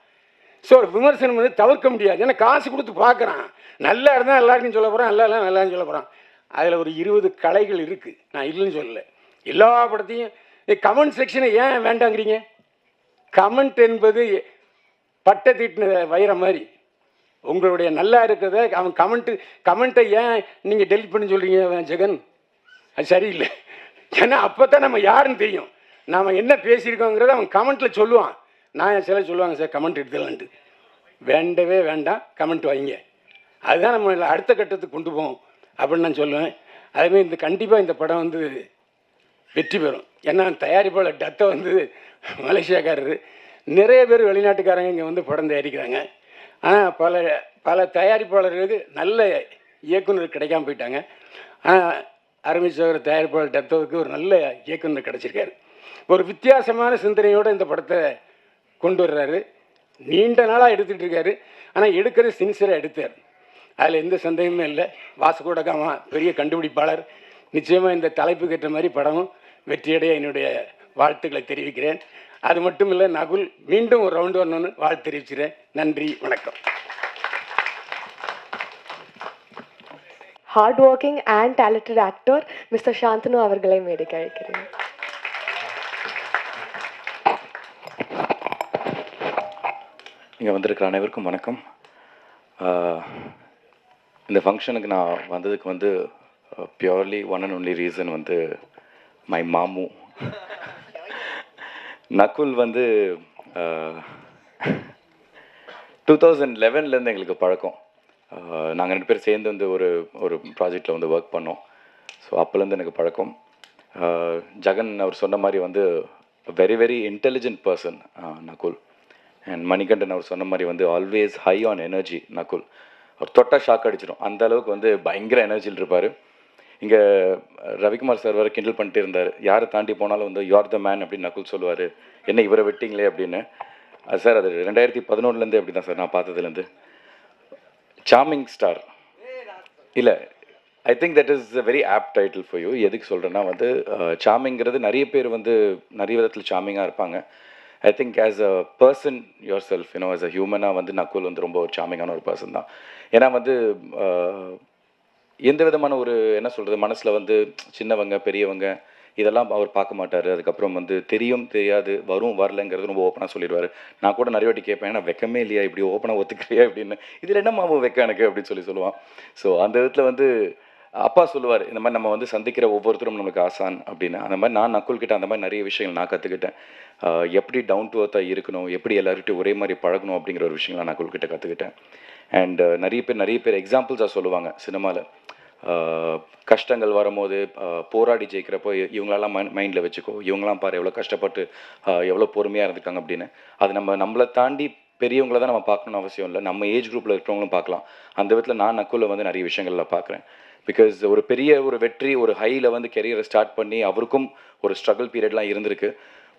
ஸோ விமர்சனம் வந்து தவிர்க்க முடியாது. ஏன்னா காசு கொடுத்து பார்க்குறான். நல்லா இருந்தால் எல்லாருக்கும் சொல்ல போகிறான், நல்லா இல்லை நல்லான்னு சொல்ல போகிறான். அதில் ஒரு 20 கலைகள் இருக்குது, நான் இல்லைன்னு சொல்லலை. எல்லா படத்தையும் கமெண்ட் செக்ஷனை ஏன் வேண்டாங்கிறீங்க? கமெண்ட் என்பது பட்டை தீட்டின வைரம் மாதிரி. உங்களுடைய நல்லா இருக்கிறத அவன் கமெண்ட்டை ஏன் நீங்கள் டெலிட் பண்ணி சொல்கிறீங்க ஜெகன்? அது சரியில்லை. ஏன்னா அப்போ தான் நம்ம யாருன்னு தெரியும், நாம் என்ன பேசியிருக்கோங்கிறத அவன் கமெண்ட்டில் சொல்லுவான். நான் சில சொல்லுவாங்க சார் கமெண்ட் எடுத்துலான்ட்டு, வேண்டவே வேண்டாம், கமெண்ட் வைங்க, அதுதான் நம்ம அடுத்த கட்டத்துக்கு கொண்டு போவோம் அப்படின்னு நான் சொல்லுவேன். அதேமாதிரி இந்த கண்டிப்பாக இந்த படம் வந்து வெற்றி பெறும். ஏன்னா தயாரிப்பாளர் டத்தை வந்து மலேசியாக்காரரு, நிறைய பேர் வெளிநாட்டுக்காரங்க இங்கே வந்து படம் தயாரிக்கிறாங்க. ஆனால் பல தயாரிப்பாளர்களுக்கு நல்ல இயக்குனர் கிடைக்காம போயிட்டாங்க. ஆனால் ஆரம்பிச்சவர் தயாரிப்பாளர் டத்தோவுக்கு ஒரு நல்ல இயக்குனர் கிடச்சிருக்காரு. ஒரு வித்தியாசமான சிந்தனையோடு இந்த படத்தை கொண்டு வர்றாரு. நீண்ட நாளாக எடுத்துகிட்டு இருக்காரு. ஆனால் எடுக்கிறது சின்சியராக எடுத்தார், அதில் எந்த சந்தேகமே இல்லை. வாஸ்கோ ட காமா பெரிய கண்டுபிடிப்பாளர். நிச்சயமாக இந்த தலைப்புக்கு ஏற்ற மாதிரி படமும் வெற்றியடைய என்னுடைய வாழ்த்துக்களை தெரிவிக்கிறேன். அது மட்டும் இல்லை, நகுல் மீண்டும் ஒரு ரவுண்டு வரணும்னு வாழ்த்து தெரிவிக்கிறேன். நன்றி, வணக்கம். Hard working and talented actor mister Shanthanu அவர்களை மேடைக்கு அழைக்கிறேன். இங்கே வந்திருக்கிற அனைவருக்கும் வணக்கம். இந்த ஃபங்க்ஷனுக்கு நான் வந்ததுக்கு வந்து purely one and only reason வந்து மை மாமு நகுல் வந்து 2011 எங்களுக்கு பழக்கம். நாங்கள் 2 பேர் சேர்ந்து வந்து ஒரு ப்ராஜெக்டில் வந்து ஒர்க் பண்ணோம். ஸோ அப்போலேருந்து எனக்கு பழக்கம். ஜெகன் அவர் சொன்ன மாதிரி வந்து very very intelligent person Nakul. And Manikandan அவர் சொன்ன மாதிரி வந்து always high on energy Nakul. அவர் தொட்டால் ஷாக் அடிச்சிடும், அந்த அளவுக்கு வந்து பயங்கர எனர்ஜியில் இருப்பார். இங்கே ரவிக்குமார் சார் வரை கிண்டல் பண்ணிட்டு இருந்தார், யாரை தாண்டி போனாலும் வந்து யூ ஆர் த மேன் அப்படின்னு நகுல் சொல்லுவார். என்ன இவரை விட்டிங்களே அப்படின்னு. அது சார் அது 2011 அப்படி தான் சார் நான் பார்த்ததுலேருந்து. சார்மிங் ஸ்டார் இல்லை, I think that is a very opt title for you. எதுக்கு சொல்கிறேன்னா வந்து சார்மிங்கிறது நிறைய பேர் வந்து நிறைய விதத்தில் சார்மிங்காக இருப்பாங்க. I think as a person yourself you know as a ஹியூமனாக வந்து நகுல் வந்து ரொம்ப ஒரு சார்மிங்கான ஒரு பர்சன் தான். ஏன்னா வந்து எந்த விதமான ஒரு என்ன சொல்கிறது, மனசில் வந்து சின்னவங்க பெரியவங்க இதெல்லாம் அவர் பார்க்க மாட்டார். அதுக்கப்புறம் வந்து தெரியும் தெரியாது வரும் வரலைங்கிறது ரொம்ப ஓப்பனாக சொல்லிடுவார். நான் கூட நிறைய வாட்டி கேட்பேன், ஏன்னா வெக்கமே இல்லையா இப்படி ஓப்பனாக ஒத்துக்கிறியா அப்படின்னு. இதில் என்ன மாமா வெக்க எனக்கு அப்படின்னு சொல்லுவான். ஸோ அந்த விதத்தில் வந்து அப்பா சொல்லுவார், இந்த மாதிரி நம்ம வந்து சந்திக்கிற ஒவ்வொருத்தரும் நம்மளுக்கு ஆசான் அப்படின்னு. அந்த மாதிரி நான் நகுல்கிட்ட அந்த மாதிரி நிறைய விஷயங்கள் நான் கற்றுக்கிட்டேன். எப்படி டவுன் டு அர்த்தாக இருக்கணும், எப்படி எல்லார்கிட்டையும் ஒரே மாதிரி பழகணும் அப்படிங்கிற ஒரு விஷயங்கள் நான் நகுல்கிட்ட கற்றுக்கிட்டேன். அண்ட் நிறைய பேர் எக்ஸாம்பிள்ஸாக சொல்லுவாங்க சினிமாவில். கஷ்டங்கள் வரும்போது போராடி ஜெயிக்கிறப்போ இவங்களெல்லாம் மைண்டில் வச்சுக்கோ, இவங்களாம் பாரு எவ்வளோ கஷ்டப்பட்டு எவ்வளோ பொறுமையாக இருந்திருக்காங்க அப்படின்னு. அது நம்மளை தாண்டி பெரியவங்கள தான் நம்ம பார்க்கணுன்னு அவசியம் இல்லை, நம்ம ஏஜ் குரூப்பில் இருக்கிறவங்களும் பார்க்கலாம். அந்த விதத்தில் நான் நகுலை வந்து நிறைய விஷயங்களில் பார்க்குறேன். பிகாஸ் ஒரு பெரிய ஒரு வெற்றி ஒரு ஹையில் வந்து கெரியரை ஸ்டார்ட் பண்ணி அவருக்கும் ஒரு ஸ்ட்ரகிள் பீரியட்லாம் இருந்திருக்கு.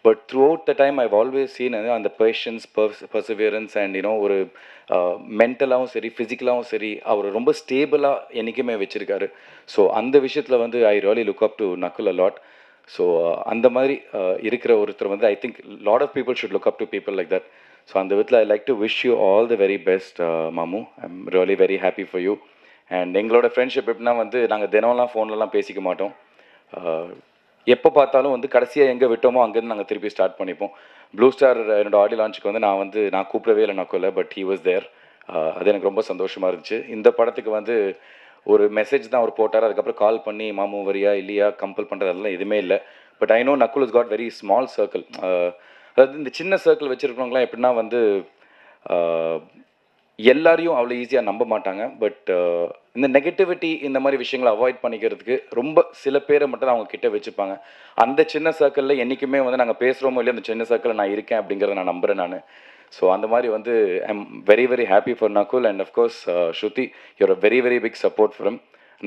But through out the time I've always scene அந்த பேஷன்ஸ் பர்சவியரன்ஸ் அண்ட் யூனோ ஒரு மென்டலாகவும் சரி ஃபிசிக்கலாகவும் சரி அவர் ரொம்ப ஸ்டேபிளாக என்றைக்குமே வச்சுருக்காரு. ஸோ அந்த விஷயத்தில் வந்து I really look up to Nakul a lot. So அந்த மாதிரி இருக்கிற ஒருத்தர் வந்து I think lot of people should look up to people like that. So அந்த விதத்தில் I like to wish you all the very best மாமு. I am really very happy for you. And எங்களோட ஃப்ரெண்ட்ஷிப் எப்படின்னா வந்து நாங்கள் தினம்லாம் ஃபோன்லலாம் பேசிக்க மாட்டோம். எப்போ பார்த்தாலும் வந்து கடைசியாக எங்கே விட்டோமோ அங்கேருந்து நாங்கள் திருப்பி ஸ்டார்ட் பண்ணிப்போம். ப்ளூ ஸ்டார் என்னோட ஆடியோ லான்ச்சுக்கு வந்து நான் கூப்பிடவே இல்லை நகுலை, பட் ஹி வாஸ் தேர். அது எனக்கு ரொம்ப சந்தோஷமாக இருந்துச்சு. இந்த படத்துக்கு வந்து ஒரு மெசேஜ் தான் அவர் போட்டார். அதுக்கப்புறம் கால் பண்ணி மாமு வரியா இல்லையா கம்பல் பண்ணுறது அதெல்லாம் எதுவுமே இல்லை. But I know Nakul is got very small circle. அதாவது இந்த சின்ன சர்க்கிள் வச்சுருக்கவங்களாம் எப்படின்னா வந்து எல்லாரையும் அவ்வளோ ஈஸியாக நம்ப மாட்டாங்க. பட் இந்த நெகட்டிவிட்டி இந்த மாதிரி விஷயங்களை அவாய்ட் பண்ணிக்கிறதுக்கு ரொம்ப சில பேரை மட்டும் தான் அவங்க கிட்ட வச்சுப்பாங்க. அந்த சின்ன சர்க்கிளில் என்றைக்குமே வந்து நாங்கள் பேசுகிறோமோ இல்லையா அந்த சின்ன சர்க்கிளில் நான் இருக்கேன் அப்படிங்கிறத நான் நம்புகிறேன் நான். ஸோ அந்த மாதிரி வந்து I am very very happy for Nakul. And of course Shruti, your a very very big support from.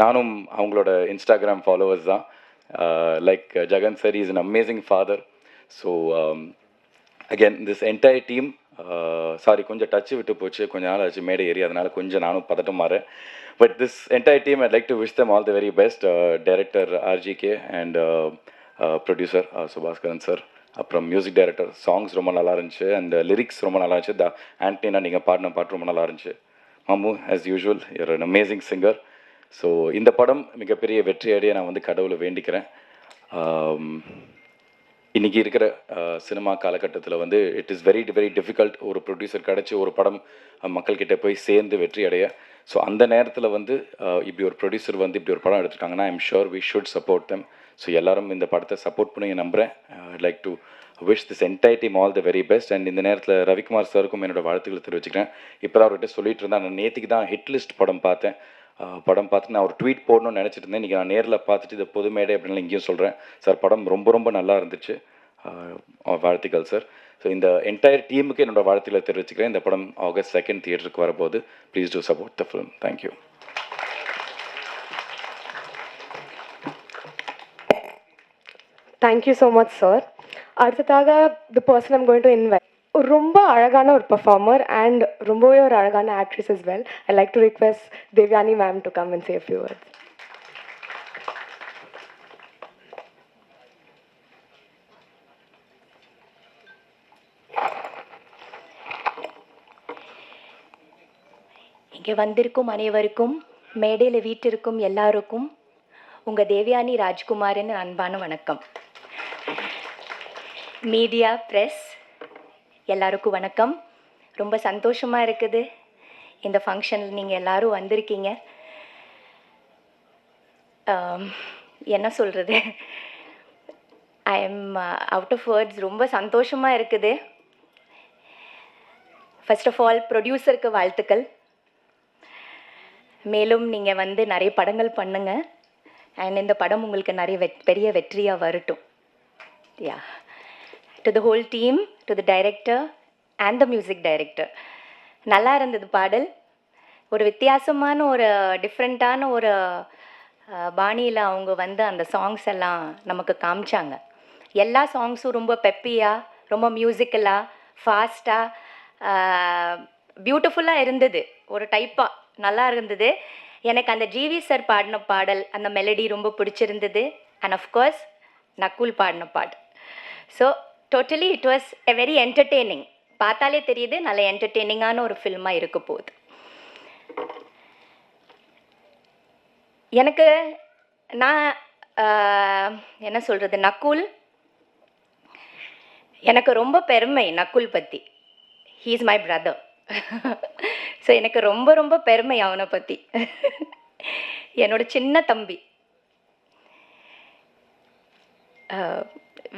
நானும் அவங்களோட இன்ஸ்டாகிராம் ஃபாலோவர்ஸ் தான். Like Jagan sir is an amazing father. So again this entire team, sorry கொஞ்சம் டச்சு விட்டு போச்சு, கொஞ்சம் நாள் ஆச்சு மேடை ஏறி, அதனால் கொஞ்சம் நானும் பதட்டம் மாறேன். But this entire team I'd like to wish them all the very best. Director RGK and producer Subaskaran sir, அப்புறம் மியூசிக் டைரக்டர். சாங்ஸ் ரொம்ப நல்லா இருந்துச்சு அண்ட் லிரிக்ஸ் ரொம்ப நல்லா இருந்துச்சு. ஆண்டனினா நீங்கள் பாடின பாட்டு ரொம்ப நல்லா இருந்துச்சு. மாமு as usual you're an amazing singer. So இந்த படம் மிகப்பெரிய வெற்றியடைய நான் வந்து கடவுளை வேண்டிக்கிறேன். இன்றைக்கி இருக்கிற சினிமா காலகட்டத்தில் வந்து it is very very difficult ஒரு ப்ரொடியூசர் கிடச்சி ஒரு படம் மக்கள்கிட்ட போய் சேர்ந்து வெற்றி அடைய. ஸோ அந்த நேரத்தில் வந்து இப்படி ஒரு ப்ரொடியூசர் வந்து இப்படி ஒரு படம் எடுத்திருக்காங்கன்னா I'm sure we should support them. So எல்லாரும் இந்த படத்தை சப்போர்ட் பண்ணி நம்புகிறேன். I like to wish this entire team all the very best. And இந்த நேரத்தில் ரவிக்குமார் சாருக்கும் என்னோட வாழ்த்துக்களை தெரிவிச்சுக்கிறேன். இப்போ தான் அவர்கிட்ட சொல்லிட்டு இருந்தேன், நான் நேற்றுக்கு தான் ஹிட் லிஸ்ட் படம் பார்த்தேன். படம் பார்த்து நான் ஒரு ட்வீட் போடணும்னு நினச்சிட்டு இருந்தேன். இன்றைக்கி நான் நேரில் பார்த்துட்டு இதை பொது மேடை அப்படின்னு இங்கேயும் சொல்கிறேன். சார் படம் ரொம்ப ரொம்ப நல்லா இருந்துச்சு. வாழ்த்துக்கள் சார். ஸோ இந்த என்டையர் டீமுக்கு என்னோட வாழ்த்துக்களை தெரிவிச்சுக்கிறேன். இந்த படம் August 2 தியேட்டருக்கு வரப்போகுது. Please do support the film. Thank you. Thank you so much sir. அடுத்ததாக the person I'm going to invite, ரொம்ப அழகான ஒரு பெர்ஃபார்மர் அண்ட் ரொம்பவே ஒரு அழகான actress as well. I like to request Devyani ma'am to come and say a few words. இங்கே வந்திருக்கும் அனைவருக்கும், மேடையில் வீட்டிற்கும் எல்லாருக்கும் உங்கள் தேவயானி ராஜ்குமாரின் அன்பான வணக்கம். மீடியா, ப்ரெஸ் எல்லாருக்கும் வணக்கம். ரொம்ப சந்தோஷமாக இருக்குது இந்த ஃபங்க்ஷனில் நீங்கள் எல்லோரும் வந்திருக்கீங்க. என்ன சொல்கிறது, I am out of words. ரொம்ப சந்தோஷமாக இருக்குது. ஃபர்ஸ்ட் ஆஃப் ஆல் ப்ரொடியூசருக்கு வாழ்த்துக்கள். மேலும் நீங்கள் வந்து நிறைய படங்கள் பண்ணுங்க அண்ட் இந்த படம் உங்களுக்கு நிறைய பெரிய வெற்றியாக வரட்டும். Yeah, to the whole team, to the director and the music director. நல்லா இருந்தது பாடல். ஒரு வித்தியாசமான ஒரு டிஃப்ரெண்ட்டான ஒரு பாணியில் அவங்க வந்து அந்த சாங்ஸ் எல்லாம் நமக்கு காமிச்சாங்க. எல்லா சாங்ஸும் ரொம்ப பெப்பியாக, ரொம்ப மியூசிக்கலாக, ஃபாஸ்ட்டாக, பியூட்டிஃபுல்லாக இருந்தது. ஒரு டைப்பாக நல்லா இருந்தது. எனக்கு அந்த ஜிவி சார் பாடின பாடல், அந்த மெலடி ரொம்ப பிடிச்சிருந்தது. அண்ட் அஃப்கோர்ஸ் நக்குல் பாடின பாடல். So totally it was a very entertaining. பார்த்தாலே தெரியுது நல்ல என்டர்டெய்னிங்கான ஒரு ஃபில்மாக இருக்க போகுது. எனக்கு நான் என்ன சொல்கிறது, நக்குல் எனக்கு ரொம்ப பெருமை. நக்குல் பற்றி, he is my brother. So எனக்கு ரொம்ப ரொம்ப பெருமை அவனை பற்றி. என்னோட சின்ன தம்பி.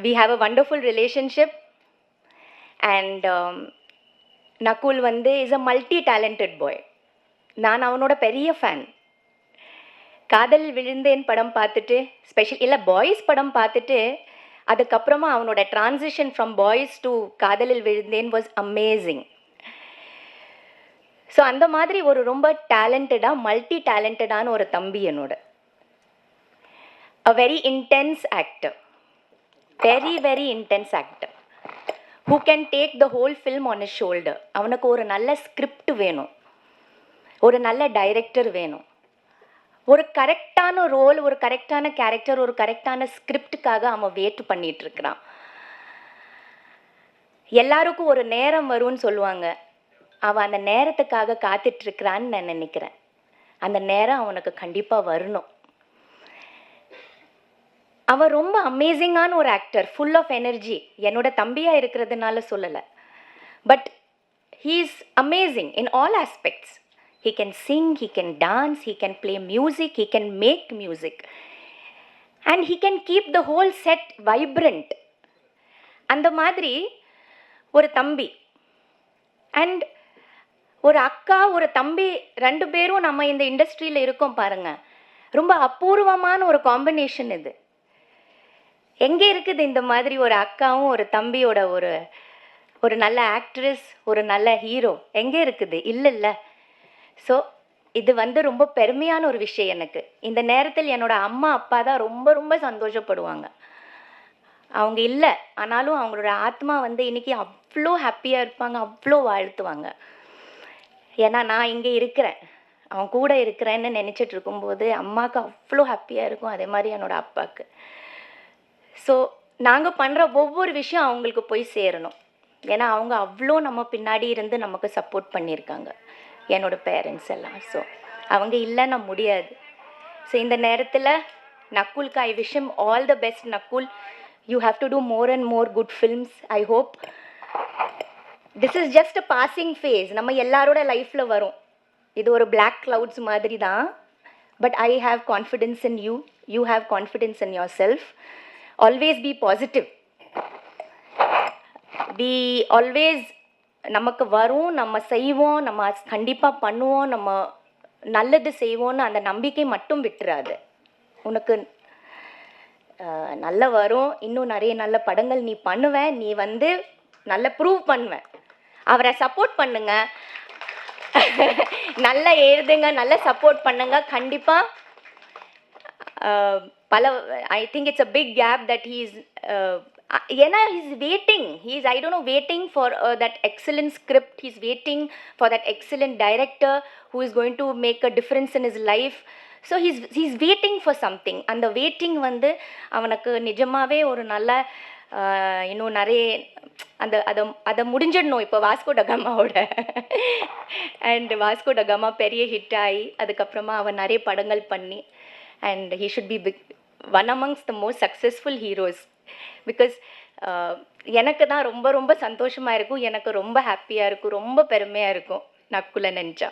we have a wonderful relationship and Nakul வந்து இஸ் அ மல்டி டேலண்டட் பாய். நான் அவனோட பெரிய ஃபேன். காதல் விழுந்தேன் படம் பார்த்துட்டு, இல்லை பாய்ஸ் படம் பார்த்துட்டு, அதுக்கப்புறமா அவனோட டிரான்சிஷன் ஃப்ரம் பாய்ஸ் டு காதலில் விழுந்தேன் வாஸ் அமேசிங். ஸோ அந்த மாதிரி ஒரு ரொம்ப டேலண்டடாக, மல்டி டேலண்டடான ஒரு தம்பி என்னோட. A very intense actor, very very intense actor who can take the whole film on his shoulder. அவனுக்கு ஒரு நல்ல ஸ்கிரிப்ட் வேணும், ஒரு நல்ல டைரக்டர் வேணும், ஒரு கரெக்டான ரோல், ஒரு கரெக்டான கேரக்டர், ஒரு கரெக்டான ஸ்கிரிப்டுக்காக அவன் வெயிட் பண்ணிட்டு இருக்கிறான். எல்லாருக்கும் ஒரு நேரம் வரும்னு சொல்லுவாங்க. அவன் அந்த நேரத்துக்காக காத்துட்ருக்கிறான்னு நான் நினைக்கிறேன். அந்த நேரம் அவனுக்கு கண்டிப்பாக வரணும். அவன் ரொம்ப அமேசிங்கான ஒரு ஆக்டர், ஃபுல் ஆஃப் எனர்ஜி. என்னோட தம்பியாக இருக்கிறதுனால சொல்லலை, but he is amazing in all aspects. He can sing, he can dance, he can play music, he can make music and he can keep the whole set vibrant. அந்த மாதிரி ஒரு தம்பி அண்ட் ஒரு அக்கா, ஒரு தம்பி, ரெண்டு பேரும் நம்ம இந்த இண்டஸ்ட்ரியில் இருக்கோம் பாருங்க. ரொம்ப அபூர்வமான ஒரு காம்பினேஷன் இது. எங்கே இருக்குது இந்த மாதிரி ஒரு அக்காவும் ஒரு தம்பியோட ஒரு நல்ல ஆக்ட்ரஸ், ஒரு நல்ல ஹீரோ எங்கே இருக்குது? இல்லை. ஸோ இது வந்து ரொம்ப பெருமையான ஒரு விஷயம் எனக்கு. இந்த நேரத்தில் என்னோட அம்மா அப்பா தான் ரொம்ப ரொம்ப சந்தோஷப்படுவாங்க. அவங்க இல்லை ஆனாலும் அவங்களோட ஆத்மா வந்து இன்னைக்கு அவ்வளோ ஹாப்பியாக இருப்பாங்க, அவ்வளோ வாழ்த்துவாங்க. ஏன்னா நான் இங்கே இருக்கிறேன், அவன் கூட இருக்கிறேன்னு நினச்சிட்டு இருக்கும்போது அம்மாவுக்கு அவ்வளோ ஹாப்பியாக இருக்கும், அதே மாதிரி என்னோட அப்பாவுக்கு. ஸோ நாங்கள் பண்ணுற ஒவ்வொரு விஷயம் அவங்களுக்கு போய் சேரணும். ஏன்னா அவங்க அவ்வளோ நம்ம பின்னாடி இருந்து நமக்கு சப்போர்ட் பண்ணியிருக்காங்க, என்னோடய பேரண்ட்ஸ் எல்லாம். ஸோ அவங்க இல்லைன்னா முடியாது. ஸோ இந்த நேரத்தில் நக்குல்க்கு I wish him all the best. Nakul, You have to do more and more good films. I hope this is just a passing phase. நம்ம எல்லாரோட லைஃப்ல வரும். இது ஒரு black clouds மாதிரி தான். But I have confidence in you. You have confidence in yourself. Always be positive. We always நமக்கு வரும், நம்ம செய்வோம், நம்ம கண்டிப்பாக பண்ணுவோம், நம்ம நல்லது செய்வோன்னு அந்த நம்பிக்கை மட்டும் விட்டுறாது. உனக்கு நல்ல வரும், இன்னும் நிறைய நல்ல படங்கள் நீ பண்ணுவேன், நீ வந்து நல்ல ப்ரூவ் பண்ணுவேன். அவரை சப்போர்ட் பண்ணுங்க, நல்லா எழுதுங்க, நல்லா சப்போர்ட் பண்ணுங்க. கண்டிப்பாக பல I think it's a big gap that he's ஏன்னா he's waiting, he's I don't know waiting for that excellent script, he's waiting for that excellent director who is going to make a difference in his life. So he's waiting for something. And the waiting வந்து அவனுக்கு நிஜமாவே ஒரு நல்ல இன்னும் நிறைய அதை முடிஞ்சிடணும். இப்போ வாஸ்கோ டகாமாவோட அண்ட் வாஸ்கோ டகாமா பெரிய ஹிட் ஆகி அதுக்கப்புறமா அவன் நிறைய படங்கள் பண்ணி and he should be one amongst the most successful heroes. Because எனக்கு தான் ரொம்ப ரொம்ப சந்தோஷமாக இருக்கும், எனக்கு ரொம்ப ஹாப்பியாக இருக்கும், ரொம்ப பெருமையாக இருக்கும் நக்குலை நினச்சா.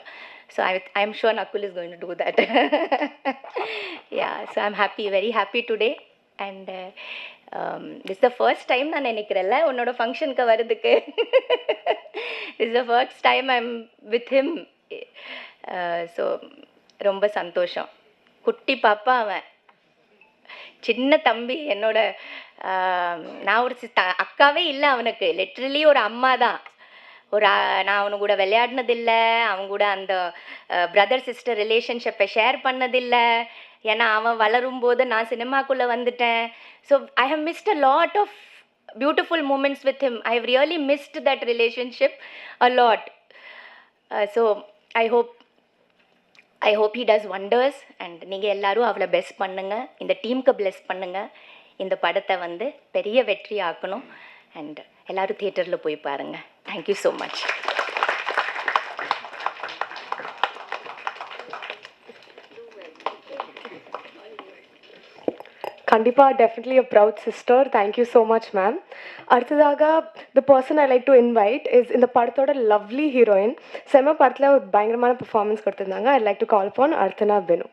So I am sure Nakul is going to do that. Yeah, so I am happy, very happy today. And this the first time நான் நினைக்கிறேன்ல உன்னோட ஃபங்க்ஷனுக்கு வர்றதுக்கு. This the first time I am with him. So ரொம்ப சந்தோஷம். குட்டி பாப்பா அவன், சின்ன தம்பி, என்னோட நான் ஒரு அக்காவே இல்லை அவனுக்கு, லிட்ரலி ஒரு அம்மா தான். நான் அவனு கூட விளையாடினதில்லை, அவன் கூட அந்த பிரதர் சிஸ்டர் ரிலேஷன்ஷிப்பை ஷேர் பண்ணதில்லை. ஏன்னா அவன் வளரும்போது நான் சினிமாக்குள்ளே வந்துட்டேன். So I have missed a lot of beautiful moments with him. I have really missed that relationship a lot. So I hope he does wonders. And நீங்கள் எல்லோரும் அவளை பெஸ்ட் பண்ணுங்கள், இந்த டீமுக்கு பிளெஸ் பண்ணுங்கள், இந்த படத்தை வந்து பெரிய வெற்றி ஆக்கணும். அண்ட் எல்லோரும் தியேட்டரில் போய் பாருங்கள். Thank you so much. கண்டிப்பாக definitely a proud sister. Thank you so much ma'am. அடுத்ததாக the person I like to invite is இந்த படத்தோட லவ்லி ஹீரோயின். செம படத்தில் ஒரு பயங்கரமான பெர்ஃபார்மன்ஸ் கொடுத்துருந்தாங்க. I like to call upon Arthana Binu.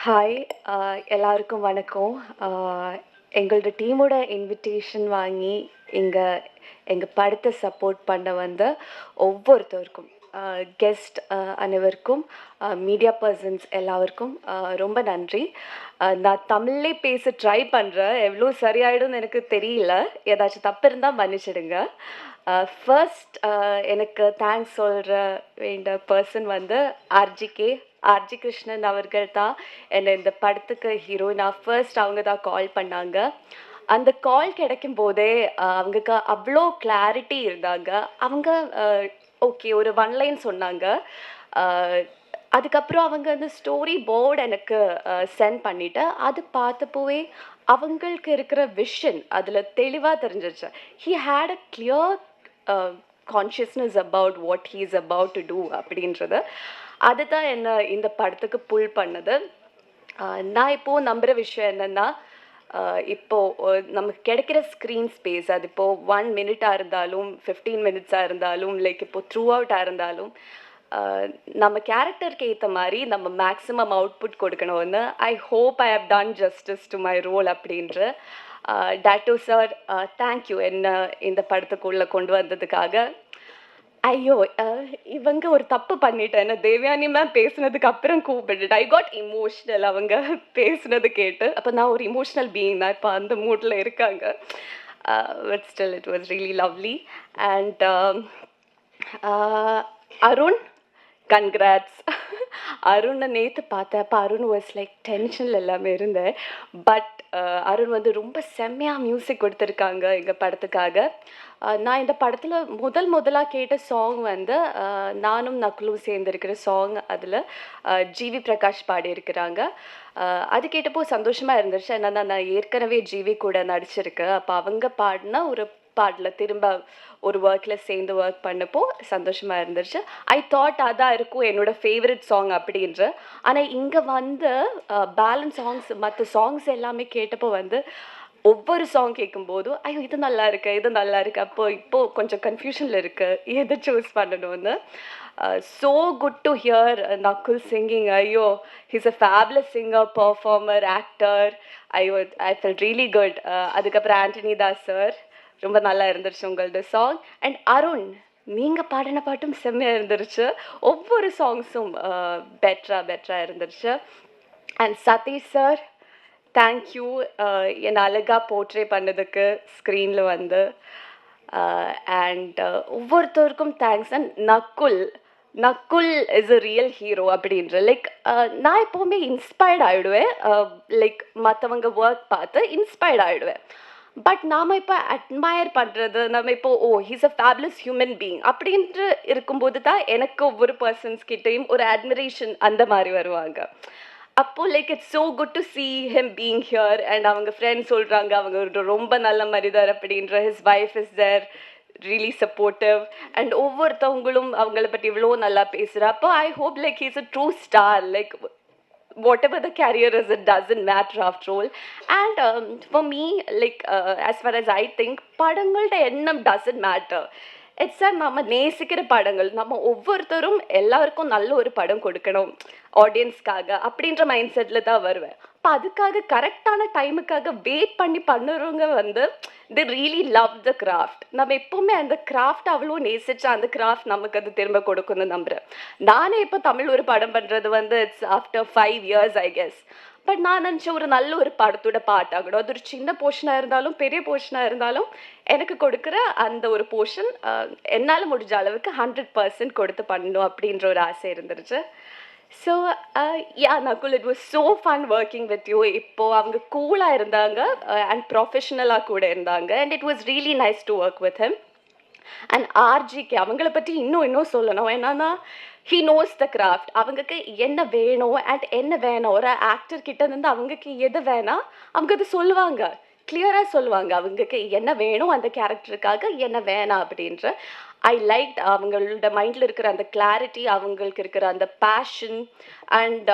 Hi, எல்லாருக்கும் வணக்கம். எங்களோட டீமோட இன்விடேஷன் வாங்கி எங்கள் படத்தை சப்போர்ட் பண்ண வந்த ஒவ்வொருத்தருக்கும், கெஸ்ட் அனைவருக்கும், மீடியா பர்சன்ஸ் எல்லாருக்கும் ரொம்ப நன்றி. நான் தமிழ்லே பேச ட்ரை பண்ணுறேன், எவ்வளோ சரியாயிடும்னு எனக்கு தெரியல, ஏதாச்சும் தப்பு இருந்தால் மன்னிச்சிடுங்க. ஃபர்ஸ்ட் எனக்கு தேங்க்ஸ் சொல்கிற வேண்டிய பர்சன் வந்து ஆர்ஜி கிருஷ்ணன் அவர்கள் தான் என்னை இந்த படத்துக்கு ஹீரோயினாக ஃபர்ஸ்ட் அவங்க தான் கால் பண்ணாங்க. அந்த கால் கிடைக்கும் போதே அவங்களுக்கு அவ்வளோ கிளாரிட்டி இருந்தாங்க. அவங்க ஓகே ஒரு ஒன்லைன் சொன்னாங்க. அதுக்கப்புறம் அவங்க அந்த ஸ்டோரி போர்டு எனக்கு சென்ட் பண்ணிவிட்டு அது பார்த்தப்போவே அவங்களுக்கு இருக்கிற விஷன் அதில் தெளிவாக தெரிஞ்சிருச்சு. He had a clear consciousness about what he is about to do அப்படின்றது. அதுதான் என்னை இந்த படத்துக்கு புல் பண்ணது. நான் இப்போது நம்புகிற விஷயம் என்னென்னா, இப்போது நமக்கு கிடைக்கிற ஸ்க்ரீன் ஸ்பேஸ் அது இப்போது 1 மினிட்டாக இருந்தாலும் 15 மினிட்ஸாக இருந்தாலும் லைக் இப்போது த்ரூ அவுட்டாக இருந்தாலும் நம்ம கேரக்டருக்கு ஏற்ற மாதிரி நம்ம மேக்ஸிமம் அவுட்புட் கொடுக்கணும்னு I hope I have done justice to my role அப்படின்ற. டாட்டோ சார் தேங்க்யூ என்ன இந்த படத்துக்குள்ளே கொண்டு வந்ததுக்காக. ஐயோ இவங்க ஒரு தப்பு பண்ணிட்டேன், தேவயானி மேம் பேசுனதுக்கு அப்புறம் கூப்பிட்டு ஐ காட் இமோஷ்னல் அவங்க பேசுனது கேட்டு. அப்போ நான் ஒரு இமோஷ்னல் பீயிங் தான், இப்போ அந்த மூடில் இருக்காங்க. But still it was really lovely. And Arun, congrats. அருணை நேற்று பார்த்தேன். அப்போ அருண் வாஸ் லைக் டென்ஷனில் எல்லாமே இருந்தேன். பட் அருண் வந்து ரொம்ப செம்மையாக மியூசிக் கொடுத்துருக்காங்க எங்கள் படத்துக்காக. நான் இந்த படத்தில் முதலாக கேட்ட சாங் வந்து நானும் நக்குலும் சேர்ந்துருக்கிற சாங். அதில் ஜிவி பிரகாஷ் பாடியிருக்கிறாங்க. அது கேட்டப்போ சந்தோஷமாக இருந்துச்சு. ஏன்னா நான் ஏற்கனவே ஜிவி கூட நடிச்சிருக்கேன். அப்போ அவங்க பாடினா ஒரு பாட்டில் திரும்ப ஒரு ஒர்க்கில் சேர்ந்து ஒர்க் பண்ணப்போ சந்தோஷமாக இருந்துச்சு. ஐ தாட் அதான் இருக்கும் என்னோட ஃபேவரட் சாங் அப்படின்ற. ஆனால் இங்கே வந்து பேலன்ஸ் சாங்ஸ் மற்ற சாங்ஸ் எல்லாமே கேட்டப்போ வந்து ஒவ்வொரு சாங் கேட்கும்போதும் ஐயோ இது நல்லா இருக்கு இது நல்லா இருக்கு. இப்போது கொஞ்சம் கன்ஃபியூஷனில் இருக்குது எதை சூஸ் பண்ணணும்னு. So good to hear Nakul singing. Ayyo, he's a fabulous singer, performer, actor. I felt really good. அதுக்கப்புறம் ஆண்டனி தாஸ் சார் ரொம்ப நல்லா இருந்துருச்சு உங்களோட சாங். அண்ட் அருண் நீங்கள் பாடின பாட்டும் செம்மையாக இருந்துருச்சு. ஒவ்வொரு சாங்ஸும் பெட்டராக இருந்துருச்சு. அண்ட் சதீஷ் சார் தேங்க்யூ என்னை அழகாக போர்ட்ரே பண்ணதுக்கு ஸ்க்ரீனில் வந்து. அண்ட் ஒவ்வொருத்தருக்கும் thanks. And Nakul is a real hero அப்படின்ற லைக் நான் எப்போவுமே இன்ஸ்பயர்ட் ஆகிடுவேன். லைக் மற்றவங்க ஒர்க் பார்த்து இன்ஸ்பயர்ட் ஆகிடுவேன். பட் நாம் இப்போ அட்மயர் பண்ணுறது நம்ம இப்போ he's a fabulous human being அப்படின்ட்டு இருக்கும்போது தான் எனக்கு ஒவ்வொரு பர்சன்ஸ்கிட்டையும் ஒரு அட்மிரேஷன் அந்த மாதிரி வருவாங்க. அப்போது like it's so good to see him being here. And அவங்க ஃப்ரெண்ட்ஸ் சொல்கிறாங்க அவங்க ஒரு ரொம்ப நல்ல மனிதர் அப்படின்ற. his wife is there, really supportive. And ஒவ்வொருத்தவங்களும் அவங்கள பற்றி இவ்வளோ நல்லா பேசுகிற. அப்போ I hope like he's a true star. Like whatever the career is, it doesn't matter after all. And for me, like as far as I think, படங்கள்ட எண்ணம் doesn't matter. இட்ஸ் நம்ம நேசிக்கிற படங்கள். நம்ம ஒவ்வொருத்தரும் எல்லாருக்கும் நல்ல ஒரு படம் கொடுக்கணும் ஆடியன்ஸ்க்காக அப்படின்ற மைண்ட் செட்டில் தான் வருவேன். அப்போ அதுக்காக கரெக்டான டைமுக்காக வெயிட் பண்ணி பண்ணுறவங்க வந்து தி ரியலி லவ் த கிராஃப்ட். நம்ம எப்போவுமே அந்த கிராஃப்ட் அவ்வளோ நேசிச்சா அந்த கிராஃப்ட் நமக்கு அது திரும்ப கொடுக்கணும்னு நம்புகிறேன். நானே இப்போ தமிழ் ஒரு படம் பண்ணுறது வந்து it's after 5 years I guess. But நான் நினச்ச ஒரு நல்ல ஒரு படத்தோட பாட்டாகணும். அது ஒரு சின்ன போர்ஷனாக இருந்தாலும் பெரிய போர்ஷனாக இருந்தாலும் எனக்கு கொடுக்குற அந்த ஒரு போர்ஷன் என்னால் முடிஞ்ச அளவுக்கு 100% கொடுத்து பண்ணணும் அப்படின்ற ஒரு ஆசை இருந்துருச்சு. So Nakul, it was so fun working with you. இப்போது அவங்க கூலாக இருந்தாங்க அண்ட் ப்ரொஃபஷ்னலாக கூட இருந்தாங்க. And it was really nice to work with him. And RGK அவங்கள பற்றி இன்னும் சொல்லணும். என்னன்னா he knows the craft. அவங்களுக்கு என்ன வேணும் அண்ட் என்ன வேணும் ஒரு ஆக்டர் கிட்ட இருந்து அவங்களுக்கு எது வேணாம் அவங்க அது சொல்லுவாங்க, கிளியராக சொல்லுவாங்க அவங்களுக்கு என்ன வேணும் அந்த கேரக்டருக்காக என்ன வேணாம் அப்படின்ற. ஐ லைக் அவங்களோட மைண்டில் இருக்கிற அந்த கிளாரிட்டி, அவங்களுக்கு இருக்கிற அந்த passion and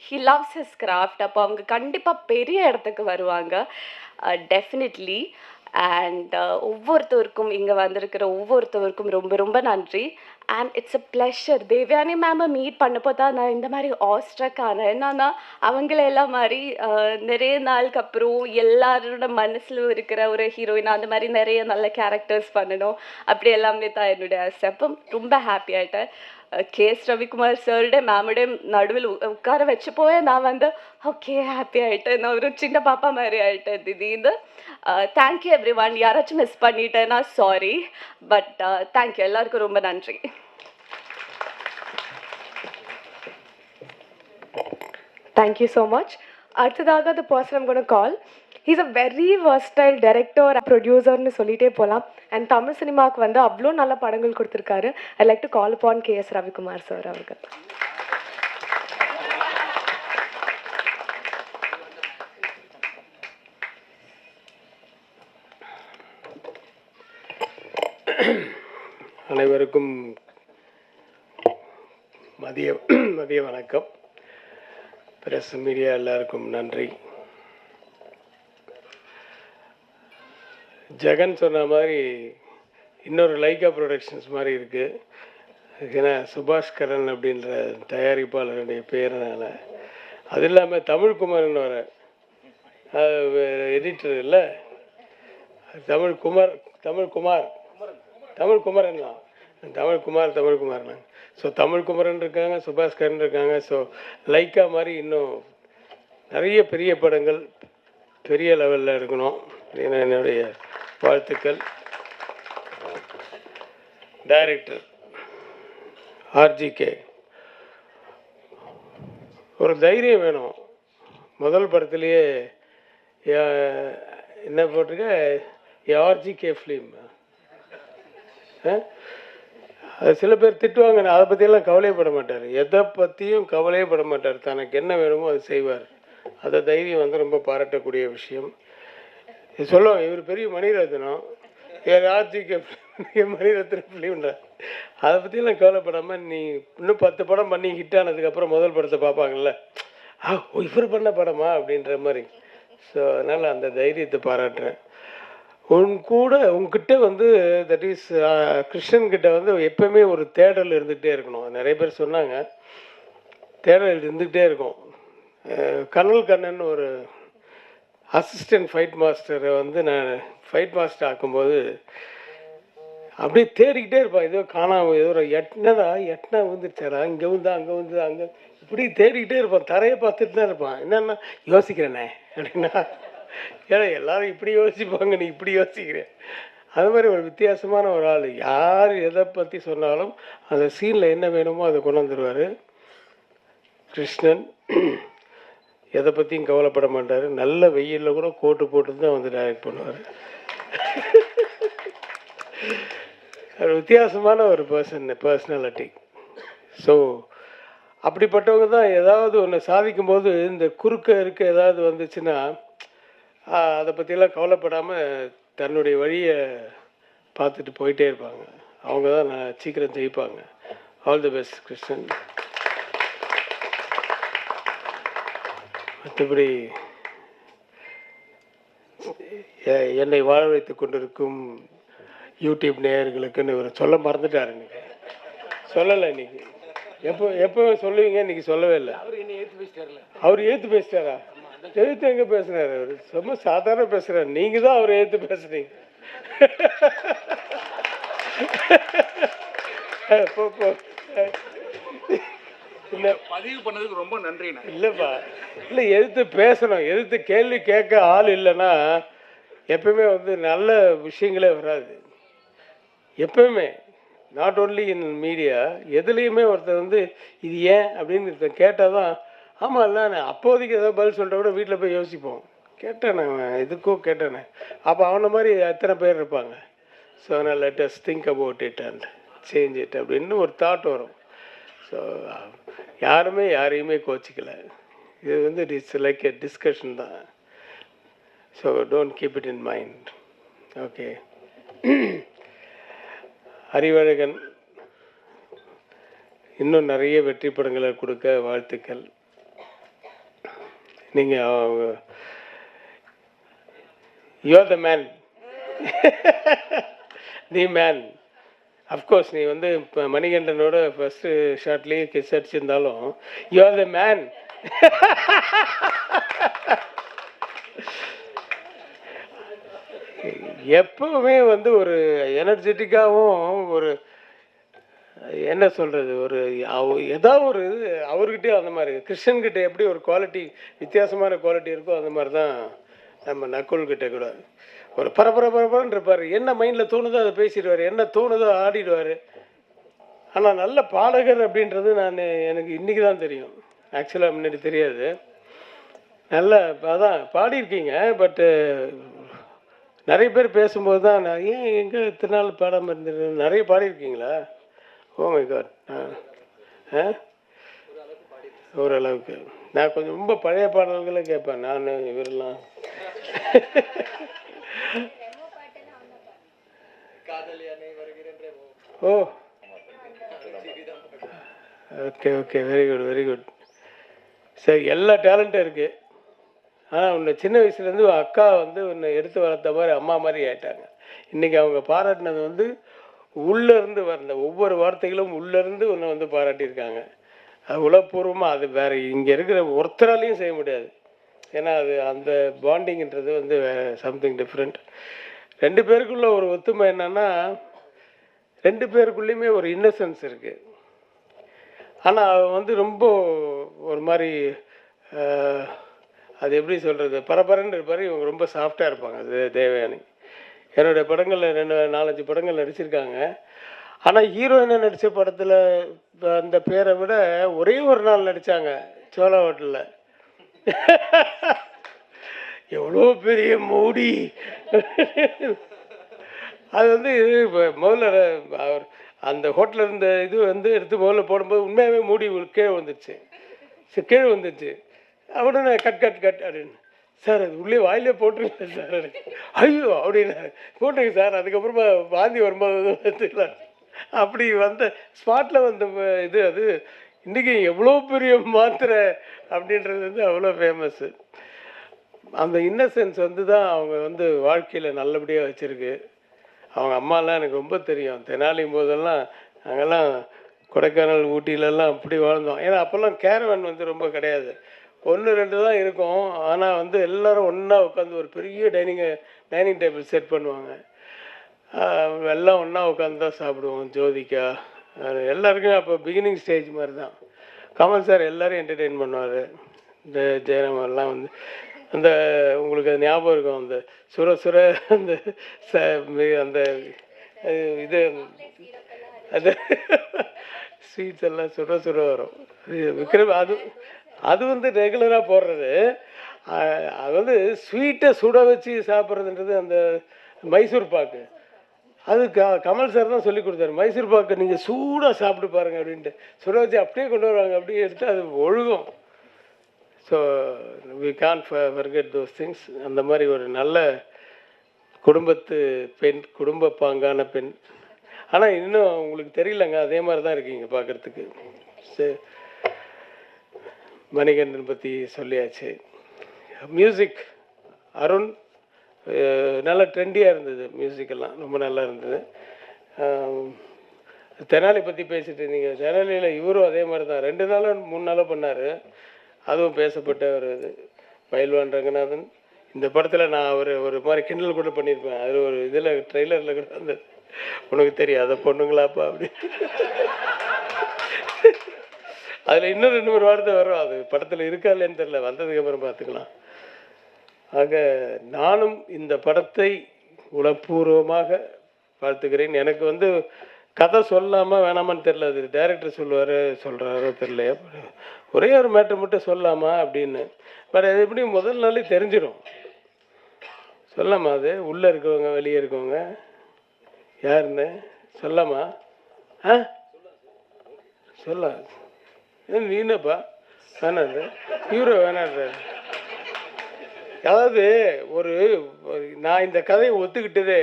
he loves his craft. அப்போ அவங்க கண்டிப்பாக பெரிய இடத்துக்கு வருவாங்க டெஃபினெட்லி. அண்ட் ஒவ்வொருத்தருக்கும் இங்கே வந்திருக்கிற ஒவ்வொருத்தருக்கும் ரொம்ப ரொம்ப நன்றி. And it's a pleasure. Devayani மேமை மீட் பண்ணப்போ தான் நான் இந்த மாதிரி ஆஸ்ட்ரக் ஆனேன். என்னன்னா அவங்களெல்லாம் மாதிரி நிறைய நாளுக்கு அப்புறம் எல்லாரோட மனசில் இருக்கிற ஒரு ஹீரோயின் அந்த மாதிரி நிறைய நல்ல கேரக்டர்ஸ் பண்ணணும் அப்படி எல்லாமே தான் என்னுடைய ஆசை. அப்போ ரொம்ப ஹாப்பி ஆகிட்டேன். கேஎஸ் ரவிக்குமார் சாரோட மேமோட நடுவில் உட்கார வச்சப்போவே நான் வந்து ஓகே ஹாப்பி ஆகிட்டேன். நான் ஒரு சின்ன பாப்பா மாதிரி ஆகிட்டேன் திடீர்னு. Thank you every one. யாராச்சும் மிஸ் பண்ணிட்டேன்னா சாரி. பட் தேங்க்யூ எல்லாருக்கும் ரொம்ப நன்றி. Thank you so much. அடுத்ததாக the person I'm going to call, he's a very versatile director, producer-னு சொல்லிட்டே போகலாம். அண்ட் தமிழ் சினிமாவுக்கு வந்து அவ்வளோ நல்ல படங்கள் கொடுத்துருக்காரு. ஐ லைக் டு கால் அப்பான் கேஎஸ் ரவிக்குமார் சார் அவர்கள். அனைவருக்கும் மதிய வணக்கம். பிரஸ் மீடியா எல்லாருக்கும் நன்றி. ஜெகன் சொன்ன மாதிரி இன்னொரு லைக்கா ப்ரொடக்ஷன்ஸ் மாதிரி இருக்குது. ஏன்னா சுபாஷ்கரன் அப்படின்ற தயாரிப்பாளருடைய பேரனால, அது இல்லாமல் தமிழ்குமார்னு வர எடிட்டர் இல்லை, தமிழ்குமரன் தான். தமிழ்குமார்னா ஸோ தமிழ்குமரன் இருக்காங்க, சுபாஷ்கரன் இருக்காங்க. ஸோ லைக்கா மாதிரி இன்னும் நிறைய பெரிய படங்கள் பெரிய லெவலில் இருக்கணும். என்னுடைய வாழ்த்துக்கள். டைரக்டர் ஆர்ஜிகே, ஒரு தைரியம் வேணும். முதல் படத்துலேயே என்ன போட்டிருக்க, ஆர்ஜிகே ஃபிலிம். அது சில பேர் திட்டுவாங்க, அதை பற்றியெல்லாம் கவலையப்பட மாட்டார். எதை பற்றியும் கவலையப்பட மாட்டார். தனக்கு என்ன வேணுமோ அது செய்வார். அந்த தைரியம் வந்து ரொம்ப பாராட்டக்கூடிய விஷயம். சொல்லுவாங்க இவர் பெரிய மணிரத்னம், ராஜிக்கு மணிரத்ன ஃபிலிம்ன்ற அதை பற்றிலாம் கவலைப்படாமல் நீ இன்னும் 10 படம் பண்ணி ஹிட் ஆனதுக்கப்புறம் முதல் படத்தை பார்ப்பாங்கள்ல இவர் பண்ண படமா அப்படின்ற மாதிரி. ஸோ அதனால் அந்த தைரியத்தை பாராட்டுறேன். உங்ககிட்ட வந்து தட் இஸ் கிருஷ்ணன்கிட்ட வந்து எப்போவுமே ஒரு தேடல் இருந்துகிட்டே இருக்கணும். நிறைய பேர் சொன்னாங்க தேடல் இருந்துக்கிட்டே இருக்கும். கர்னல் கண்ணன் ஒரு அசிஸ்டன்ட் ஃபைட் மாஸ்டரை வந்து நான் ஃபைட் மாஸ்டர் ஆக்கும்போது அப்படியே தேடிக்கிட்டே இருப்பான். ஏதோ காணாமல் ஏதோ ஒரு எட்டனா விழுந்துருச்சாரா, இங்கே விழுந்தா அங்கே விழுந்து அங்கே இப்படி தேடிக்கிட்டே இருப்பான். தரையை பார்த்துட்டு தான் இருப்பான். என்னென்னா யோசிக்கிறேனே அப்படின்னா, ஏன்னா எல்லாரும் இப்படி யோசிப்பாங்க, நீ இப்படி யோசிக்கிறேன். அது மாதிரி ஒரு வித்தியாசமான ஒரு ஆள். யார் எதை பற்றி சொன்னாலும் அந்த சீனில் என்ன வேணுமோ அதை கொண்டு வந்துடுவார் கிருஷ்ணன். எதை பற்றியும் கவலைப்பட மாட்டார். நல்ல வெயிலில் கூட கோட்டு போட்டு தான் வந்து டைரக்ட் பண்ணுவார். ஒரு வித்தியாசமான ஒரு பர்சனாலிட்டி. ஸோ அப்படிப்பட்டவங்க தான் ஏதாவது ஒன்று சாதிக்கும்போது இந்த குறுக்க இருக்க ஏதாவது வந்துச்சுன்னா அதை பற்றியெல்லாம் கவலைப்படாமல் தன்னுடைய வழியை பார்த்துட்டு போயிட்டே இருப்பாங்க. அவங்க தான் நான் சீக்கிரம் ஜெயிப்பாங்க. All the best Krishnan. மற்றபடி என்னை வாழ வைத்து கொண்டிருக்கும் யூடியூப் நேயர்களுக்குன்னு இவர் சொல்ல மறந்துட்டார். இன்னைக்கு சொல்லலை. இன்னைக்கு எப்போ சொல்லுவீங்க, இன்னைக்கு சொல்லவே இல்லை. அவர் ஏற்று பேசிட்டாரா? எழுத்து எங்கே பேசுனாரு? அவர் ரொம்ப சாதாரண பேசுகிறார். நீங்கள் தான் அவர் ஏற்று பேசுனீங்க. இல்லை பதிவு பண்ணதுக்கு ரொம்ப நன்றிண்ணா. இல்லைப்பா, இல்லை எதிர்த்து பேசணும். எதிர்த்து கேள்வி கேட்க ஆள் இல்லைன்னா எப்பவுமே வந்து நல்ல விஷயங்களே வராது. எப்பவுமே நாட் ஓன்லி இன் மீடியா, எதுலேயுமே ஒருத்தர் வந்து இது ஏன் அப்படின்னு கேட்டால் தான் ஆமாம் இல்லை நான் அப்போதைக்கு ஏதோ பதில் சொல்கிற விட வீட்டில் போய் யோசிப்போம். கேட்டேனே இதுக்கும் கேட்டேனே, அப்போ அவனை மாதிரி எத்தனை பேர் இருப்பாங்க. ஸோ அதனால் let us think about it and change it அப்படின்னு ஒரு தாட் வரும். ஸோ யாருமே யாரையுமே கோச்சிக்கலை. இது வந்து இட்ஸ் லைக் எ டிஸ்கஷன் தான். So don't keep it in mind. Okay. Arivazhagan இன்னும் நிறைய வெற்றி படங்களை கொடுக்க வாழ்த்துக்கள். நீங்கள் you are the man. The man. Of course நீ வந்து இப்போ மணிகண்டனோட ஃபஸ்ட்டு ஷார்ட்லேயே கிஸ் அடிச்சிருந்தாலும் யூ ஆர் த மேன். எப்பவுமே வந்து ஒரு எனர்ஜெட்டிக்காகவும் ஒரு என்ன சொல்கிறது ஒரு ஏதாவது ஒரு அவர்கிட்டே அந்த மாதிரி கிருஷ்ணன்கிட்ட எப்படி ஒரு குவாலிட்டி வித்தியாசமான குவாலிட்டி இருக்கோ அந்த மாதிரி தான் நம்ம நக்குல்கிட்ட கூட ஒரு பரபரன்னு இருப்பார். என்ன மைண்டில் தோணுதோ அதை பேசிடுவார், என்ன தோணுதோ ஆடிடுவார். ஆனால் நல்ல பாடகர் அப்படின்றது எனக்கு இன்றைக்கி தான் தெரியும். ஆக்சுவலாக முன்னாடி தெரியாது. நல்ல அதான் பாடியிருக்கீங்க. பட்டு நிறைய பேர் பேசும்போது தான் நான் ஏன் எங்கே இத்தனை நாள் பாடாமல் இருந்துருக்கேன். நிறைய பாடியிருக்கீங்களா? Oh my God. ஓரளவுக்கு நான் கொஞ்சம் ரொம்ப பழைய பாடல்களை கேட்பேன். நான் இவரெல்லாம் oh okay okay very good very good. சரி, எல்லா டேலண்ட்டும் இருக்குது. ஆனால் உன்னை சின்ன வயசுலேருந்து அக்கா வந்து உன்னை எடுத்து வளர்த்த மாதிரி அம்மா மாதிரி ஆயிட்டாங்க. இன்றைக்கி அவங்க பாராட்டினது வந்து உள்ளேருந்து வந்த ஒவ்வொரு வார்த்தைகளும் உள்ளேருந்து உன்னை வந்து பாராட்டியிருக்காங்க. அது உளப்பூர்வமாக அது வேறு இங்கே இருக்கிற ஒருத்தராலையும் செய்ய முடியாது. ஏன்னா அது அந்த பாண்டிங்கிறது வந்து சம்திங் டிஃப்ரெண்ட். 2 பேருக்குள்ள ஒரு ஒத்துமை என்னன்னா 2 பேருக்குள்ளேயுமே ஒரு இன்னசென்ஸ் இருக்குது. ஆனால் அவன் வந்து ரொம்ப ஒரு மாதிரி அது எப்படி சொல்கிறது பரபரன்னு இருப்பார். இவங்க ரொம்ப சாஃப்டாக இருப்பாங்க. அது தேவயானி என்னுடைய படங்களில் 4-5 படங்கள் நடிச்சிருக்காங்க. ஆனால் ஹீரோயினாக நடித்த படத்தில் அந்த பேரை விட ஒரே ஒரு நாள் நடித்தாங்க சோழா ஹோட்டலில். எவ்வளோ பெரிய மூடி. அது வந்து முதல்ல அவர் அந்த ஹோட்டலில் இருந்த இது வந்து எடுத்து முதல்ல போடும்போது உண்மையாகவே மூடி கீழே வந்துடுச்சு. கீழே வந்துடுச்சு. உடனே கட் அப்படின்னு சார் அது உள்ளே வாயிலே போட்டுருங்க சார் எனக்கு. ஐயோ அப்படின்னாரு. போட்டுருங்க சார், அதுக்கப்புறமா வாந்தி வரும்போது எடுத்துக்கலாம். அப்படி வந்த ஸ்பாட்டில் வந்த இது அது இன்றைக்கி எவ்வளோ பெரிய மாத்திரை அப்படின்றது வந்து அவ்வளோ ஃபேமஸ்ஸு. அந்த இன்னசென்ஸ் வந்து தான் அவங்க வந்து வாழ்க்கையில் நல்லபடியாக வச்சுருக்கு. அவங்க அம்மாலாம் எனக்கு ரொம்ப தெரியும். தெனாலியும் போதெல்லாம் நாங்கள்லாம் கொடைக்கானல் ஊட்டியிலலாம் அப்படி வாழ்ந்தோம். ஏன்னா அப்போல்லாம் கேரவன் வந்து ரொம்ப கிடையாது, 1-2 தான் இருக்கும். ஆனால் வந்து எல்லோரும் ஒன்றா உட்காந்து ஒரு பெரிய டைனிங் டேபிள் செட் பண்ணுவாங்க. எல்லாம் ஒன்றா உட்காந்து தான் சாப்பிடுவோம். ஜோதிகா எல்லாருக்குமே அப்போ பிகினிங் ஸ்டேஜ் மாதிரி தான். கமல் சார் எல்லோரும் என்டர்டெயின் பண்ணுவார். இந்த ஜெயராமெல்லாம் வந்து அந்த உங்களுக்கு அது ஞாபகம் இருக்கும், அந்த சுர அந்த அந்த இது அது ஸ்வீட்ஸ் எல்லாம் சுர வரும். விக்ரம் அது வந்து ரெகுலராக போடுறது. அது வந்து ஸ்வீட்டை சுட வச்சு சாப்பிட்றதுன்றது அந்த மைசூர் பாக்கு. அது கமல் சார் தான் சொல்லி கொடுத்தாரு. மைசூர் பாக்கு நீங்கள் சூடாக சாப்பிட்டு பாருங்கள் அப்படின்ட்டு சுட வச்சு அப்படியே கொண்டு வருவாங்க. அப்படியே எடுத்து அது ஒழுகும். So we can't forget those things. அந்த மாதிரி ஒரு நல்ல குடும்பத்து பெண், குடும்ப பாங்கான பெண். ஆனால் இன்னும் உங்களுக்கு தெரியலங்க, அதே மாதிரி தான் இருக்கீங்க பார்க்குறதுக்கு. மணிகண்டன் பற்றி சொல்லியாச்சு. மியூசிக் அருண் நல்லா ட்ரெண்டியாக இருந்தது. மியூசிக்கெல்லாம் ரொம்ப நல்லா இருந்தது. தெனாலி பற்றி பேசிட்டு இருந்தீங்க. தெனாலியில் இவரும் அதே மாதிரி தான் 2 நாளோ 3 நாளோ பண்ணார். அதுவும் பேசப்பட்ட ஒரு இது. பயில்வான் ரங்கநாதன் இந்த படத்தில் நான் ஒரு மாதிரி கிண்டல் கூட பண்ணியிருப்பேன். அதில் ஒரு இதில் ட்ரெய்லரில் கூட அந்த உனக்கு தெரியாத பொண்ணுங்களாப்பா அப்படி அதில் இன்னும் 2-3 வார்த்தை வரும். அது படத்தில் இருக்கா இல்லைன்னு தெரியல, வந்ததுக்கப்புறம் பார்த்துக்கலாம். ஆக நானும் இந்த படத்தை உளப்பூர்வமாக வாழ்த்துக்கிறேன். எனக்கு வந்து கதை சொல்லாமல் வேணாமான்னு தெரில, அது டைரக்டர் சொல்கிறாரோ தெரியல. ஒரே ஒரு மேட்ரு மட்டும் சொல்லாமா அப்படின்னு. பட் அது எப்படி முதல் நாளே தெரிஞ்சிடும். சொல்லாமா, அது உள்ளே இருக்கவங்க வெளியே இருக்கவங்க யாருன்னு சொல்லாமா? சொல்ல நீனப்பா வேணாது ஹீரோ வேணான்ற. அதாவது நான் இந்த கதையை ஒத்துக்கிட்டதே,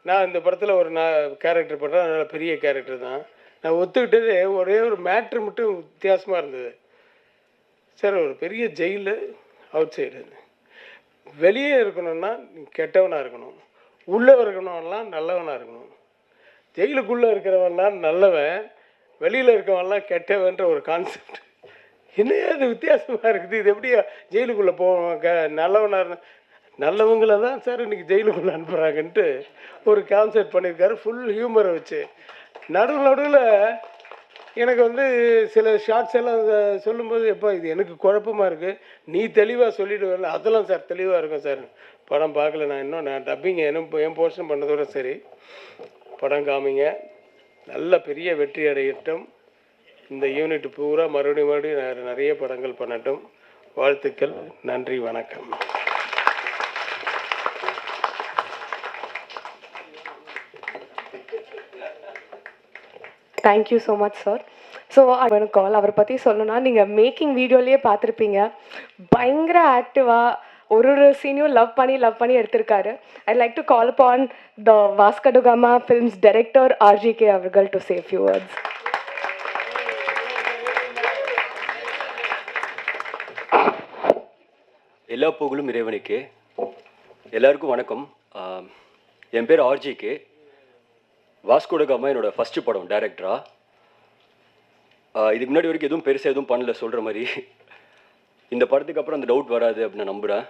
நான் இந்த படத்தில் ஒரு கேரக்டர் பண்ணுறேன், அதனால் பெரிய கேரக்டர் தான். நான் ஒத்துக்கிட்டதே ஒரே ஒரு மேட்ரு மட்டும் வித்தியாசமாக இருந்தது. சார் ஒரு பெரிய ஜெயிலு அவுட் சைடு, வெளியே இருக்கணும்னா நீ கெட்டவனாக இருக்கணும், உள்ளே இருக்கணும்லாம் நல்லவனாக இருக்கணும். ஜெயிலுக்குள்ளே இருக்கிறவன்லாம் நல்லவன், வெளியில் இருக்கவன்லாம் கெட்டவன்ற ஒரு கான்செப்ட். என்னையா அது வித்தியாசமாக இருக்குது. இது எப்படியா ஜெயிலுக்குள்ளே போவாங்க? நல்லவனாக இருந்த நல்லவங்கள தான் சார் இன்றைக்கி ஜெயிலுக்குள்ளே அனுப்புகிறாங்கன்ட்டு ஒரு கான்செப்ட் பண்ணியிருக்காரு, ஃபுல் ஹியூமரை வச்சு. நடுவில் எனக்கு வந்து சில ஷார்ட்ஸ் எல்லாம் சொல்லும்போது எப்போ இது எனக்கு குழப்பமாக இருக்குது, நீ தெளிவாக சொல்லிவிடுவேன். அதெல்லாம் சார் தெளிவாக இருக்கும் சார். படம் பார்க்கல, நான் டப்பிங் என் போர்ஷன் பண்ணதோட சரி. படம் காமிங்க, நல்ல பெரிய வெற்றி அடையட்டும். இந்த யூனிட் பூரா மறுபடியும் நிறைய படங்கள் பண்ணட்டும். வாழ்த்துக்கள். நன்றி, வணக்கம். Thank you so much sir. So எனக்கு கால் அவரை பற்றி சொல்லணும்னா, நீங்கள் மேக்கிங் வீடியோலேயே பார்த்துருப்பீங்க, பயங்கர ஆக்டிவாக ஒரு சீனையும் லவ் பண்ணி எடுத்திருக்காரு. ஐ லைக் டு கால் அப்பான் த வாஸ்கோ ட காமா ஃபிலிம்ஸ் டைரக்டர் RGK அவர்கள் டு சே ஃபியூ வேர்ட்ஸ். எல்லா புகழும் இறைவனுக்கு. எல்லாருக்கும் வணக்கம். என் பேர் RGK. வாஸ்கோ ட காமா என்னோடய ஃபஸ்ட்டு படம் டைரக்டராக. இதுக்கு முன்னாடி வரைக்கும் எதுவும் பெருசாக எதுவும் பண்ணல சொல்கிற மாதிரி. இந்த படத்துக்கு அப்புறம் அந்த டவுட் வராது அப்படின்னு நான் நம்புகிறேன்.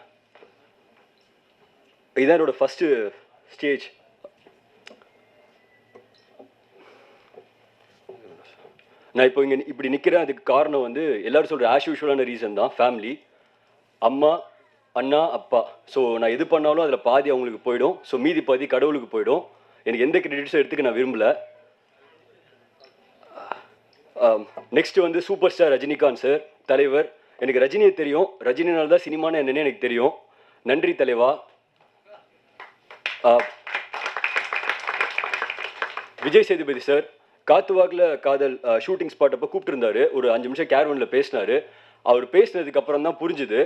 இதுதான் என்னோடய ஃபஸ்ட்டு ஸ்டேஜ். நான் இப்போ இங்கே இப்படி நிற்கிறேன். அதுக்கு காரணம் வந்து எல்லோரும் சொல்கிற ஆஸ் யூஷுவலான ரீசன் தான். ஃபேமிலி, அம்மா, அண்ணா, அப்பா. ஸோ நான் எது பண்ணாலும் அதில் பாதி அவங்களுக்கு போயிடும். ஸோ மீதி பாதி கடவுளுக்கு போயிடும். எனக்கு எந்த கிரெடிட்ஸும் எடுத்துக்க நான் விரும்பலை. நெக்ஸ்ட்டு வந்து சூப்பர் ஸ்டார் ரஜினிகாந்த் சார், தலைவர். எனக்கு ரஜினியை தெரியும், ரஜினினால தான் சினிமான்னு என்னன்னு எனக்கு தெரியும். நன்றி தலைவா. விஜய் சேதுபதி சார், காத்துவாக்கில் காதல் ஷூட்டிங் ஸ்பாட் அப்போ கூப்பிட்டுருந்தாரு. ஒரு 5 நிமிஷம் கேரவனில் பேசினார். அவர் பேசினதுக்கு அப்புறம் தான் புரிஞ்சுது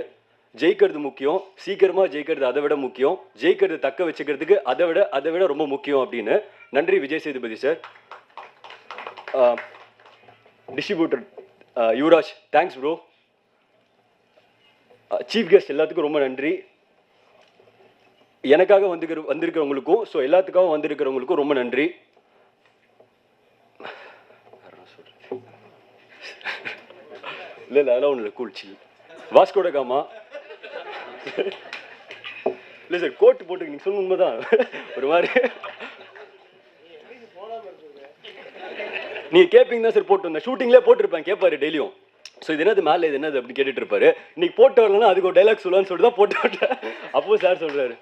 ஜெயிக்கிறது முக்கியம், சீக்கிரமாக ஜெயிக்கிறது அதை விட முக்கியம், ஜெயிக்கிறது தக்க வச்சுக்கிறதுக்கு அதை விட ரொம்ப முக்கியம் அப்படின்னு. நன்றி Vijay Sethupathi sir. Distributor Yuvaraj, thanks bro. Chief guest எல்லாத்துக்கும் ரொம்ப நன்றி. எனக்காக வந்திருக்கிறவங்களுக்கும் ஸோ எல்லாத்துக்காகவும் வந்திருக்கிறவங்களுக்கும் ரொம்ப நன்றி. இல்லை அதெல்லாம் ஒன்றும் இல்லை, கூல்ச்சி. வாஸ்கோட காமா இல்லை சார், கோட்டு போட்டு நீங்கள் சொன்ன உண்மைதான். ஒரு மாதிரி நீங்கள் கேட்பீங்க தான் சார் போட்டு வந்தேன். ஷூட்டிங்லேயே போட்டிருப்பேன், கேட்பாரு டெய்லியும். ஸோ இது என்னது மேலே இது என்னது அப்படி கேட்டுட்டு இருப்பாரு. இன்னைக்கு போட்டு வரலன்னா அதுக்கு ஒரு டைலாக் சொல்லுவான்னு சொல்லிட்டு தான் போட்டு விட்டேன். அப்போ சார் சொல்கிறாரு.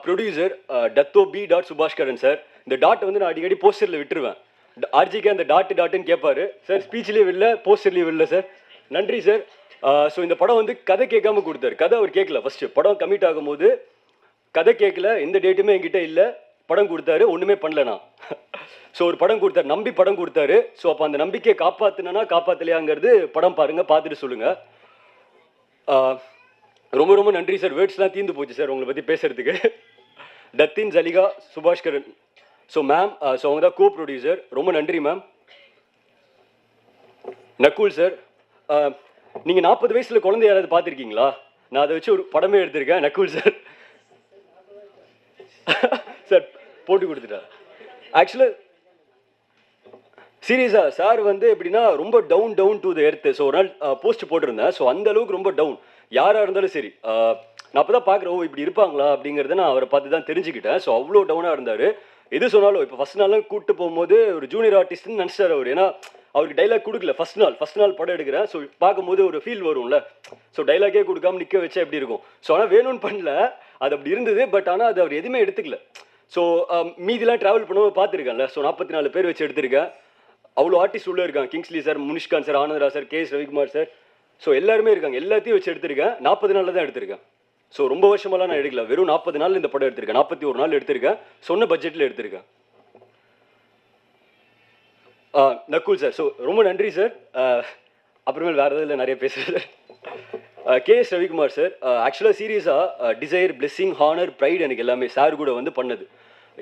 Producer Dato P dot Subaskaran sir. இந்த டாட் வந்து நான் அடிக்கடி போஸ்டரில் விட்டுருவேன். ஆர்ஜிக்கே அந்த டாட்டுன்னு கேட்பாரு சார். ஸ்பீச்லேயே விடல, போஸ்டர்லேயே விடல சார். நன்றி சார். ஸோ இந்த படம் வந்து கதை கேட்காம கொடுத்தாரு. கதை அவர் கேட்கல. ஃபஸ்ட்டு படம் கமிட் ஆகும்போது கதை கேட்கல, எந்த டேட்டுமே என்கிட்ட இல்லை. படம் கொடுத்தாரு, ஒன்றுமே பண்ணலண்ணா. ஸோ ஒரு படம் கொடுத்தாரு, நம்பி படம் கொடுத்தாரு. ஸோ அப்போ அந்த நம்பிக்கையை காப்பாற்றினா காப்பாற்றலையாங்கிறது படம் பாருங்கள், பார்த்துட்டு சொல்லுங்கள். ரொம்ப ரொம்ப நன்றி சார். வேர்ட்ஸ்லாம் தீர்ந்து போச்சு சார் உங்களை பற்றி பேசுகிறதுக்கு. Datin Jaliha Subaskaran. So ma'am, so அவங்க தான் கோ ப்ரொடியூசர். ரொம்ப நன்றி மேம். நக்குல் சார், நீங்கள் 40 வயசில் குழந்தை யாராவது பார்த்துருக்கீங்களா? நான் அதை வச்சு ஒரு படமே எடுத்திருக்கேன். நக்குல் சார் சார் போட்டு கொடுத்துட்டார். ஆக்சுவலாக சீரியஸாக சார் வந்து எப்படின்னா ரொம்ப down to the earth. So ஒரு நாள் போஸ்ட் போட்டிருந்தேன். ஸோ அந்த அளவுக்கு ரொம்ப டவுன். யாராக இருந்தாலும் சரி, நான் அப்போ தான் பார்க்குறேன், ஓ இப்படி இருப்பாங்களா அப்படிங்கிறத நான் அவரை பார்த்து தான் தெரிஞ்சுக்கிட்டேன். ஸோ அவ்வளோ டவுனாக இருந்தார். எது சொன்னாலும் இப்போ ஃபஸ்ட் நாள்லாம் கூப்பிட்டு போகும்போது ஒரு ஜூனியர் ஆர்டிஸ்ட்னு நினச்சிட்டார் அவர். ஏன்னா அவருக்கு டைலாக் கொடுக்கல. ஃபஸ்ட் நாள் படம் எடுக்கிறேன். ஸோ பார்க்கும்போது ஒரு ஃபீல் வரும்ல. ஸோ டைலாக்கே கொடுக்காம நிற்க வச்சா எப்படி இருக்கும். ஸோ ஆனால் வேணும்னு பண்ணல, அது அப்படி இருந்தது. பட் ஆனால் அது அவர் எதுவுமே எடுத்துக்கல. ஸோ மீதிலாம் ட்ராவல் பண்ணும்போது பார்த்துருக்கேன்ல. ஸோ 44 பேர் வச்சு எடுத்திருக்கேன். அவ்வளோ ஆர்டிஸ்ட் உள்ளே இருக்காங்க. Kingsley sir, Munishkanth sir, Anandaraj sir, K S. Ravikumar sir. So எல்லாருமே இருக்காங்க. எல்லாத்தையும் வச்சு எடுத்திருக்கேன். 40 நாளில் தான் எடுத்திருக்கேன். ஸோ ரொம்ப வருஷமெல்லாம் நான் எடுக்கல. வெறும் 40 நாள் இந்த படம் எடுத்திருக்கேன். 41 நாள் எடுத்திருக்கேன். சொன்ன பட்ஜெட்டில் எடுத்திருக்கேன். நக்குல் சார், ஸோ ரொம்ப நன்றி சார். அப்புறமேல் வேறு எதுவும் இல்லை, நிறைய பேசுகிறேன் சார். கே.எஸ். ரவிக்குமார் சார், ஆக்சுவலாக சீரியஸாக டிசைர், பிளெஸ்ஸிங், ஹானர், ப்ரைட் எனக்கு எல்லாமே சார் கூட வந்து பண்ணது.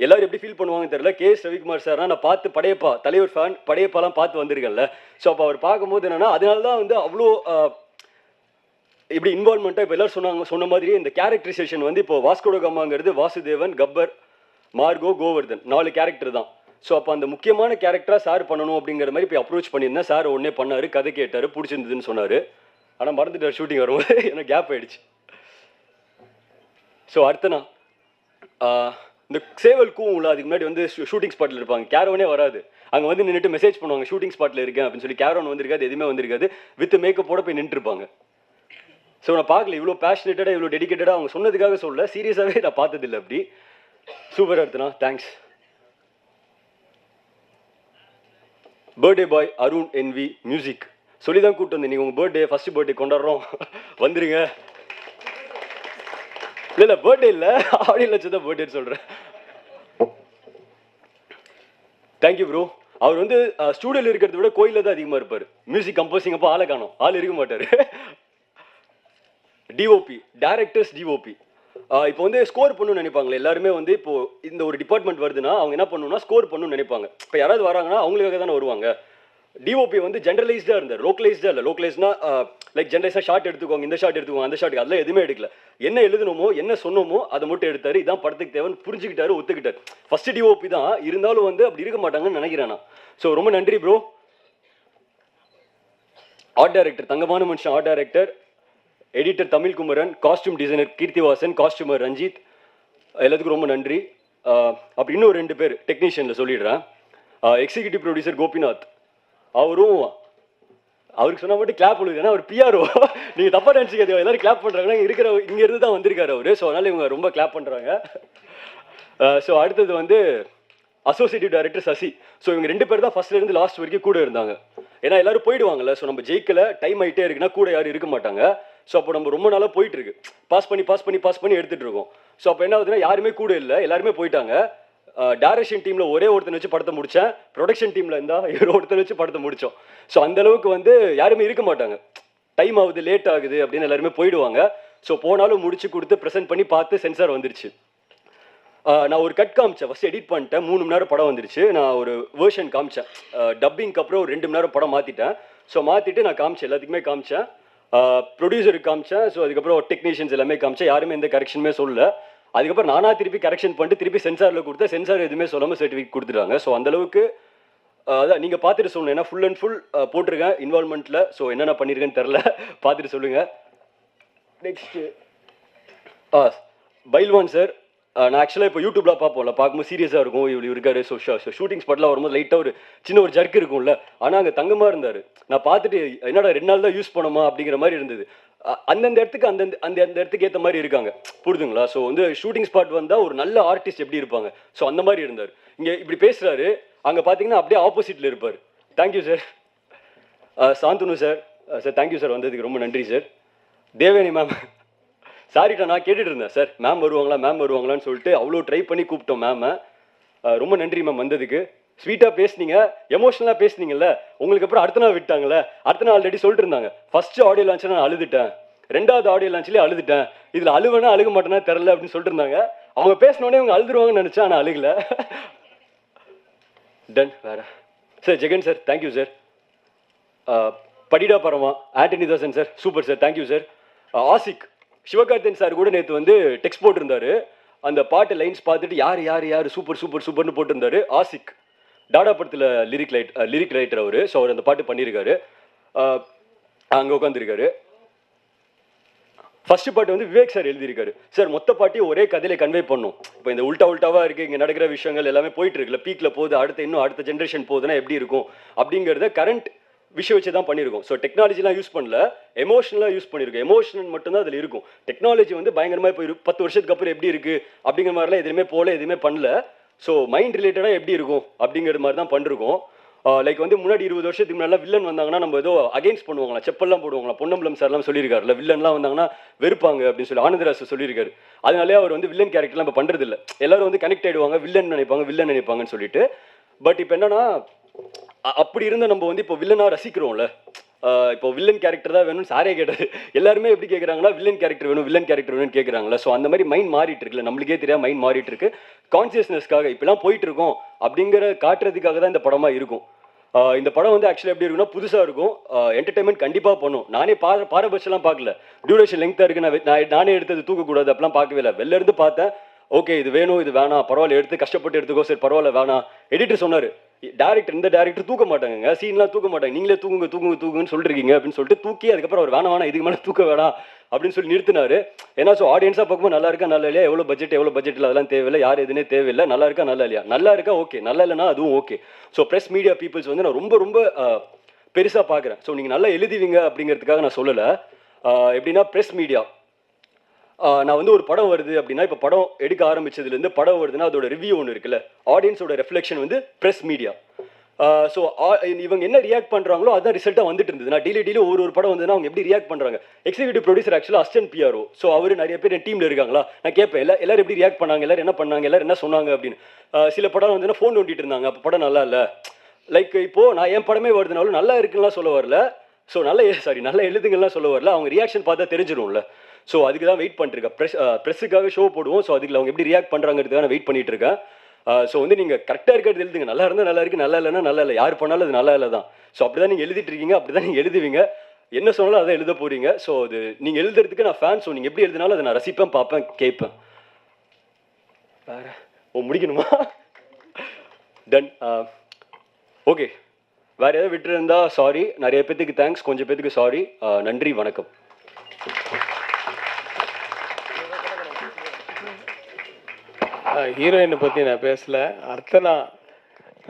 எல்லாரும் எப்படி ஃபீல் பண்ணுவாங்கன்னு தெரியல. கே.எஸ். ரவிக்குமார் சார்னா நான் பார்த்து படையப்பா, தலைவர் ஃபேன், படையப்பாலாம் பார்த்து வந்திருக்கேன்ல. ஸோ அப்போ அவர் பார்க்கும்போது என்னென்னா, அதனால தான் வந்து அவ்வளோ இப்படி இன்வால்மெண்ட்டாக இப்போ எல்லோரும் சொன்ன மாதிரியே இந்த கேரக்டரைசேஷன் வந்து இப்போ வாஸ்கோட காமாங்கிறது வாசுதேவன், கப்பர், மார்கோ, கோவர்தன் 4 கேரக்டர் தான். ஸோ அப்போ அந்த முக்கியமான கேரக்டராக சார் பண்ணணும் அப்படிங்கிற மாதிரி இப்போ அப்ரோச் பண்ணியிருந்தேன். சார் ஒன்றே பண்ணார், கதை கேட்டார், பிடிச்சிருந்ததுன்னு சொன்னார். ஆனால் மறந்துட்டார் ஷூட்டிங் வரும்போது. எனக்கு கேப் ஆகிடுச்சு. ஸோ அடுத்தனா இந்த சேவல்க்கும் உள்ள அதுக்கு முன்னாடி வந்து ஷூட்டிங் ஸ்பாட்டில் இருப்பாங்க. கேரவனே வராது. அங்கே வந்து நின்றுட்டு மெசேஜ் பண்ணுவாங்க, ஷூட்டிங் ஸ்பாட்டில் இருக்கேன் அப்படின்னு சொல்லி. கேரவன் வந்திருக்காது, எதுவுமே வந்திருக்காது. வித் மேக்கப்போட போய் நின்றுருப்பாங்க. ஸோ நான் பார்க்கல, இவ்வளோ பேஷனேட்டடாக, இவ்வளோ டெடிக்கேட்டடாக அவங்க சொன்னதுக்காக சொல்ல, சீரியஸாகவே நான் பார்த்ததில்லை அப்படி. சூப்பர் அடுத்தனா, thanks. Birthday boy Arun NV music சொல்லி தான் கூப்பிட்டு வந்தேன். நீங்கள் உங்கள் பர்த்டே, ஃபஸ்ட்டு பர்த்டே கொண்டாடுறோம், வந்துருங்க. இல்லை பர்த்டே இல்லை, ஆடியோ லட்சம் தான் பர்த்டேன்னு சொல்கிறேன். Thank you bro. அவர் வந்து ஸ்டூடியோவில் இருக்கிறத விட கோயிலில் தான் அதிகமாக இருப்பார். மியூசிக் கம்போசிங் அப்போ ஆளை காணும், ஆள் இருக்க மாட்டார். DOP, directors DOP. இப்போ வந்து ஸ்கோர் பண்ணணும்னு நினைப்பாங்களே எல்லாருமே. வந்து இப்போ இந்த ஒரு டிபார்ட்மெண்ட் வருதுன்னா அவங்க என்ன பண்ணணும்னா ஸ்கோர் பண்ணணும்னு நினைப்பாங்க. இப்போ யாராவது வராங்கன்னா அவங்களுக்காக தானே வருவாங்க. டிஓபி வந்து ஜென்ரலைஸ்டாக இருந்தார், லோக்கலைஸ்டாக இல்லை. லோக்கலைஸ்னா லைக் ஜென்ரலைஸாக ஷார்ட் எடுத்துக்கோங்க, இந்த ஷார்ட் எடுத்துக்கோங்க, அந்த ஷார்ட், அதெல்லாம் எதுவுமே எடுக்கல. என்ன எழுதணுமோ என்ன சொன்னோமோ அதை மட்டும் எடுத்தார். இதான் படத்துக்கு தேவைன்னு புரிஞ்சுக்கிட்டாரு, ஒத்துக்கிட்டார். ஃபஸ்ட்டு டிஓபி தான் இருந்தாலும் வந்து அப்படி இருக்க மாட்டாங்கன்னு நினைக்கிறேன் நான். ஸோ ரொம்ப நன்றி ப்ரோ. ஆர்ட் டைரக்டர் தங்கமான மனுஷன், art director, editor Tamilkumaran, costume designer Keerthivasan, costumer Ranjith, எல்லாத்துக்கும் ரொம்ப நன்றி. அப்படி இன்னும் 2 பேர் டெக்னீஷியனில் சொல்லிடுறேன். எக்ஸிக்யூட்டிவ் ப்ரொடியூசர் கோபிநாத், அவரும் அவருக்கு சொன்னால் மட்டும் கிளாப் பண்ணுது. ஏன்னா அவர் பிஆர்ஓ, நீங்கள் தப்பாக நினச்சிக்காது. எல்லாரும் கிளாப் பண்ணுறாங்கன்னா இங்கேருந்து தான் வந்திருக்காரு அவர். ஸோ அதனால் இவங்க ரொம்ப கிளாப் பண்ணுறாங்க. ஸோ அடுத்தது வந்து அசோசியேட்டிவ் டைரக்டர் சசி. ஸோ இவங்க 2 பேர் தான் ஃபர்ஸ்ட்லேருந்து லாஸ்ட் வரைக்கும் கூட இருந்தாங்க. ஏன்னா எல்லாரும் போயிடுவாங்கல்ல. ஸோ நம்ம ஜெயிக்கல, டைம் ஆகிட்டே இருக்குன்னா கூட யாரும் இருக்க மாட்டாங்க. ஸோ அப்போ நம்ம ரொம்ப நாளாக போயிட்டு இருக்கு, பாஸ் பண்ணி எடுத்துகிட்டு இருக்கோம். ஸோ அப்போ என்ன ஆகுதுன்னா யாருமே கூட இல்லை, எல்லாருமே போயிட்டாங்க. டைரக்ஷன் டீமில் ஒரே ஒருத்தனை வச்சு படத்தை முடித்தேன். ப்ரொடக்ஷன் டீமில் இருந்தால் ஒருத்தனை வச்சு படத்தை முடித்தோம். ஸோ அந்தளவுக்கு வந்து யாருமே இருக்க மாட்டாங்க. டைம் ஆகுது லேட் ஆகுது அப்படின்னு எல்லாருமே போயிடுவாங்க. ஸோ போனாலும் முடிச்சு கொடுத்து ப்ரெசென்ட் பண்ணி பார்த்து சென்சார் வந்துருச்சு. நான் ஒரு கட் காமிச்சேன், ஃபஸ்ட் எடிட் பண்ணிட்டேன், 3 மணி நேரம் படம் வந்துருச்சு. நான் ஒரு வேர்ஷன் காமிச்சேன், டப்பிங்க்கு அப்புறம் ஒரு 2 மணி நேரம் படம் மாற்றிட்டேன். ஸோ மாற்றிட்டு நான் காமிச்சேன், எல்லாத்துக்குமே காமிச்சேன், ப்ரொடியூசருக்கு காமிச்சேன். ஸோ அதுக்கப்புறம் டெக்னீஷியன்ஸ் எல்லாமே காமிச்சேன், யாருமே எந்த கரெக்ஷனுமே சொல்லல. அதுக்கப்புறம் நானாக திருப்பி கரெக்ஷன் பண்ணிட்டு திருப்பி சென்சாரில் கொடுத்தேன், சென்சார் எதுவுமே சொல்லாமல் சர்டிஃபிகேட் கொடுத்துட்டாங்க. ஸோ அந்தளவுக்கு அதான் நீங்கள் பார்த்துட்டு சொல்லணும், ஏன்னா ஃபுல் அண்ட் ஃபுல் போட்டிருக்கேன் இன்வால்மெண்ட்டில். ஸோ என்னென்ன பண்ணியிருக்கேன்னு தெரில, பார்த்துட்டு சொல்லுங்கள். Next Bayilvan sir. நான் ஆக்சுவலாக இப்போ யூடியூப்லாம் பார்ப்போம்ல, பார்க்கும்போது சீரியஸாக இருக்கும், இவ்வளோ இருக்காரு. ஸோ ஷூட்டிங் ஸ்பாட்லாம் வரும்போது லைட்டாக ஒரு சின்ன ஒரு ஜர்க் இருக்கும்ல, ஆனால் அங்கே தங்கமாக இருந்தார். நான் பார்த்துட்டு என்னடா 2 நாள் தான் யூஸ் பண்ணோமா அப்படிங்கிற மாதிரி இருந்தது. அந்தந்த இடத்துக்கு அந்த இடத்துக்கு ஏற்ற மாதிரி இருக்காங்க, புரிதுங்களா? ஸோ வந்து ஷூட்டிங் ஸ்பாட் வந்தால் ஒரு நல்ல ஆர்டிஸ்ட் எப்படி இருப்பாங்க, ஸோ அந்த மாதிரி இருந்தார். இங்கே இப்படி பேசுகிறாரு, அங்கே பார்த்தீங்கன்னா அப்படியே ஆப்போசிட்டில் இருப்பார். Thank you sir. Shanthanu sir, sir thank you sir, வந்ததுக்கு ரொம்ப நன்றி சார். தேவயானி மேம், சாரிட்டா நான் கேட்டுட்டு இருந்தேன் சார், மேம் வருவாங்களான்னு சொல்லிட்டு அவ்வளோ ட்ரை பண்ணி கூப்பிட்டோம் மேமை. ரொம்ப நன்றி மேம் வந்ததுக்கு. ஸ்வீட்டாக பேசுனீங்க, எமோஷனலாக பேசுனீங்கல்ல. உங்களுக்கு அப்புறம் அடுத்த நாள் விட்டாங்களே, அடுத்த நாள் ஆல்ரெடி சொல்லிட்டு இருந்தாங்க, ஃபஸ்ட்டு ஆடியோ லான்ச்சில் நான் அழுதுட்டேன், 2வது ஆடியோ லான்ச்லேயே அழுதுட்டேன், இதில் அழுவேனா அழுக மாட்டேன்னா தெரில அப்படின்னு சொல்லிட்டு இருந்தாங்க. அவங்க பேசினோடனே அவங்க அழுதுருவாங்கன்னு நினச்சா, ஆனால் அழுகல. டன். வேற sir Jegan sir, thank you sir. படிடா பரமா Antony Dasan sir, super sir, thank you sir. Aashiq Sivakarthikeyan sir கூட நேற்று வந்து டெக்ஸ்ட் போட்டிருந்தாரு, அந்த பாட்டு லைன்ஸ் பார்த்துட்டு யார் யார் யார் சூப்பர் சூப்பர் சூப்பர்னு போட்டிருந்தாரு. ஆசிக் டாடா படத்தில் லிரிக் ரைட்டர் அவர். ஸோ அவர் அந்த பாட்டு பண்ணியிருக்காரு, அங்கே உட்காந்துருக்காரு. ஃபர்ஸ்ட் பாட்டு வந்து விவேக் சார் எழுதியிருக்காரு. சார் மொத்த பாட்டையும் ஒரே கதையில கன்வே பண்ணும். இப்போ இந்த உல்டாவாக இருக்குது, இங்கே நடக்கிற விஷயங்கள் எல்லாமே போயிட்டு இருக்குல்ல, பீக்கில் போகுது, அடுத்த ஜென்ரேஷன் போகுதுன்னா எப்படி இருக்கும் அப்படிங்கிறத கரண்ட் விஷயம் வச்சு தான் பண்ணியிருக்கோம். ஸோ டெக்னாலஜிலாம் யூஸ் பண்ணல, எமோஷனலாக யூஸ் பண்ணியிருக்கோம். எமோஷனல் மட்டும்தான் அதில் இருக்கும். டெக்னாலஜி வந்து பயங்கரமாக இப்போ 10 வருஷத்துக்கு அப்புறம் எப்படி இருக்குது அப்படிங்கிற மாதிரிலாம் எதுவுமே பண்ணல. ஸோ மைண்ட் ரிலேட்டடாக எப்படி இருக்கும் அப்படிங்கிற மாதிரி தான் பண்ணிருக்கோம். லைக் வந்து முன்னாடி 20 வருஷத்துக்கு முன்னாடி வில்லன் வந்தாங்கன்னா நம்ம ஏதோ அகேன்ஸ்ட் பண்ணுவாங்களா, செப்பல்லாம் போடுவாங்களா, பொன்னம்பலம் சார்லாம் சொல்லியிருக்காருல, வில்லன்லாம் வந்தாங்கன்னா வெறுப்பாங்க அப்படின்னு சொல்லி ஆனந்தராஜ் சொல்லியிருக்காரு. அதனாலே அவர் வந்து வில்லன் கேரக்டர்லாம் இப்போ பண்ணுறது இல்லை. எல்லாரும் வந்து கனெக்ட் ஆகிடுவாங்க, வில்லன் நினைப்பாங்கன்னு சொல்லிட்டு. பட் இப்போ என்னன்னா, அப்படி இருந்த நம்ம வந்து இப்போ வில்லனாக ரசிக்கிறோம்ல, இப்போ வில்லன் கேரக்டர் தான் வேணும்னு சாரே கேட்டார். எல்லாருமே எப்படி கேட்குறாங்களா, வில்லன் கேரக்டர் வேணும்னு கேட்குறாங்களா. ஸோ அந்த மாதிரி மைண்ட் மாறிட்டு இருக்குல்ல, நம்மளுக்கே தெரியாம மைண்ட் மாறிட்டு இருக்கு. கான்சியஸ்னஸ்க்காக இப்பெல்லாம் போயிட்டு இருக்கோம் அப்படிங்கிற காட்டுறதுக்காக தான் இந்த படமாக இருக்கும். இந்த படம் வந்து ஆக்சுவலி எப்படி இருக்குன்னா, புதுசாக இருக்கும், என்டர்டைன்மெண்ட் கண்டிப்பாக பண்ணும். நானே பாரபட்சம்லாம் பார்க்கல, டியூரேஷன் லெங்க்த்தாக இருக்குது, நானே எடுத்தது தூக்கக்கூடாது அப்படிலாம் பார்க்கவே இல்லை. வெளில இருந்து பார்த்தேன், ஓகே இது வேணும் இது வேணாம், பரவாயில்ல எடுத்து கஷ்டப்பட்டு எடுத்துக்கோ, சரி பரவாயில்ல வேணாம். எடிட்டர் சொன்னார், இந்த டேரக்டர் தூக்க மாட்டாங்க, சீன்லாம் தூக்க மாட்டாங்க, நீங்களே தூங்குன்னு சொல்லிருக்கீங்க அப்படின்னு சொல்லிட்டு தூக்கி அதுக்கப்புறம் அவர் வேணாம் இதுக்கு மேலே தூக்க வேணாம் அப்படின்னு சொல்லி நிறுத்தினாரு. ஏன்னா ஸோ ஆடியன்ஸாக பார்க்கும்போது நல்லா இருக்கா நல்லா இல்லையா, எவ்வளோ பட்ஜெட் இல்லை அதெல்லாம் தேவையில்லை, யார் எதுனே தேவையில்லை, நல்லா இருக்கா நல்லா இல்லையா, நல்லா இருக்கா ஓகே, நல்லா இல்லைனா அதுவும் okay. So press media peoples வந்து நான் ரொம்ப ரொம்ப பெருசாக பார்க்குறேன். ஸோ நீங்கள் நல்லா எழுதுவீங்க அப்படிங்கிறதுக்காக நான் சொல்லலை. எப்படின்னா ப்ரெஸ் மீடியா, நான் வந்து ஒரு படம் வருது அப்படின்னா, இப்போ படம் எடுக்க ஆரம்பிச்சதுலேருந்து படம் வருதுன்னா அதோட ரிவ்யூ ஒன்று இருக்குல்ல, ஆடியன்ஸோட ரெஃப்ளெக்ஷன் வந்து ப்ரெஸ் மீடியா. ஸோ இவங்க என்ன ரியாக்ட் பண்ணுறாங்களோ அதுதான் ரிசல்ட்டாக வந்துட்டு இருந்தது. நான் டெய்லி ஒரு படம் வந்ததுன்னா அவங்க எப்படி ரியாக்ட் பண்ணுறாங்க. எக்ஸிக்யூட்டிவ் ப்ரொடியூசர் ஆக்சுவலாக அசிஸ்டன்ட் பிஆர்ஓ. ஸோ அவர் நிறைய பேர் என் டீமில் இருக்காங்களா, நான் கேட்பேன் எல்லாரும் எப்படி ரியாக்ட் பண்ணாங்க, எல்லாரும் என்ன பண்ணாங்க, எல்லாரும் என்ன சொன்னாங்க அப்படின்னு. சில படம் வந்துன்னா ஃபோன் நோண்டிட்டு இருந்தாங்க, அப்போ படம் நல்லா இல்லை. லைக் இப்போது நான் என் படமே வருதுனாலும் நல்லா இருக்குன்னுலாம் சொல்ல வரல, ஸோ நல்லா எழுதுங்கலாம் சொல்ல வரல, அவங்க ரியாக்ஷன் பார்த்தா தெரிஞ்சிடும்ல. ஸோ அதுக்கு தான் வெயிட் பண்ணிருக்கேன். ப்ரெஸ்ஸுக்காக ஷோ போடுவோம், ஸோ அதுக்கு அவங்க எப்படி ரியாக்ட் பண்ணுறாங்கிறதுக்காக நான் வெயிட் பண்ணிட்டு இருக்கேன். ஸோ வந்து நீங்கள் கரெக்டாக இருக்கிறது எழுதுங்க, நல்லா இருந்தால் நல்லா இருக்குது, நல்லா இல்லைன்னா நல்லா இல்லை, யார் பண்ணாலும் அது நல்லா இல்லை தான். ஸோ அப்படி தான் நீங்கள் எழுதிட்டு இருக்கீங்க, அப்படி தான் நீங்கள் எழுதுவீங்க, என்ன சொன்னாலும் அதை எழுத போகிறீங்க. ஸோ அது நீங்கள் எழுதுறதுக்கு நான் ஃபேன். ஸோ நீங்கள் எப்படி எழுதினாலும் அதை நான் ரசிப்பேன், பார்ப்பேன், கேட்பேன். வேறு முடிக்கணுமா? டன். ஓகே, வேறு ஏதாவது விட்டுருந்தா சாரி. நிறைய பேத்துக்கு தேங்க்ஸ், கொஞ்சம் பேத்துக்கு சாரி. நன்றி, வணக்கம். ஹீரோயினை பற்றி நான் பேசலை. அர்த்தனா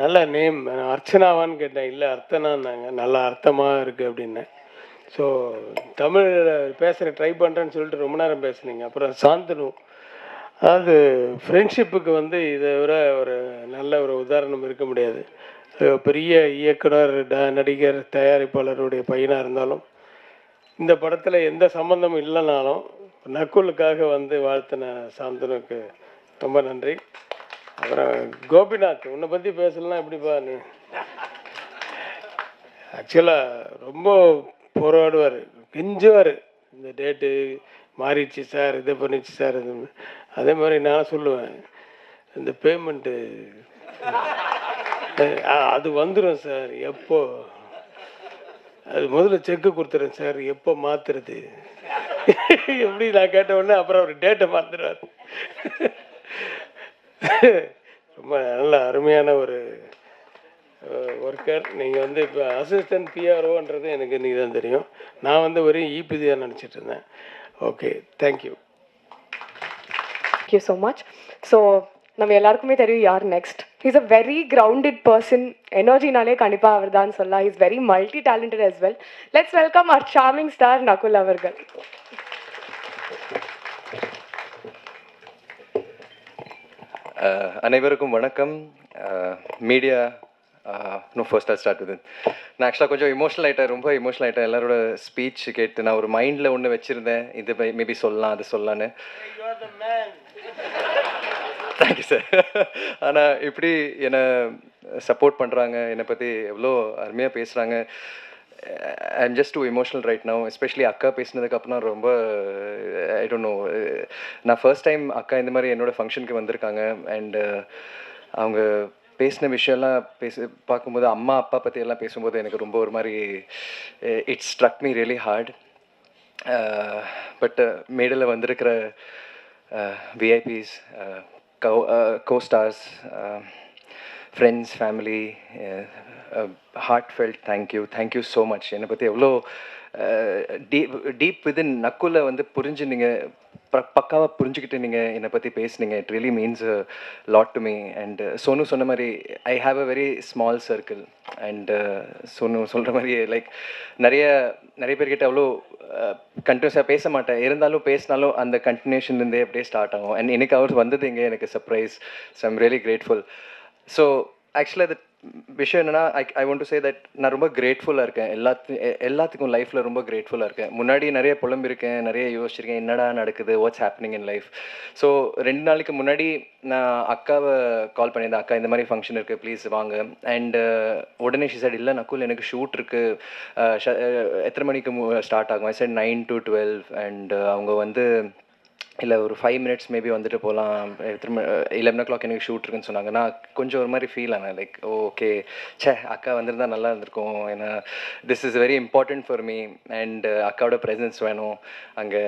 நல்ல நேம், அர்ச்சனாவான்னு கேட்டேன், இல்லை அர்த்தனான்னாங்க, நல்லா அர்த்தமாக இருக்குது அப்படின்னேன். ஸோ தமிழ் பேசுகிற ட்ரை பண்ணுறேன்னு சொல்லிட்டு ரொம்ப நேரம் பேசுனீங்க. அப்புறம் சாந்தனு, அதாவது ஃப்ரெண்ட்ஷிப்புக்கு வந்து இதை விட ஒரு நல்ல ஒரு உதாரணம் இருக்க முடியாது. பெரிய இயக்குனர், நடிகர், தயாரிப்பாளருடைய பையனாக இருந்தாலும் இந்த படத்தில் எந்த சம்மந்தமும் இல்லைனாலும் நக்குலுக்காக வந்து வாழ்த்தின சாந்தனுக்கு ரொம்ப நன்றி. அப்புறம் கோபிநாத், உன்னை பற்றி பேசலாம் எப்படிப்பா நீ? ஆக்சுவலாக ரொம்ப போராடுவார், கெஞ்சுவார், இந்த டேட்டு மாறிடுச்சு சார், இதை பண்ணிடுச்சு சார். அதே மாதிரி நான் சொல்லுவேன், இந்த பேமெண்ட்டு அது வந்துடும் சார், எப்போ அது முதல்ல செக்கு கொடுத்துறேன் சார், எப்போ மாற்றுறது எப்படி நான் கேட்ட உடனே அப்புறம் அவர் டேட்டை மாற்றுறாரு. ரொம்ப நல்ல அருமையான ஒரு ஒர்க்கர். நீங்கள் வந்து இப்போ அசிஸ்டன்ட் பிஆர்ஓன்றது எனக்கு இன்றைக்கி தான் தெரியும். நான் வந்து ஒரே இபிதி தான் நினச்சிட்டு இருந்தேன். Okay, thank you. Thank you so much. So நம்ம எல்லாருக்குமே தெரியும் யார் next. He's a very grounded person. எனர்ஜினாலே கண்டிப்பாக அவர் தான் சொல்லலாம். Is very multi talented as well. Let's welcome அவர் சார்மிங் ஸ்டார் நகுல் அவர்கள். அனைவருக்கும் வணக்கம். Media first all start with நான் ஆக்சுவலாக கொஞ்சம் இமோஷனல் ஆகிட்டேன், ரொம்ப இமோஷனல் ஆகிட்டேன். எல்லாரோட ஸ்பீச் கேட்டு நான் ஒரு மைண்டில் ஒன்று வச்சுருந்தேன், இது மேபி சொல்லலாம் அது சொல்லலான்னு. Thank you sir. ஆனால் இப்படி என்னை சப்போர்ட் பண்ணுறாங்க, என்னை பற்றி எவ்வளோ அருமையாக பேசுகிறாங்க. I am just too emotional right now. Especially அக்கா பேசினதுக்கப்புறம் ரொம்ப ஐ டோன்ட் நோ. நான் ஃபர்ஸ்ட் டைம் அக்கா இந்த மாதிரி என்னோடய ஃபங்க்ஷனுக்கு வந்திருக்காங்க. அண்ட் அவங்க பேசின விஷயம்லாம் பார்க்கும்போது, அம்மா அப்பா பற்றி எல்லாம் பேசும்போது எனக்கு ரொம்ப ஒரு மாதிரி it's struck me really heart. But மேடையில் வந்திருக்கிற VIPs, co-stars, friends, family, heartfelt thank you so much. என்னை பற்றி எவ்வளோ டீப் விதின் நக்குல வந்து புரிஞ்சு நீங்கள் பக்காவாக புரிஞ்சுக்கிட்டு நீங்கள் என்னை பற்றி பேசுனீங்க. It really means lot to me. And Sonu சொன்ன மாதிரி I have a very small circle. And Sonu சொல்கிற மாதிரி லைக் நிறைய பேர்கிட்ட அவ்வளோ கண்டினியூஸாக பேச மாட்டேன், இருந்தாலும் பேசினாலும் அந்த கண்டினியூஷன்லேருந்தே அப்படியே ஸ்டார்ட் ஆகும். அண்ட் இன்னைக்கு அவர் வந்தது இங்கே எனக்கு surprise. So I'm really grateful. So ஆக்சுவலாக அது விஷயம் என்னென்னா, ஐ வாண்ட் டு சே தட் நான் ரொம்ப கிரேட்ஃபுல்லாக இருக்கேன். எல்லாத்துக்கும் லைஃப்பில் ரொம்ப கிரேட்ஃபுல்லாக இருக்கேன். முன்னாடி நிறைய புலம்பிருக்கேன், நிறைய யோசிச்சிருக்கேன், என்னடா நடக்குது, what's happening in life. So 2 நாளைக்கு முன்னாடி நான் அக்காவை கால் பண்ணியிருந்தேன், அக்கா இந்த மாதிரி ஃபங்க்ஷன் இருக்குது ப்ளீஸ் வாங்க. அண்டு உடனே ஷி சைட், இல்லை நக்குல் எனக்கு ஷூட் இருக்குது, எத்தனை மணிக்கு ஸ்டார்ட் ஆகும்? I said 9 to 12. அண்ட் அவங்க வந்து இல்லை ஒரு 5 minutes மேபி வந்துட்டு போகலாம், 11 o'clock எனக்கு ஷூட் இருக்குன்னு சொன்னாங்க. நான் கொஞ்சம் ஒரு மாதிரி ஃபீல் ஆனேன், லைக் ஓகே அக்கா வந்திருந்தா நல்லா இருந்திருக்கும். ஏன்னா this is very important for me. And அக்காவோட ப்ரெசன்ஸ் வேணும் அங்கே.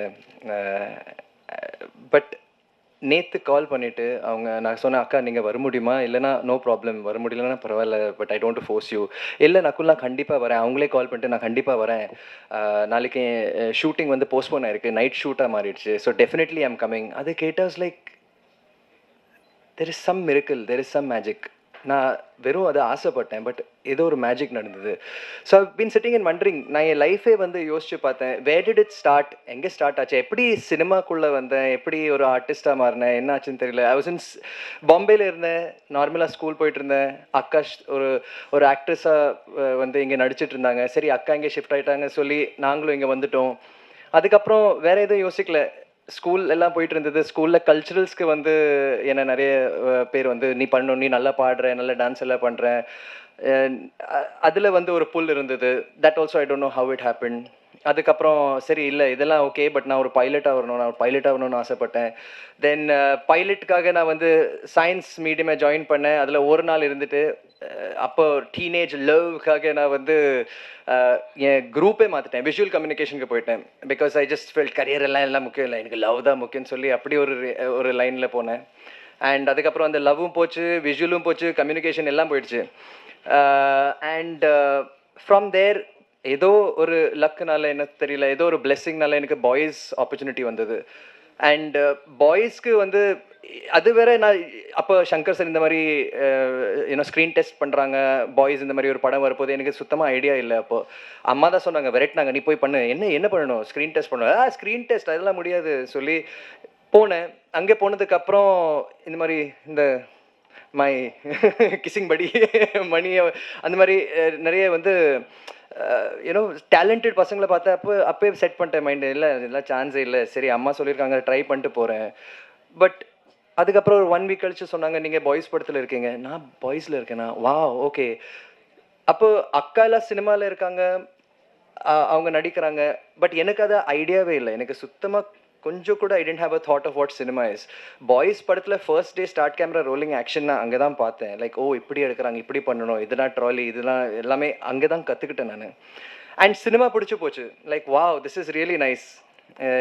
பட் நேற்று கால் பண்ணிவிட்டு நான் சொன்னேன், அக்கா நீங்கள் வர முடியுமா? இல்லைனா நோ ப்ராப்ளம், வர முடியலன்னா பரவாயில்ல, but I don't force you. இல்லை நக்குல் நான் கண்டிப்பாக வரேன். அவங்களே கால் பண்ணிட்டு நான் கண்டிப்பாக வரேன், நாளைக்கு ஷூட்டிங் வந்து போஸ்ட்போன் ஆயிருக்கு, நைட் ஷூட்டாக மாறிடுச்சு, ஸோ டெஃபினெட்லி ஐம் கம்மிங். அது கேட்டாஸ் like there is some miracle, there is some magic. நான் வெறும் அதை ஆசைப்பட்டேன், பட் ஏதோ ஒரு மேஜிக் நடந்தது. So I been sitting and wondering. நான் என் லைஃபே வந்து யோசிச்சு பார்த்தேன், வேர் டிட் இட் ஸ்டார்ட், எங்கே ஸ்டார்ட் ஆச்சு, எப்படி சினிமாக்குள்ளே வந்தேன், எப்படி ஒரு ஆர்டிஸ்ட்டாக மாறினேன், என்ன ஆச்சுன்னு தெரியல. ஐ வாஸ் இன் பாம்பேயில் இருந்தேன், நார்மலாக ஸ்கூல் போயிட்டு இருந்தேன். அக்கா ஒரு ஆக்ட்ரஸாக வந்து இங்கே நடிச்சிட்டு இருந்தாங்க. சரி அக்கா இங்கே ஷிஃப்ட் ஆகிட்டாங்க சொல்லி நாங்களும் இங்கே வந்துட்டோம். அதுக்கப்புறம் வேறு எதுவும் யோசிக்கல, ஸ்கூல் எல்லாம் போயிட்டு இருந்தது. ஸ்கூலில் கல்ச்சுரல்ஸ்க்கு வந்து என்ன நிறைய பேர் வந்து நீ பண்ணணும், நீ நல்லா பாடுற, நல்ல டான்ஸ் எல்லாம் பண்ணுற, அதில் வந்து ஒரு புல் இருந்தது. That also I don't know how it happen. அதுக்கப்புறம் சரி இல்லை இதெல்லாம் ஓகே, பட் நான் ஒரு பைலட்டாக வரணும், நான் ஒரு பைலட் ஆகணும்னு ஆசைப்பட்டேன். தென் பைலட்டுக்காக நான் வந்து சயின்ஸ் மீடியமை ஜாயின் பண்ணேன். அதில் ஒரு நாள் இருந்துட்டு அப்போ டீனேஜ் லவ்க்காக நான் வந்து என் குரூப்பே மாற்றிட்டேன், விஷுவல் கம்யூனிகேஷனுக்கு போயிட்டேன். Because I just felt career எல்லாம் முக்கியம் இல்லை, எனக்கு லவ் தான் முக்கியம்னு சொல்லி அப்படி ஒரு லைனில் போனேன். அண்ட் அதுக்கப்புறம் அந்த லவ்வும் போச்சு, விஷுவலும் போச்சு, கம்யூனிகேஷன் எல்லாம் போயிடுச்சு. அண்ட் ஃப்ரம் தேர் ஏதோ ஒரு லக்குனால என்ன தெரியல, ஏதோ ஒரு பிளெஸ்ஸிங்னால எனக்கு பாய்ஸ் ஆப்பர்ச்சுனிட்டி வந்தது. அண்ட் பாய்ஸ்க்கு வந்து அது வேற. நான் அப்போ சங்கர் சார் இந்த மாதிரி ஸ்க்ரீன் டெஸ்ட் பண்ணுறாங்க, பாய்ஸ் இந்த மாதிரி ஒரு படம் வரப்போது எனக்கு சுத்தமாக ஐடியா இல்லை. அப்போது அம்மா தான் சொன்னாங்க, விரட்டினாங்க, நீ போய் பண்ணு. என்ன பண்ணணும்? ஸ்க்ரீன் டெஸ்ட் பண்ணணும். ஸ்க்ரீன் டெஸ்ட் அதெல்லாம் முடியாது சொல்லி போனேன். அங்கே போனதுக்கப்புறம் இந்த மாதிரி இந்த மை கிசிங் படி மணி அந்த மாதிரி நிறைய வந்து யூனோ டேலண்டட் பசங்களை பார்த்தா அப்போயே செட் பண்ணிட்டேன் மைண்டு, இல்லை இதெல்லாம் சான்ஸே இல்லை, சரி அம்மா சொல்லியிருக்காங்க ட்ரை பண்ணிட்டு போகிறேன். பட் அதுக்கப்புறம் ஒரு 1 week கழிச்சு சொன்னாங்க, நீங்கள் பாய்ஸ் படத்தில் இருக்கீங்க. நான் பாய்ஸில் இருக்கேனா? வா ஓகே. அப்போ அக்கா எல்லாம் சினிமாவில் இருக்காங்க, அவங்க நடிக்கிறாங்க. பட் எனக்கு அது ஐடியாவே இல்லை. எனக்கு சுத்தமாக கொஞ்சம் கூட I didn't have a thought of what cinema is. Boys படத்தில் first day start camera rolling action நான் அங்கே தான் பார்த்தேன். லைக் இப்படி எடுக்கிறாங்க, இப்படி பண்ணணும், இதெல்லாம் ட்ராலி, இதெல்லாம் எல்லாமே அங்கே தான் கற்றுக்கிட்டேன் நான். அண்ட் சினிமா பிடிச்சி போச்சு. Like wow, this is really nice.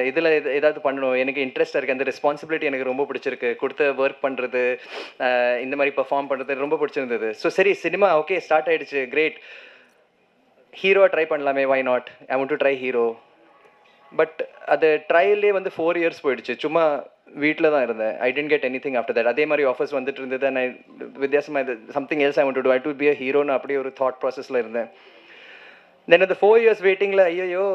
இதில் ஏதாவது பண்ணணும், எனக்கு இன்ட்ரெஸ்ட்டாக இருக்குது. அந்த ரெஸ்பான்சிபிலிட்டி எனக்கு ரொம்ப பிடிச்சிருக்கு. கொடுத்த ஒர்க் பண்ணுறது, இந்த மாதிரி பெர்ஃபார்ம் பண்ணுறது ரொம்ப பிடிச்சிருந்தது. ஸோ சரி, சினிமா ஓகே ஸ்டார்ட் ஆகிடுச்சு, கிரேட். ஹீரோவை ட்ரை பண்ணலாமே, why not, I want to try hero. But அது ட்ரையல்லே வந்து 4 years போயிடுச்சு. சும்மா வீட்டில் தான் இருந்தேன். I didn't get anything after that. அதே மாதிரி ஆஃபர்ஸ் வந்துட்டு இருந்தது. நான் வித்தியாசமாக இது something else I want to do, I to be a ஹீரோன்னு அப்படியே ஒரு தாட் ப்ராசஸில் இருந்தேன். தென் அந்த 4 years வெயிட்டிங்கில் ஐயோ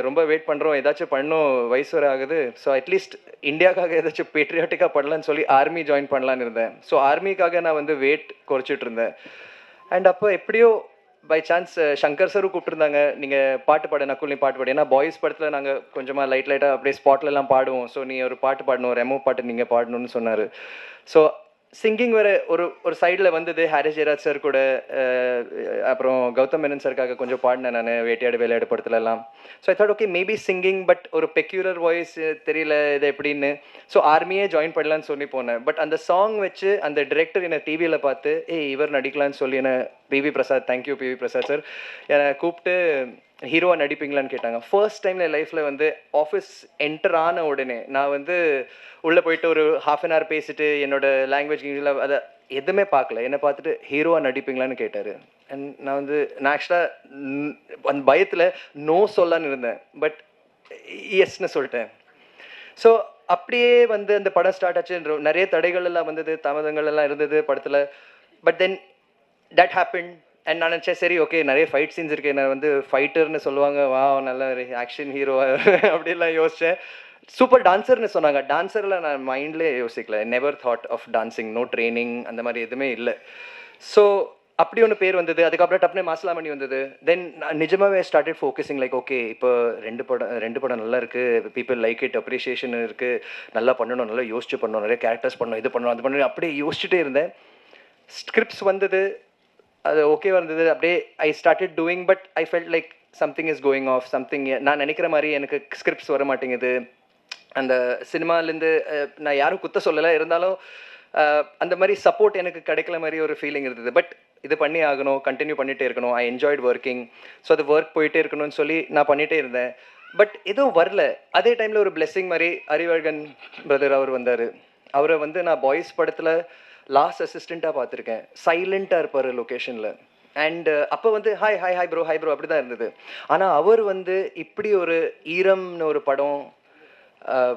ரொம்ப வெயிட் பண்ணுறோம், ஏதாச்சும் பண்ணணும், வயசு வர ஆகுது. ஸோ அட்லீஸ்ட் இந்தியாவுக்காக ஏதாச்சும் பேட்ரியாட்டிக்காக பண்ணலான்னு சொல்லி ஆர்மி ஜாயின் பண்ணலான்னு இருந்தேன். ஸோ ஆர்மிக்காக நான் வந்து வெயிட் குறைச்சிட்டு இருந்தேன். அண்ட் அப்போ எப்படியோ பை சான்ஸ் சங்கர் சரும் கூப்பிட்டுருந்தாங்க, நீங்கள் பாட்டு பாடு நக்குல், நீ பாட்டு பாடு. ஏன்னா பாய்ஸ் படத்தில் நாங்கள் கொஞ்சமாக லைட்டாக அப்படியே ஸ்பாட்லலாம் பாடுவோம். ஸோ நீ ஒரு பாட்டு பாடணும், ரெமோ பாட்டு நீங்கள் பாடணும்னு சொன்னார். ஸோ சிங்கிங் வேறு ஒரு சைடில் வந்தது. ஹாரிஸ் ஜெயராஜ் சார் கூட, அப்புறம் கௌதம் மேனன் சாருக்காக கொஞ்சம் பாடினேன் நான் வேட்டையாடு வேலையாடு படத்துலலாம். So I thought okay maybe singing, but ஒரு பெக்யூலர் வாய்ஸ் தெரியல இது எப்படின்னு. ஸோ ஆர்மியே ஜாயின் பண்ணலான்னு சொல்லி போனேன். பட் அந்த சாங் வச்சு அந்த டிரெக்டர் என்னை டிவியில் பார்த்து இவர் நடிக்கலான்னு சொல்லி என்னை பிவி பிரசாத், தேங்க்யூ பிவி பிரசாத் சார், என்னை கூப்பிட்டு ஹீரோவாக நடிப்பீங்களான்னு கேட்டாங்க. ஃபர்ஸ்ட் டைமில் லைஃப்பில் வந்து ஆஃபீஸ் என்டர் ஆன உடனே நான் வந்து உள்ளே போயிட்டு ஒரு ½ an hour பேசிட்டு என்னோடய லாங்குவேஜ் இங்கிலீஷில் அதை எதுவுமே பார்க்கல. என்னை பார்த்துட்டு ஹீரோவாக நடிப்பீங்களான்னு கேட்டார். அண்ட் நான் ஆக்சுவலாக அந்த பயத்தில் நோ சொல்லலான்னு இருந்தேன். பட் எஸ்ன்னு சொல்லிட்டேன். ஸோ அப்படியே வந்து அந்த படம் ஸ்டார்ட் ஆச்சு. நிறைய தடைகள் எல்லாம் வந்தது, தாமதங்கள் எல்லாம் இருந்தது படத்தில். But then that happen. And நான் நினச்சேன் சரி ஓகே நிறைய ஃபைட் சீன்ஸ் இருக்குது, நான் வந்து ஃபைட்டர்னு சொல்லுவாங்க, வா நல்ல ஒரு ஆக்ஷன் ஹீரோ அப்படிலாம் யோசித்தேன். சூப்பர் டான்ஸர்னு சொன்னாங்க. டான்ஸரில் நான் மைண்ட்லேயே யோசிக்கல. Never thought of dancing, no training, அந்த மாதிரி எதுவுமே இல்லை. ஸோ அப்படி ஒன்று பேர் வந்தது. அதுக்கப்புறம் டப்னே மாசலாமணி வந்தது. தென் நிஜமாகவே ஸ்டார்டட் ஃபோக்கஸிங் லைக் ஓகே இப்போ ரெண்டு படம் நல்லா இருக்குது, பீப்புள் லைக் இட், அப்ரிஷியேஷன் இருக்குது, நல்லா பண்ணணும், நல்லா யோசிச்சு பண்ணணும், நிறைய கேரக்டர்ஸ் பண்ணணும், இது பண்ணணும், அது பண்ணணும், அப்படியே யோசிச்சுட்டே இருந்தேன். ஸ்கிரிப்ட்ஸ் வந்தது, அது ஓகேவாக இருந்தது. அப்படியே I started doing. But I felt like something is going of, something நான் நினைக்கிற மாதிரி எனக்கு ஸ்கிரிப்ட்ஸ் வர மாட்டேங்குது. அந்த சினிமாலேருந்து நான் யாரும் குத்த சொல்லலை, இருந்தாலும் அந்த மாதிரி சப்போர்ட் எனக்கு கிடைக்கல மாதிரி ஒரு ஃபீலிங் இருந்தது. பட் இது பண்ணி ஆகணும், கண்டினியூ பண்ணிகிட்டே இருக்கணும். I enjoyed working. ஸோ அது ஒர்க் போயிட்டே இருக்கணும்னு சொல்லி நான் பண்ணிகிட்டே இருந்தேன். பட் எதுவும் வரல. அதே டைமில் ஒரு பிளெஸ்ஸிங் மாதிரி அறிவழகன் பிரதர் அவர் வந்தார். அவரை வந்து நான் பாய்ஸ் படத்தில் லாஸ்ட் அசிஸ்டண்ட்டாக பார்த்துருக்கேன். சைலண்ட்டாக இருப்பார் லொக்கேஷனில். அண்டு அப்போ வந்து hi hi hi bro, hi bro அப்படி தான் இருந்தது. ஆனால் அவர் வந்து இப்படி ஒரு ஈரம்னு ஒரு படம்,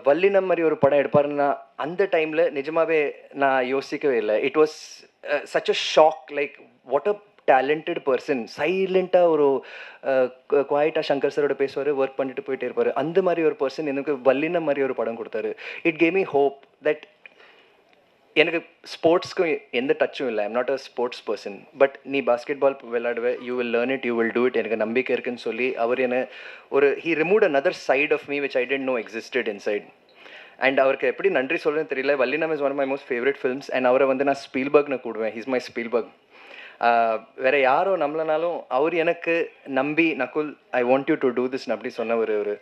வல்லினம் மாதிரி ஒரு படம் எடுப்பாருன்னா அந்த டைமில் நிஜமாகவே நான் யோசிக்கவே இல்லை. It was such a shock. Like what a talented person. சைலண்ட்டாக ஒரு குவாய்ட்டாக சங்கர் சரோட பேசுவார், ஒர்க் பண்ணிட்டு போயிட்டே இருப்பார். அந்த மாதிரி ஒரு பர்சன் எனக்கு வல்லினம் மாதிரி ஒரு படம் கொடுத்தாரு. It gave me hope that எனக்கு ஸ்போர்ட்ஸ்க்கும் எந்த டச்சும் இல்லை. I'm not a sports person. But நீ பாஸ்கெட் பால் விளையாடுவேன், you will learn it, you will do it, எனக்கு நம்பிக்கை இருக்குன்னு சொல்லி அவர் என்னை he removed another side of me which I didn't know existed inside. And அவருக்கு எப்படி நன்றி சொல்கிறேன்னு தெரியல. Vallinam is one of my most favourite films. And அவரை வந்து நான் ஸ்பீல்பர்க்னு கூடுவேன். He's my Spielberg. வேறு யாரோ நம்மளனாலும் அவர் எனக்கு நம்பி Nakul I want you to do திஸ்ன்னு அப்படி சொன்ன ஒரு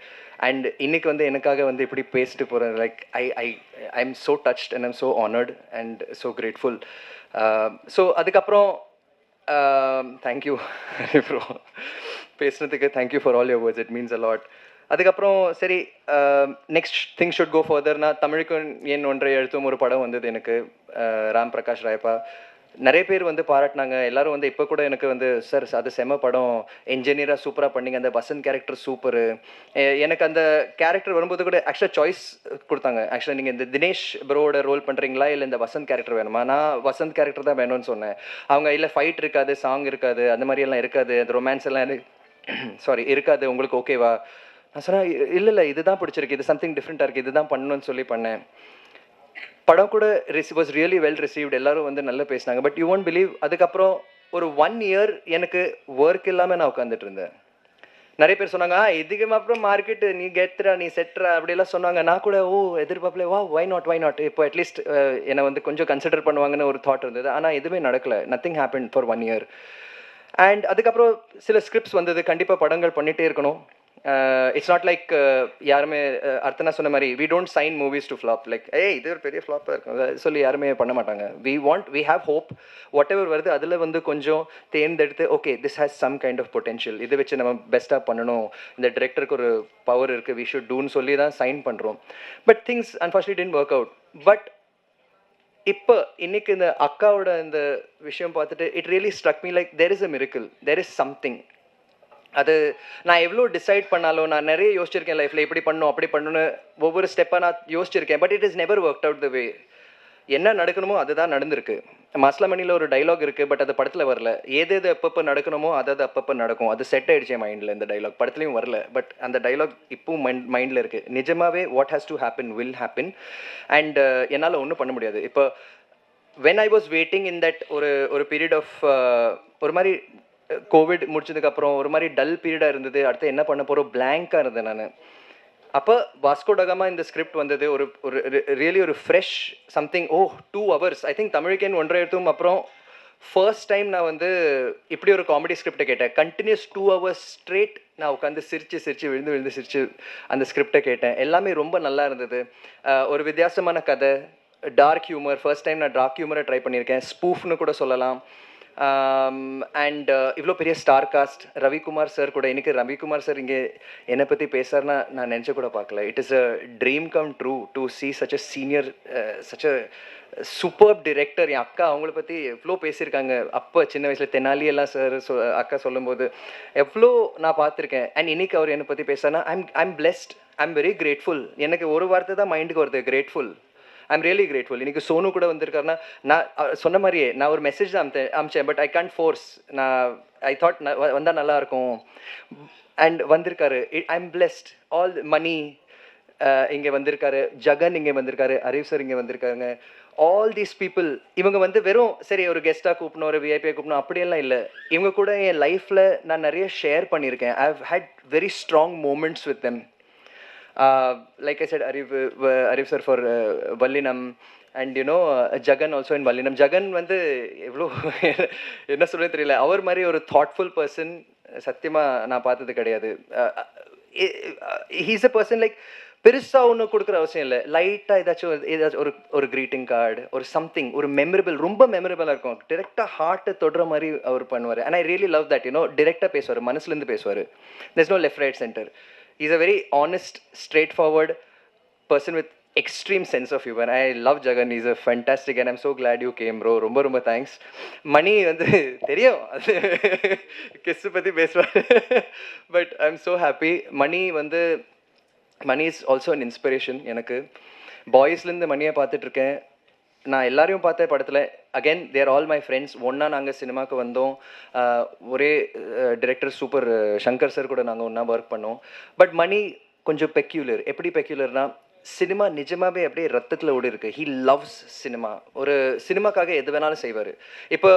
அண்ட் இன்றைக்கி வந்து எனக்காக வந்து இப்படி பேசிட்டு போகிறேன். Like I am so touched and I'm so honoured and so grateful. So அதுக்கப்புறம் தேங்க்யூ ப்ரோ பேசுனதுக்கு. Thank you for all your words, it means a lot. அதுக்கப்புறம் சரி நெக்ஸ்ட் திங் ஷுட் கோ ஃபர்தர்னா தமிழுக்கு என் ஒன்றை எழுத்தும் ஒரு படம் வந்தது எனக்கு. ராம் பிரகாஷ் ராயப்பா நிறைய பேர் வந்து பாராட்டினாங்க. எல்லோரும் வந்து இப்போ கூட எனக்கு வந்து சார் அது செம படம், என்ஜினியராக சூப்பராக பண்ணிங்க, அந்த வசந்த் கேரக்டர் சூப்பரு. எனக்கு அந்த கேரக்டர் வரும்போது கூட ஆக்சுவலாக சாய்ஸ் கொடுத்தாங்க. ஆக்சுவலாக நீங்கள் இந்த தினேஷ் ப்ரோவோட ரோல் பண்ணுறீங்களா இல்லை இந்த வசந்த் கேரக்டர் வேணுமா? நான் வசந்த் கேரக்டர் தான் வேணும்னு சொன்னேன். அவங்க இல்லை ஃபைட் இருக்காது, சாங் இருக்காது, அந்த மாதிரியெல்லாம் இருக்காது, அந்த ரொமான்ஸ் எல்லாம் இருக்காது, உங்களுக்கு ஓகேவா? நான் சொன்னேன் இல்லை இதுதான் பிடிச்சிருக்கு, இது சம்திங் டிஃப்ரெண்ட்டாக இருக்குது, இதுதான் பண்ணணும்னு சொல்லி பண்ணேன். படம் கூட வாஸ் ரியலி வெல் ரிசீவ்ட். எல்லாரும் வந்து நல்லா பேசினாங்க. பட் யூ ஒன்ட் பிலீவ், அதுக்கப்புறம் ஒரு 1 year எனக்கு ஒர்க் இல்லாமல் நான் உட்காந்துட்டு இருந்தேன். நிறைய பேர் சொன்னாங்க இதுக்கு அப்புறம் மார்க்கெட்டு நீ கெத்துறா, நீ செட்டுறா அப்படிலாம் சொன்னாங்க. நான் கூட எதிர்பார்ப்பல வை நாட் இப்போ அட்லீஸ்ட் என்னை வந்து கொஞ்சம் கன்சிடர் பண்ணுவாங்கன்னு ஒரு தாட் இருந்தது. ஆனால் எதுவுமே நடக்கலை. Nothing happen for 1 year. And அதுக்கப்புறம் சில ஸ்கிரிப்ட்ஸ் வந்தது, கண்டிப்பாக படங்கள் பண்ணிகிட்டே இருக்கணும். இட்ஸ் நாட் லைக் யாருமே அர்த்தனா சொன்ன மாதிரி we don't sign movies to flop. Like இது ஒரு பெரிய ஃப்ளாப்பாக இருக்கும் சொல்லி யாருமே பண்ண மாட்டாங்க. We have hope. Whatever வருது அதில் வந்து கொஞ்சம் தேர்ந்தெடுத்து okay this has some kind of potential, இதை வச்சு நம்ம பெஸ்ட்டாக பண்ணணும், இந்த டிரெக்டருக்கு ஒரு பவர் இருக்குது, வி ஷுட் டூன்னு சொல்லி தான் சைன் பண்ணுறோம். But things unfortunately didn't work out. But இப்போ இன்னைக்கு இந்த அக்காவோட இந்த விஷயம் பார்த்துட்டு it really struck me like there is a miracle, there is something. அது நான் எவ்வளோ டிசைட் பண்ணாலும், நான் நிறைய யோசிச்சிருக்கேன் லைஃப்பில் இப்படி பண்ணணும் அப்படி பண்ணணும்னு ஒவ்வொரு ஸ்டெப்பாக நான் யோசிச்சிருக்கேன். But it is never work out the way. என்ன நடக்கணுமோ அதுதான் நடந்திருக்கு. மாஸ்லமணியில் ஒரு டைலாக் இருக்குது, பட் அது படத்தில் வரல. எது எப்பப்போ நடக்கணுமோ அது அப்பப்போ நடக்கும். அது செட் ஆகிடுச்சு என் மைண்டில். இந்த டைலாக் படத்துலையும் வரல, பட் அந்த டைலாக் இப்போவும் மைண்டில் இருக்குது. நிஜமாகவே what has to happen will happen. And என்னால் ஒன்றும் பண்ண முடியாது. இப்போ when I was waiting in that ஒரு பீரியட் ஆஃப் ஒரு மாதிரி கோவிட் முடிச்சதுக்கப்புறம் ஒரு மாதிரி டல் பீரியடாக இருந்தது. அடுத்து என்ன பண்ண போகிறோம் பிளாங்காக இருந்தேன் நான். அப்போ வாஸ்கோ ட காமா இந்த ஸ்கிரிப்ட் வந்தது. ஒரு ரியலி ஒரு fresh something. 2 hours I think தமிழுக்கேன் 1.5 hours அப்புறம் ஃபர்ஸ்ட் டைம் நான் வந்து இப்படி ஒரு காமெடி ஸ்கிரிப்டை கேட்டேன். கண்டினியூஸ் 2 hours ஸ்ட்ரெயிட் நான் உட்காந்து சிரித்து விழுந்து சிரித்து அந்த ஸ்கிரிப்டை கேட்டேன். எல்லாமே ரொம்ப நல்லா இருந்தது. ஒரு வித்தியாசமான கதை, டார்க் ஹியூமர். ஃபர்ஸ்ட் டைம் நான் டார்க் ஹியூமரை ட்ரை பண்ணியிருக்கேன், ஸ்பூஃப்னு கூட சொல்லலாம். அண்ட் இவ்வளோ பெரிய ஸ்டார் காஸ்ட், ரவிக்குமார் சார் கூட. இன்றைக்கி ரவிக்குமார் சார் இங்கே என்னை பற்றி பேசுகிறேன்னா நான் நினச்ச கூட பார்க்கல. It is a dream come true to see such a senior, such a superb director. என் அக்கா அவங்கள பற்றி எவ்வளோ பேசியிருக்காங்க அப்போ சின்ன வயசில். தெனாலியெல்லாம் சார் அக்கா சொல்லும்போது எவ்வளோ நான் பார்த்துருக்கேன். அண்ட் இன்றைக்கி அவர் என்னை பற்றி பேசுனா I'm blessed, I'm very grateful. எனக்கு ஒரு வார்த்தை தான் மைண்டுக்கு வருது, கிரேட்ஃபுல். I'm really grateful. இன்றைக்கி சோனு கூட வந்திருக்காருன்னா நான் சொன்ன மாதிரியே நான் ஒரு மெசேஜ் தான் அமிச்சேன், but I can't force. I thought வந்தால் நல்லாயிருக்கும். அண்ட் வந்திருக்காரு. I'm blessed. ஆல் மணி இங்கே வந்திருக்காரு, ஜகன் இங்கே வந்திருக்காரு, அரீவ் சார் இங்கே வந்திருக்காங்க. ஆல் தீஸ் பீப்புள் இவங்க வந்து வெறும் சரி ஒரு கெஸ்ட்டாக கூப்பிடணும், ஒரு விஐபியை கூப்பிடணும் அப்படியெல்லாம் இல்லை. இவங்க கூட என் லைஃப்பில் நான் நிறைய ஷேர் பண்ணியிருக்கேன். I have had very strong moments with them. Like I said, Arif sir for Vallinam, and you know Jagan also in Vallinam. Jagan வந்து எவ்வளோ என்ன சொல்கிறது தெரியல. அவர் மாதிரி ஒரு தாட்ஃபுல் பர்சன் சத்தியமாக நான் பார்த்தது கிடையாது. ஹீஸ் அ பர்சன் லைக் பெருசாக ஒன்று கொடுக்குற அவசியம் இல்லை. லைட்டாக ஏதாச்சும் ஒரு க்ரீட்டிங் கார்டு, ஒரு சம்திங், ஒரு மெமரபிள், ரொம்ப மெமரபிளாக இருக்கும். டிரெக்டாக ஹார்ட்டை தொடுற மாதிரி அவர் பண்ணுவார். And I really love that. You know டிரெக்டாக பேசுவார், மனசுலேருந்து பேசுவார். there's no left right center. He's a very honest, straightforward person with extreme sense of humor. I love Jagan. He's a fantastic, and I'm so glad you came, bro. ரொம்ப thanks. மணி வந்து தெரியும் அது கிஸ் பற்றி பேசுவார், but I am so happy. Mani is also an inspiration எனக்கு. பாய்ஸ்லேருந்து மணியை பார்த்துட்ருக்கேன். நான் எல்லாரையும் பார்த்தேன் படத்தில். Again there all my friends. ஒன்றா நாங்கள் சினிமாவுக்கு வந்தோம். ஒரே டிரெக்டர் சூப்பர் சங்கர் சார் கூட நாங்கள் ஒன்றா ஒர்க் பண்ணோம். பட் மணி கொஞ்சம் பெக்யூலர். எப்படி பெக்யூலர்னா, சினிமா நிஜமாகவே அப்படியே ரத்தத்தில் ஓடி இருக்குது. He loves cinema. ஒரு சினிமாக்காக எது வேணாலும் செய்வார். இப்போ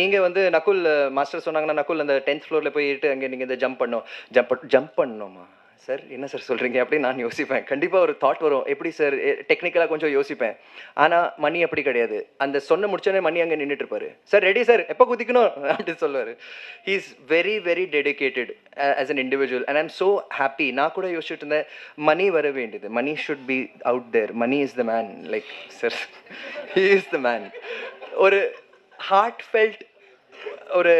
நீங்கள் வந்து நகுல் மாஸ்டர் சொன்னாங்கன்னா, நகுல் அந்த 10th floor போயிட்டு அங்கே நீங்கள் இந்த ஜம்ப் பண்ணணுமா சார், என்ன சார் சொல்கிறீங்க அப்படின்னு நான் யோசிப்பேன். கண்டிப்பாக ஒரு தாட் வரும், எப்படி சார் டெக்னிக்கலாக கொஞ்சம் யோசிப்பேன். ஆனால் மணி அப்படி கிடையாது. அந்த சொன்ன முடிச்சோடனே மணி அங்கே நின்றுட்டு இருப்பார். சார் ரெடி சார், எப்போ குதிக்கணும் அப்படின்னு சொல்லுவார். He is very very dedicated as an individual, and I am so happy. நான் கூட யோசிச்சுட்டு இருந்தேன், மணி வர வேண்டியது, Mani should be out there, Mani is the man. Like sir, he is the man. ஒரு ஹார்ட் ஃபெல்ட், ஒரு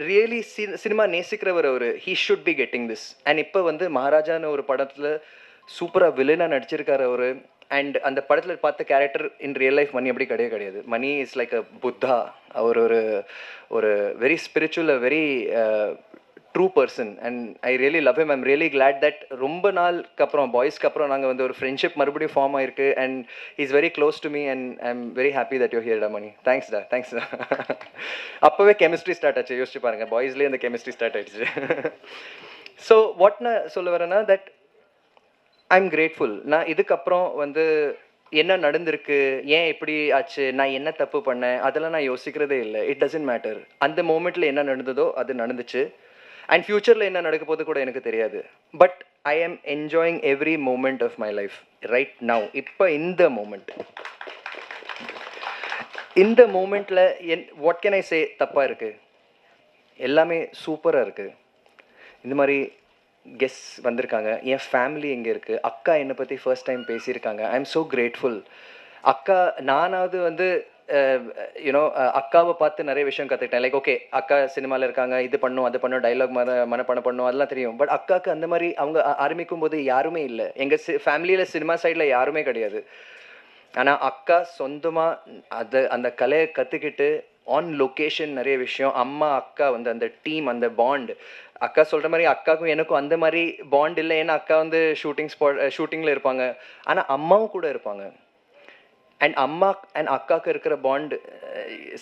ரியலி சினிமா நேசிக்கிறவர் அவர். He should be getting this. And இப்போ வந்து மகாராஜான்னு ஒரு படத்தில் சூப்பராக வில்லனாக நடிச்சிருக்காரு அவர். அண்ட் அந்த படத்தில் பார்த்த character in real life Mani அப்படி கிடையாது. Mani is like a Buddha. அவர் ஒரு very spiritual, very true person. And I really love him. I'm really glad that ரொம்ப நாளுக்கு அப்புறம், பாய்ஸ்க்கு அப்புறம் நாங்கள் வந்து ஒரு ஃப்ரெண்ட்ஷிப் மறுபடியும் ஃபார்ம் ஆயிருக்கு. And is very close to me, and I am very happy that you here டா மணி. தேங்க்ஸ் டா, தேங்க்ஸ் டா. அப்போவே கெமிஸ்ட்ரி ஸ்டார்ட் ஆச்சு. யோசிச்சு பாருங்க, பாய்ஸ்லேயே அந்த கெமிஸ்ட்ரி ஸ்டார்ட் ஆயிடுச்சு. ஸோ வாட் நான் சொல்ல வரேன்னா, தட் ஐ எம் கிரேட்ஃபுல். நான் இதுக்கப்புறம் வந்து என்ன நடந்திருக்கு, ஏன் இப்படி ஆச்சு, நான் என்ன தப்பு பண்ணேன், அதெல்லாம் நான் யோசிக்கிறதே இல்லை. It doesn't matter. அந்த மூமெண்ட்டில் என்ன நடந்ததோ அது நடந்துச்சு. அண்ட் ஃப்யூச்சரில் என்ன நடக்க போது கூட எனக்கு தெரியாது. But I am enjoying every moment of my life right now. இப்போ இந்த மூமெண்ட்டில் வாட் கேன் ஐ சே தப்பாக இருக்குது? எல்லாமே சூப்பராக இருக்குது. இந்த மாதிரி கெஸ்ட் வந்திருக்காங்க, என் ஃபேமிலி எங்கே இருக்குது, அக்கா என்னை பற்றி ஃபர்ஸ்ட் டைம் பேசியிருக்காங்க. ஐ எம் ஸோ கிரேட்ஃபுல். அக்கா நானாவது வந்து யூனோ அக்காவை பார்த்து நிறைய விஷயம் கற்றுக்கிட்டேன். லைக் ஓகே அக்கா சினிமாவில் இருக்காங்க, இது பண்ணும் அது பண்ணும், டைலாக் மனப்பாடம் பண்ணும், அதெல்லாம் தெரியும். பட் அக்காவுக்கு அந்த மாதிரி அவங்க ஆரம்பிக்கும் போது யாருமே இல்லை. எங்கள் ஃபேமிலியில் சினிமா சைடில் யாருமே கிடையாது. ஆனால் அக்கா சொந்தமாக அந்த கலையை கற்றுக்கிட்டு ஆன் லொக்கேஷன் நிறைய விஷயம். அம்மா அக்கா வந்து அந்த டீம், அந்த பாண்ட், அக்கா சொல்கிற மாதிரி அக்காவுக்கும் எனக்கும் அந்த மாதிரி பாண்ட் இல்லை. ஏன்னா அக்கா வந்து ஷூட்டிங்கில் இருப்பாங்க, ஆனால் அம்மாவும் கூட இருப்பாங்க. அண்ட் அம்மா அண்ட் அக்காவுக்கு இருக்கிற பாண்ட்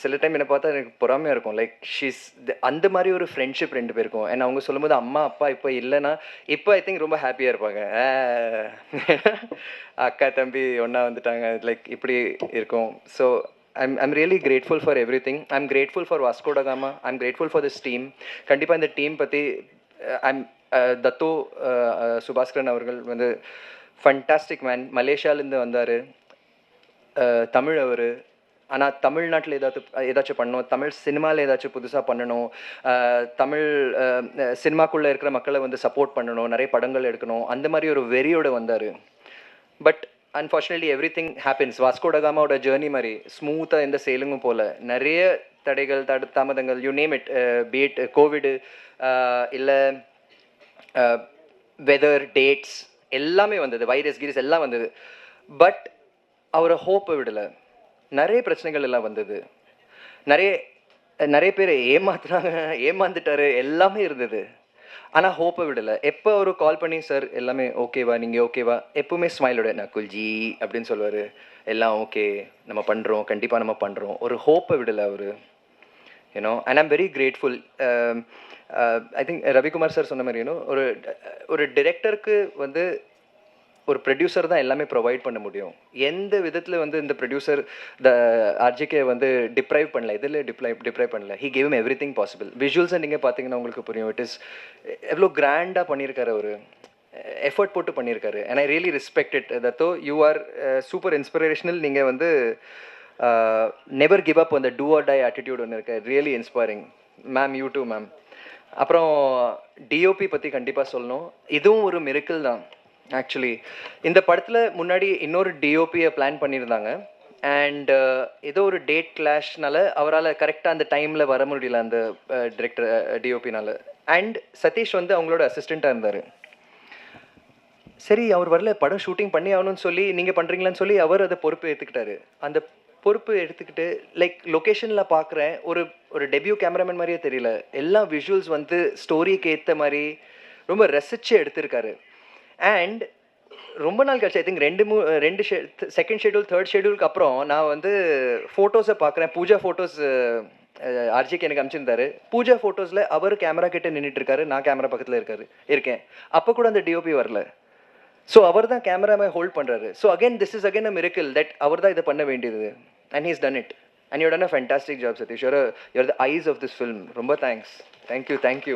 சில டைம் என்னை பார்த்தா எனக்கு பொறாமையாக இருக்கும். லைக் ஷீஸ் அந்த மாதிரி ஒரு ஃப்ரெண்ட்ஷிப் ரெண்டு பேருக்கும். அண்ட் அவங்க சொல்லும்போது அம்மா அப்பா இப்போ இல்லைன்னா இப்போ ஐ திங்க் ரொம்ப ஹாப்பியாக இருப்பாங்க. அக்கா தம்பி ஒன்றா வந்துட்டாங்க, லைக் இப்படி இருக்கும். So I'm really grateful for everything. I'm grateful for Vasco da Gama. I'm grateful for this team. கண்டிப்பாக இந்த டீம் பற்றி தத்தோ சுபாஸ்கரன் அவர்கள் வந்து ஃபண்டாஸ்டிக் மேன். மலேசியாவிலேருந்து வந்தார், தமிழ் அவர். ஆனால் தமிழ்நாட்டில் ஏதாச்சும் பண்ணணும், தமிழ் சினிமாவில் ஏதாச்சும் புதுசாக பண்ணணும், தமிழ் சினிமாக்குள்ளே இருக்கிற மக்களை வந்து சப்போர்ட் பண்ணணும், நிறைய படங்கள் எடுக்கணும், அந்த மாதிரி ஒரு வெறியோடு வந்தார். But unfortunately every thing happens. Vasco ட காமாவோட ஜேர்னி மாதிரி ஸ்மூத்தாக எந்த செயலுங்கும் போல் நிறைய தடைகள் தாமதங்கள், you name it, be it covid இல்லை வெதர் டேட்ஸ் எல்லாமே வந்தது, வைரஸ் கீரஸ் எல்லாம் வந்தது. பட் அவரை ஹோப்பை விடலை. நிறைய பிரச்சனைகள் எல்லாம் வந்தது, நிறைய பேர் ஏமாந்துட்டாரு, எல்லாமே இருந்தது. ஆனால் ஹோப்பை விடலை. எப்போ அவர் கால் பண்ணி சார் எல்லாமே ஓகேவா, நீங்கள் ஓகேவா, எப்போவுமே ஸ்மைலோட நக்குல்ஜி அப்படின்னு சொல்லுவார். எல்லாம் ஓகே, நம்ம பண்ணுறோம், கண்டிப்பாக நம்ம பண்ணுறோம். ஒரு ஹோப்பை விடலை அவர், you know. And I'm very grateful. I think Ravikumar sir சொன்ன மாதிரி, யூனோ, ஒரு டிரெக்டருக்கு வந்து ஒரு ப்ரொடியூசர் தான் எல்லாமே ப்ரொவைட் பண்ண முடியும். எந்த விதத்தில் வந்து இந்த ப்ரொடியூசர் ஆர்ஜிகே வந்து டிப்ரைவ் பண்ணல, இதில் டிப்ரைவ் பண்ணல. He gave everything possible. விஷுவல்ஸை நீங்கள் பார்த்தீங்கன்னா உங்களுக்கு புரியும். இட் இஸ் எவ்வளோ கிராண்டாக பண்ணியிருக்காரு, ஒரு எஃபர்ட் போட்டு பண்ணியிருக்காரு. And I really respect it. Though you are super inspirational. நீங்கள் வந்து நெவர் கிவ் அப் அந்த டூ ஆர் டை ஆட்டிடியூட் ஒன்று இருக்கு. Really inspiring ma'am. You too ma'am. அப்புறம் டிஓபி பற்றி கண்டிப்பாக சொல்லணும். இதுவும் ஒரு மிரக்கிள் தான் ஆக்சுவலி. இந்த படத்தில் முன்னாடி இன்னொரு டிஓபியை பிளான் பண்ணியிருந்தாங்க. அண்ட் ஏதோ ஒரு டேட் கிளாஷ்னால அவரால் கரெக்டாக அந்த டைமில் வர முடியல அந்த டிரெக்டர் டிஓபினால. அண்ட் சதீஷ் வந்து அவங்களோட அசிஸ்டண்ட்டாக இருந்தார். சரி அவர் வரல, படம் ஷூட்டிங் பண்ணி ஆகணும்னு சொல்லி நீங்கள் பண்ணுறீங்களான்னு சொல்லி அவர் அதை பொறுப்பு எடுத்துக்கிட்டாரு. அந்த பொறுப்பு எடுத்துக்கிட்டு லைக் லொக்கேஷனில் பார்க்குறேன், ஒரு டெபியூ கேமராமேன் மாதிரியே தெரியல. எல்லா விஷுவல்ஸ் வந்து ஸ்டோரிக்கு ஏற்ற மாதிரி ரொம்ப ரசித்து எடுத்திருக்காரு. அண்ட் ரொம்ப நாள் கழிச்சு, ஐ திங்க் ரெண்டு செகண்ட் ஷெட்யூல் தேர்ட் ஷெட்யூலுக்கு அப்புறம் நான் வந்து ஃபோட்டோஸை பார்க்குறேன். பூஜா ஃபோட்டோஸ் ஆர்ஜிக்கு எனக்கு அனுப்பிச்சிருந்தாரு. பூஜா ஃபோட்டோஸில் அவர் கேமரா கிட்ட நின்றுட்டு இருக்காரு, நான் கேமரா பக்கத்தில் இருக்கேன். அப்போ கூட அந்த டிஓபி வரல. ஸோ அவர் தான் கேமராவை ஹோல்ட் பண்ணுறாரு. So again this is again a miracle that அவர் தான் இதை பண்ண வேண்டியது. And he's done it. And you done a fantastic job Sathish. You're the eyes of this film. ரொம்ப thanks. Thank you.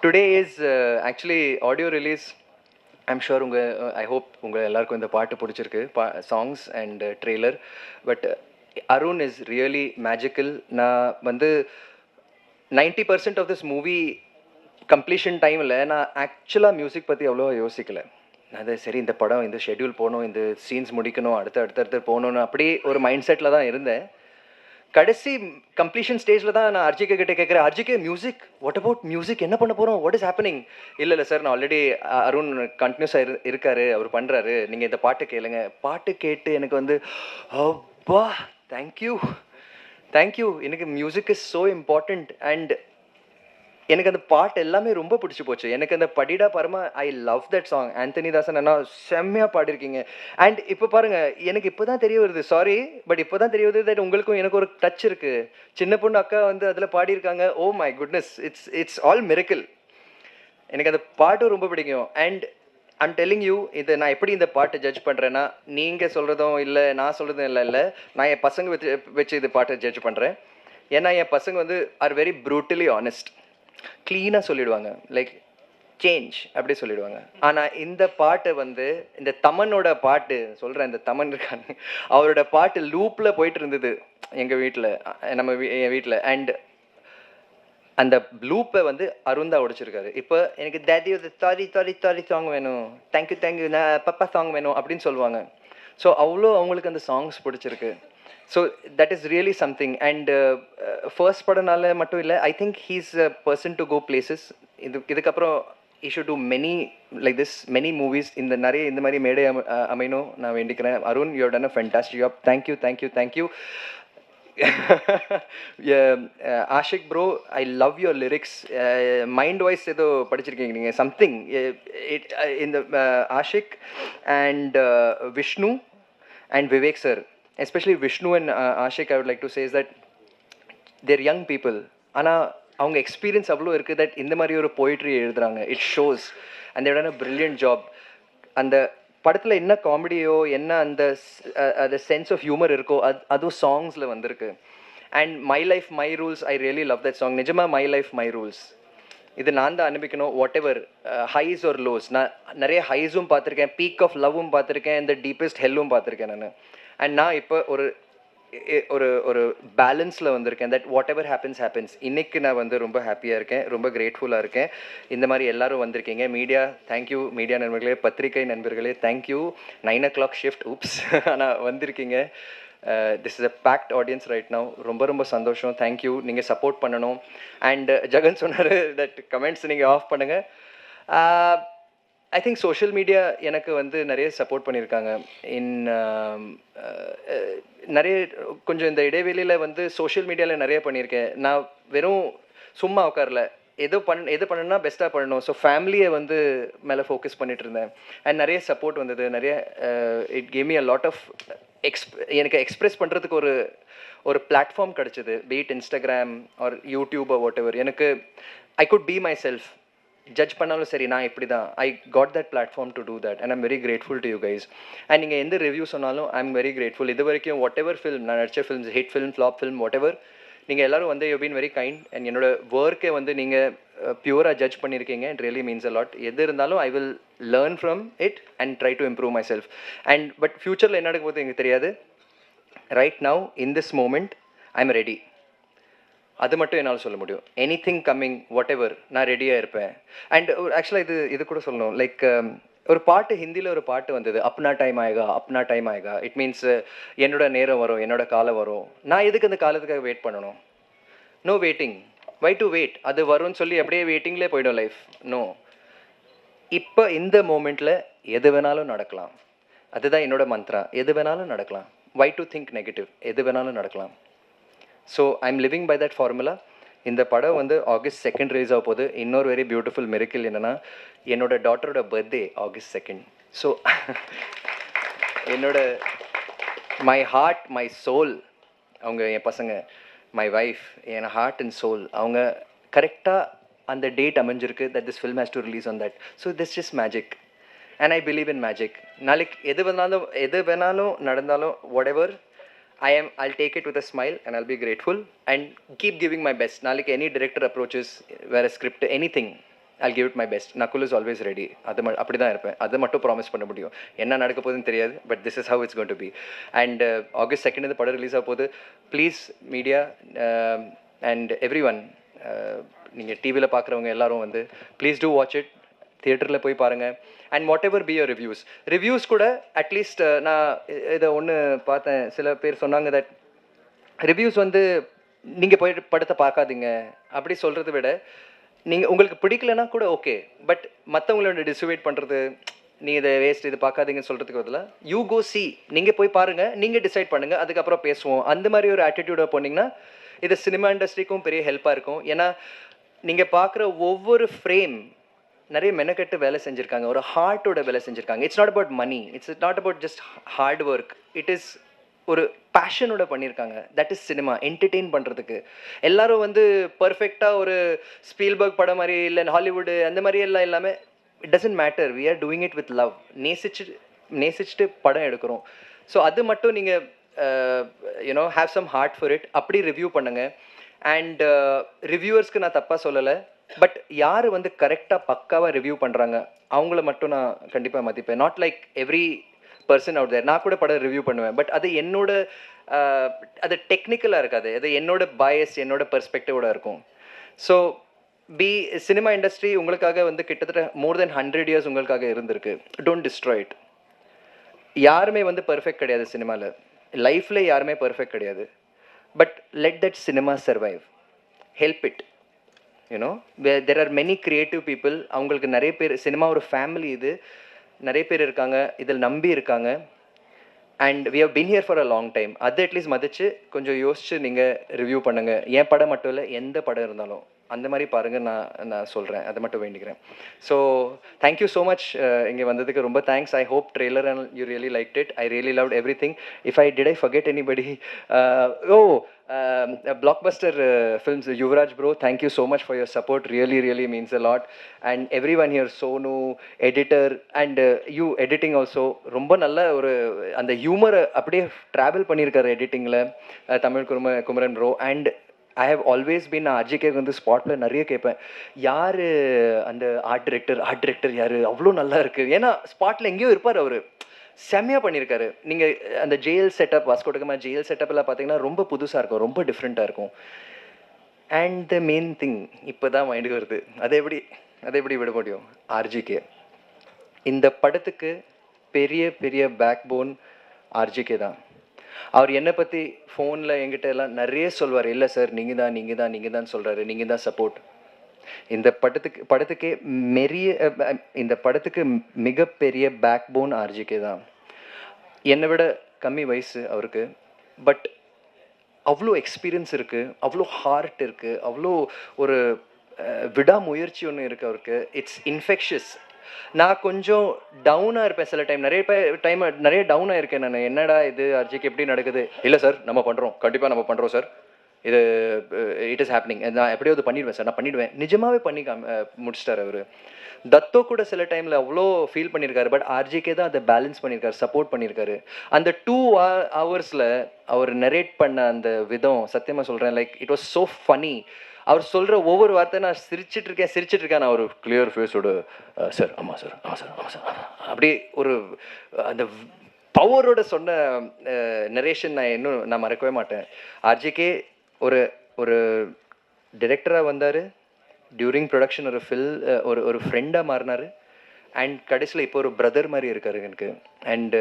Today is actually audio release. I'm sure I hope உங்கள் எல்லாருக்கும் இந்த பாட்டு பிடிச்சிருக்கு, songs and trailer. But Arun is really magical. நான் வந்து 90% ஆஃப் திஸ் மூவி கம்ப்ளீஷன் டைமில் நான் ஆக்சுவலாக மியூசிக் பற்றி அவ்வளோ யோசிக்கலை. அது சரி இந்த படம் இந்த ஷெட்யூல் போகணும், இந்த சீன்ஸ் முடிக்கணும், அடுத்து போகணுன்னு அப்படி ஒரு மைண்ட் செட்டில் தான் இருந்தேன். கடைசி கம்ப்ளீஷன் ஸ்டேஜில் தான் நான் அர்ஜிகே கிட்டே கேட்குறேன், அர்ஜிகே மியூசிக், வாட் அபவுட் மியூசிக், என்ன பண்ண போகிறோம், வாட் இஸ் ஹேப்பனிங்? இல்லை சார், நான் ஆல்ரெடி அருண் கண்டினியூஸாக இருக்காரு, அவர் பண்ணுறாரு, நீங்கள் இந்த பாட்டு கேளுங்க. பாட்டு கேட்டு எனக்கு வந்து அப்பா தேங்க்யூ. எனக்கு music is so important. And எனக்கு அந்த பாட்டு எல்லாமே ரொம்ப பிடிச்சி போச்சு. எனக்கு அந்த படிடா பரமா, I love that song. Anthony Daasan அண்ணா செம்மையாக பாடிருக்கீங்க. அண்ட் இப்போ பாருங்கள், எனக்கு இப்போ தான் தெரிய வருது, சாரி பட் இப்போ தான் தெரிய வருது தட் உங்களுக்கும் எனக்கு ஒரு டச் இருக்குது. சின்ன பொண்ணு அக்கா வந்து அதில் பாடியிருக்காங்க. Oh my goodness, it's all miracle. எனக்கு அந்த பாட்டும் ரொம்ப பிடிக்கும். அண்ட் ஐம் டெல்லிங் யூ, இதை நான் எப்படி இந்த பாட்டை ஜட்ஜ் பண்ணுறேன்னா, நீங்கள் சொல்கிறதும் இல்லை, நான் சொல்கிறதும் இல்லை, நான் என் பசங்க வச்சு இது பாட்டை ஜட்ஜ் பண்ணுறேன். ஏன்னா என் பசங்க வந்து ஆர் வெரி ப்ரூட்டலி ஆனஸ்ட். க்ளீனாக சொல்லிடுவாங்க, லைக் சேஞ்ச் அப்படி சொல்லிடுவாங்க. ஆனால் இந்த பாட்டை வந்து இந்த தமனோட பாட்டு சொல்கிறேன், இந்த தமன் இருக்காங்க, அவரோட பாட்டு லூப்பில் போயிட்டு இருந்தது எங்கள் வீட்டில், என் வீட்டில். அண்ட் அந்த ப்ளூப்பை வந்து அருண் தான் உடைச்சிருக்காரு. இப்போ எனக்கு டேடி ஒரு தாரி சாங் வேணும், தேங்க்யூ நான் பப்பா சாங் வேணும் அப்படின்னு சொல்லுவாங்க. ஸோ அவ்வளோ அவங்களுக்கு அந்த சாங்ஸ் பிடிச்சிருக்கு. So that is really something. And first படனால மட்டும் இல்லை, I think he's a person to go places. இதுக்கப்புறம் he should do many like this, many movies. நிறைய இந்த மாதிரி மேடை அமையணும் நான் வேண்டிக்கிறேன். Arun, you have done a fantastic job. Thank you. Ashik bro, I love your lyrics. Mind voice ஏதோ படிச்சிருக்கீங்க நீங்கள், சம்திங் இந்த Ashik and Vishnu and Vivek sir, especially Vishnu and Ashik, I would like to say is that there young people, ஆனால் அவங்க எக்ஸ்பீரியன்ஸ் அவ்வளோ இருக்குது தட் இந்த மாதிரி ஒரு போயிட்ரி எழுதுகிறாங்க. It shows and they've done a brilliant job. அந்த படத்தில் என்ன காமெடியோ என்ன அந்த சென்ஸ் ஆஃப் ஹியூமர் இருக்கோ அதுவும் சாங்ஸில் வந்திருக்கு. And my life my rules, I really love that song. நிஜமாக மை லைஃப் மை ரூல்ஸ் இது நான் தான் அனுப்பிக்கணும். Whatever highs are lows, நான் நிறைய ஹைஸும் பார்த்துருக்கேன், பீக் ஆஃப் லவ்வும் பார்த்துருக்கேன், இந்த டீப்பஸ்ட் ஹெல்லும் பார்த்துருக்கேன் நான். அண்ட் நான் இப்போ ஒரு பேலன்ஸில் வந்திருக்கேன். That what ever happens. இன்றைக்கி நான் வந்து ரொம்ப ஹாப்பியாக இருக்கேன், ரொம்ப கிரேட்ஃபுல்லாக இருக்கேன். இந்த மாதிரி எல்லோரும் வந்திருக்கீங்க. மீடியா தேங்க்யூ, மீடியா நண்பர்களே, பத்திரிகை நண்பர்களே தேங்க்யூ. 9 o'clock ஷிஃப்ட் ஊப்ஸ் ஆனால் வந்திருக்கீங்க. This is a packed audience right now. ரொம்ப சந்தோஷம். தேங்க்யூ. நீங்கள் சப்போர்ட் பண்ணணும். அண்ட் ஜகன் சொன்னார் தட் கமெண்ட்ஸ் நீங்கள் ஆஃப் பண்ணுங்கள். ஐ திங்க் சோஷியல் மீடியா எனக்கு வந்து நிறைய சப்போர்ட் பண்ணியிருக்காங்க. நிறைய கொஞ்சம் இந்த இடைவெளியில் வந்து சோஷியல் மீடியாவில் நிறைய பண்ணியிருக்கேன். நான் வெறும் சும்மா உட்காரல, எது பண்ணணும்னா பெஸ்ட்டாக பண்ணணும். ஸோ ஃபேமிலியை வந்து மேலே ஃபோக்கஸ் பண்ணிட்டு இருந்தேன். அண்ட் நிறைய சப்போர்ட் வந்தது. நிறைய it gave me a lot of எனக்கு எக்ஸ்ப்ரெஸ் பண்ணுறதுக்கு ஒரு பிளாட்ஃபார்ம் கிடச்சிது. Be it Instagram or YouTube or whatever. எனக்கு I could be myself. Judge பண்ணாலும் சரி, நான் இப்படி தான். I got that platform to do that and I'm very grateful to you guys. அண்ட் நீங்கள் எந்த ரிவ்யூ சொன்னாலும் ஐ எம் வெரி கிரேட்ஃபுல். இது வரைக்கும் வாட் எவர் ஃபில்ம் நான் நடிச்ச films, hit film, flop film, whatever, நீங்கள் எல்லோரும் வந்து you been very kind. And என்னோட ஒர்க்கை வந்து நீங்கள் பியூராக ஜட்ஜ் பண்ணியிருக்கீங்க. It really means a lot. எது இருந்தாலும் I will learn from it and try to improve myself. And but ஃப்யூச்சரில் என்ன நடக்க போகுது எனக்கு தெரியாது. Right now in this moment I am ready. அது மட்டும் என்னால் சொல்ல முடியும். எனிதிங் கம்மிங் வாட் எவர், நான் ரெடியாக இருப்பேன். அண்ட் ஆக்சுவலாக இது கூட சொல்லணும். லைக் ஒரு பாட்டு, ஹிந்தியில் ஒரு பாட்டு வந்தது, அப்னா டைம் ஆயேகா. இட் மீன்ஸ் என்னோட நேரம் வரும், என்னோட காலம் வரும். நான் எதுக்கு அந்த காலத்துக்காக வெயிட் பண்ணணும்? No waiting. Why to wait? அது வரும்னு சொல்லி அப்படியே வெயிட்டிங்லேயே போய்டும் லைஃப். நோ, இப்போ இந்த மூமெண்ட்டில் எது வேணாலும் நடக்கலாம். அதுதான் என்னோட மந்த்ரா. எது வேணாலும் நடக்கலாம். Why to think negative? எது வேணாலும் நடக்கலாம். So I am living by that formula. இந்த படம் வந்து August 2 ரிலீஸ் ஆக போகுது. இன்னொரு வெரி பியூட்டிஃபுல் மிரக்கிள் என்னென்னா, என்னோட டாட்டரோட பர்த்டே August 2. ஸோ என்னோட மை ஹார்ட் மை சோல், அவங்க என் பசங்க, மை வைஃப், என் ஹார்ட் அண்ட் சோல், அவங்க கரெக்டாக அந்த டேட் அமைஞ்சிருக்கு that this film has to release on that. So this is magic and I believe in magic. நாளைக்கு எது வேணாலும் நடந்தாலும் whatever, I'll take it with a smile and I'll be grateful and keep giving my best. Nalik any director approaches where a script anything, I'll give it my best. Nakul is always ready. அப்படி தான் இருப்பேன். அது மட்டும் ப்ராமிஸ் பண்ண முடியும். என்ன நடக்க போகுதுன்னு தெரியாது, but this is how it's going to be. And August 2 இந்த படம் ரிலீஸ் ஆக போகுது. Please media and everyone, நீங்கள் டிவியில் பார்க்குறவங்க எல்லாரும் வந்து ப்ளீஸ் டூ வாட்ச் இட். தியேட்டரில் போய் பாருங்கள். And what ever be your reviews கூட அட்லீஸ்ட் நான் இதை ஒன்று பார்த்தேன். சில பேர் சொன்னாங்க தட் ரிவ்யூஸ் வந்து நீங்கள் போய் படத்தை பார்க்காதீங்க அப்படி சொல்கிறத விட, நீங்கள் உங்களுக்கு பிடிக்கலனா கூட ஓகே, பட் மற்றவங்களோட டிசைட் பண்ணுறது, நீ இதை வேஸ்ட் இது பார்க்காதீங்கன்னு சொல்கிறதுக்கு பதிலாக யூ கோ சி, நீங்கள் போய் பாருங்கள், நீங்கள் டிசைட் பண்ணுங்கள், அதுக்கப்புறம் பேசுவோம். அந்த மாதிரி ஒரு ஆட்டிடியூடாக போனீங்கன்னா இது சினிமா இண்டஸ்ட்ரிக்கும் பெரிய ஹெல்ப்பாக இருக்கும். ஏன்னா நீங்கள் பார்க்குற ஒவ்வொரு ஃப்ரேம் நிறைய மெனக்கெட்டு வேலை செஞ்சுருக்காங்க, ஒரு ஹார்ட்டோட வேலை செஞ்சுருக்காங்க. It's not about money, it's not about just hard work, it is ஒரு பேஷனோட பண்ணியிருக்காங்க. That is cinema. என்டர்டெயின் பண்ணுறதுக்கு எல்லாரும் வந்து பர்ஃபெக்டாக ஒரு ஸ்பீல்பர்க் படம் மாதிரி இல்லை ஹாலிவுட் அந்த மாதிரி எல்லாம் இல்லாமல், it doesn't matter, we are doing it with love. நேசிச்சுட்டு படம் எடுக்கிறோம். ஸோ அது மட்டும் நீங்கள் you know have some heart for it. அப்படி ரிவ்யூ பண்ணுங்கள். அண்ட் ரிவ்யூவர்ஸ்க்கு நான் தப்பாக சொல்லலை, பட் யார் வந்து கரெக்டாக பக்காவாக ரிவ்யூ பண்ணுறாங்க அவங்கள மட்டும் நான் கண்டிப்பாக மதிப்பேன். Not like every person out there. நான் கூட படம் ரிவ்யூ பண்ணுவேன், பட் அது என்னோட அது டெக்னிக்கலாக இருக்காது, அது என்னோட பயஸ், என்னோட பெர்ஸ்பெக்டிவோட இருக்கும். ஸோ சினிமா இண்டஸ்ட்ரி உங்களுக்காக வந்து கிட்டத்தட்ட மோர் தென் 100 இயர்ஸ் உங்களுக்காக இருந்திருக்கு. Don't destroy it. யாருமே வந்து பர்ஃபெக்ட் கிடையாது சினிமாவில், லைஃப்பில் யாருமே பர்ஃபெக்ட் கிடையாது. But let that cinema survive, help it. You know there are many creative people. அவங்களுக்கு நிறைய பேர், சினிமா ஒரு ஃபேமிலி, இது நிறைய பேர் இருக்காங்க, இதில் நம்பி இருக்காங்க. And we have been here for a long time. அது அட்லீஸ்ட் மதித்து கொஞ்சம் யோசிச்சு நீங்கள் ரிவ்யூ பண்ணுங்கள். என் படம் மட்டும் இல்லை, எந்த படம் இருந்தாலும் அந்த மாதிரி பாருங்கள். நான் சொல்கிறேன், அதை மட்டும் வேண்டிக்கிறேன். So thank you so much. இங்கே வந்ததுக்கு ரொம்ப thanks. I hope trailer and you really liked it. I really loved every thing. If I did I forget anybody? Blockbuster Films, Yuvraj bro, thank you so much for your support. Really means a lot. And everyone here, Sonu, editor, and you editing also. ரொம்ப நல்ல ஒரு அந்த ஹியூமரை அப்படியே ட்ராவல் பண்ணியிருக்காரு எடிட்டிங்கில் Tamil Kumaran bro. And I have always been RGK வந்து ஸ்பாட்டில் நிறைய கேட்பேன், யார் அந்த ஆர்ட் டிரெக்டர் யார், அவ்வளோ நல்லா இருக்குது. ஏன்னா ஸ்பாட்டில் எங்கேயோ இருப்பார் அவர், செம்மையாக பண்ணியிருக்காரு. நீங்கள் அந்த ஜெயில் செட்டப், வாஸ்கோடகமா ஜெயில் செட்டப்லாம் பார்த்தீங்கன்னா ரொம்ப புதுசாக இருக்கும், ரொம்ப டிஃப்ரெண்ட்டாக இருக்கும். அண்ட் த மெயின் திங் இப்போ தான் மைண்டுக்கு வருது, அதை எப்படி விட முடியும்? ஆர்ஜிகே. இந்த படத்துக்கு பெரிய பேக் போன் ஆர்ஜிகே தான். அவர் என்னை பற்றி ஃபோனில் என்கிட்ட எல்லாம் நிறைய சொல்வார், இல்லை சார் நீங்கள் தான் சொல்கிறாரு, நீங்கள் தான் சப்போர்ட். இந்த படத்துக்கு மிகப்பெரிய பேக் போன் ஆர்ஜிகே தான். என்னை விட கம்மி வயசு அவருக்கு, பட் அவ்வளோ எக்ஸ்பீரியன்ஸ் இருக்குது, அவ்வளோ ஹார்ட் இருக்குது, அவ்வளோ ஒரு விடாமுயற்சி ஒன்று இருக்குது அவருக்கு. It's infectious. நான் கொஞ்சம் டவுனாக இருப்பேன் சில டைம், நிறைய டவுனாக இருக்கேன் நான். என்னடா இது ஆர்ஜிகே எப்படி நடக்குது? இல்லை சார் நம்ம பண்ணுறோம், கண்டிப்பாக நம்ம பண்ணுறோம் சார், இது இட் இஸ் ஹேப்பனிங், நான் எப்படியாவது பண்ணிடுவேன் சார், நான் பண்ணிடுவேன். நிஜமாகவே பண்ணி முடிச்சிட்டார் அவர். தத்தோ கூட சில டைமில் அவ்வளோ ஃபீல் பண்ணியிருக்காரு, பட் ஆர்ஜிகே தான் அதை பேலன்ஸ் பண்ணியிருக்காரு, சப்போர்ட் பண்ணியிருக்காரு. அந்த 2 hours அவர் நரேட் பண்ண அந்த விதம், சத்தியமாக சொல்கிறேன், like it was so funny. அவர் சொல்கிற ஒவ்வொரு வார்த்தை நான் சிரிச்சிட்டு இருக்கேன். நான் ஒரு கிளியர் ஃபேஸோடு சார் ஆமாம் சார் அப்படி ஒரு அந்த பவரோட சொன்ன நரேஷன் நான் மறக்கவே மாட்டேன். ஆர்ஜிகே ஒரு டிரெக்டராக வந்தார், டியூரிங் ப்ரொடக்ஷன் ஒரு ஃப்ரெண்டாக மாறினார். அண்ட் கடைசியில் இப்போ ஒரு பிரதர் மாதிரி இருக்காரு எனக்கு. And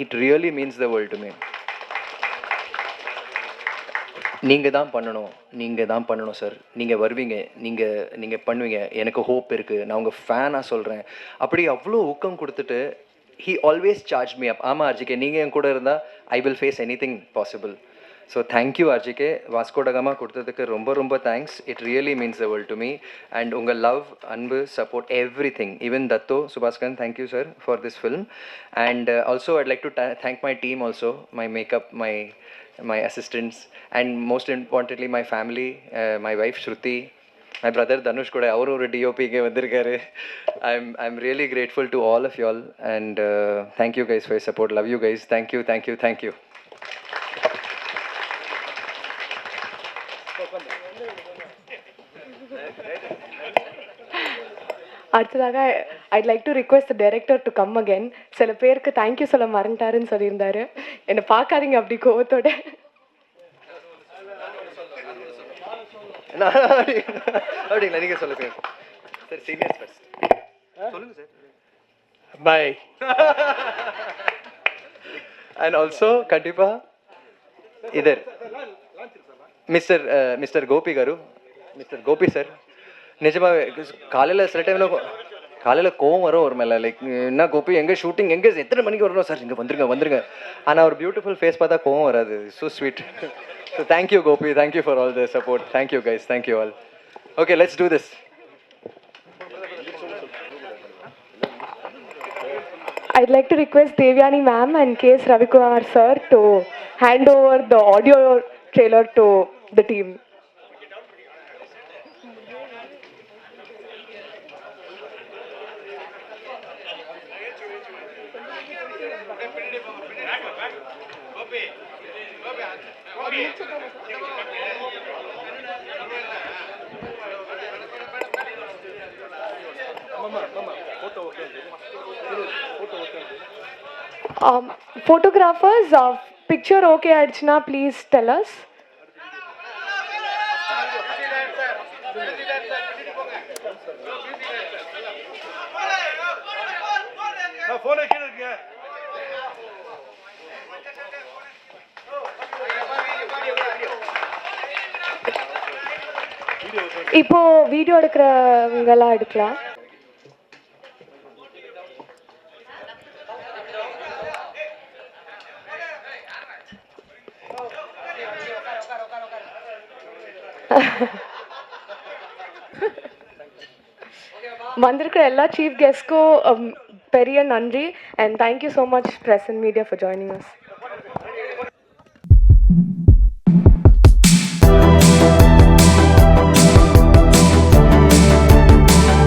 it really means the world to me. நீங்கள் தான் பண்ணணும் சார், நீங்கள் வருவீங்க, நீங்கள் பண்ணுவீங்க, எனக்கு ஹோப் இருக்குது, நான் உங்கள் ஃபேனாக சொல்கிறேன். அப்படி அவ்வளோ ஊக்கம் கொடுத்துட்டு he always charged me up. ஆமாம் ஆர்ஜிகே, நீங்கள் என் கூட இருந்தால் I will face anything possible. So thank you RGK. Vasco da Gama கொடுத்ததுக்கு ரொம்ப thanks. It really means the world to me. And உங்கள் லவ், அன்பு, support, everything. Even Dato Subaskaran, thank you sir for this film. And also I'd like to thank my team also, my makeup, my assistants, and most importantly my family, my wife Shruti, my brother Dhanush kuda avaru oru DOP ke vandirukkaru. I'm really grateful to all of you all, and thank you guys for your support. Love you guys. Thank you. அடுத்ததாக I'd like to request the director to come again. சில பேருக்கு தேங்க்யூ சொல்ல மறந்துட்டாருன்னு சொல்லியிருந்தாரு. என்னை பார்க்காதீங்க அப்படி கோவத்தோட. அப்படிங்களா? நீங்கள் சொல்லுங்க சார். சீனியர்ஸ் ஃபர்ஸ்ட் சொல்லுங்க சார். பாய். அண்ட் ஆல்சோ கண்டிப்பாக இதர் mister Gopi garu, mister Gopi sir, நிஜமாவே காலையில் சில டைமில் காலையில் கோவம் வரும் ஒரு மேலே, லைக் என்ன கோபி எங்கே ஷூட்டிங், எங்கே எத்தனை மணிக்கு வரணும் சார், இங்கே வந்துருங்க. ஆனால் ஒரு பியூட்டிஃபுல் ஃபேஸ் பார்த்தா கோவம் வராது. So sweet. So thank you Gopi, thank you for all the support. Thank you guys, thank you all. Okay, let's do this. I'd like to request Devyani ma'am and K.S. Ravikumar sir to hand over the audio trailer to the team. Photographers, picture okay ஆயிடுச்சுனா please tell us. இப்போ வீடியோ எடுக்கிறவங்கெல்லாம் எடுக்கலாம். வந்திருக்கிற எல்லா சீஃப் கெஸ்ட்க்கும் பெரிய நன்றி, and thank you so much press and media for joining us.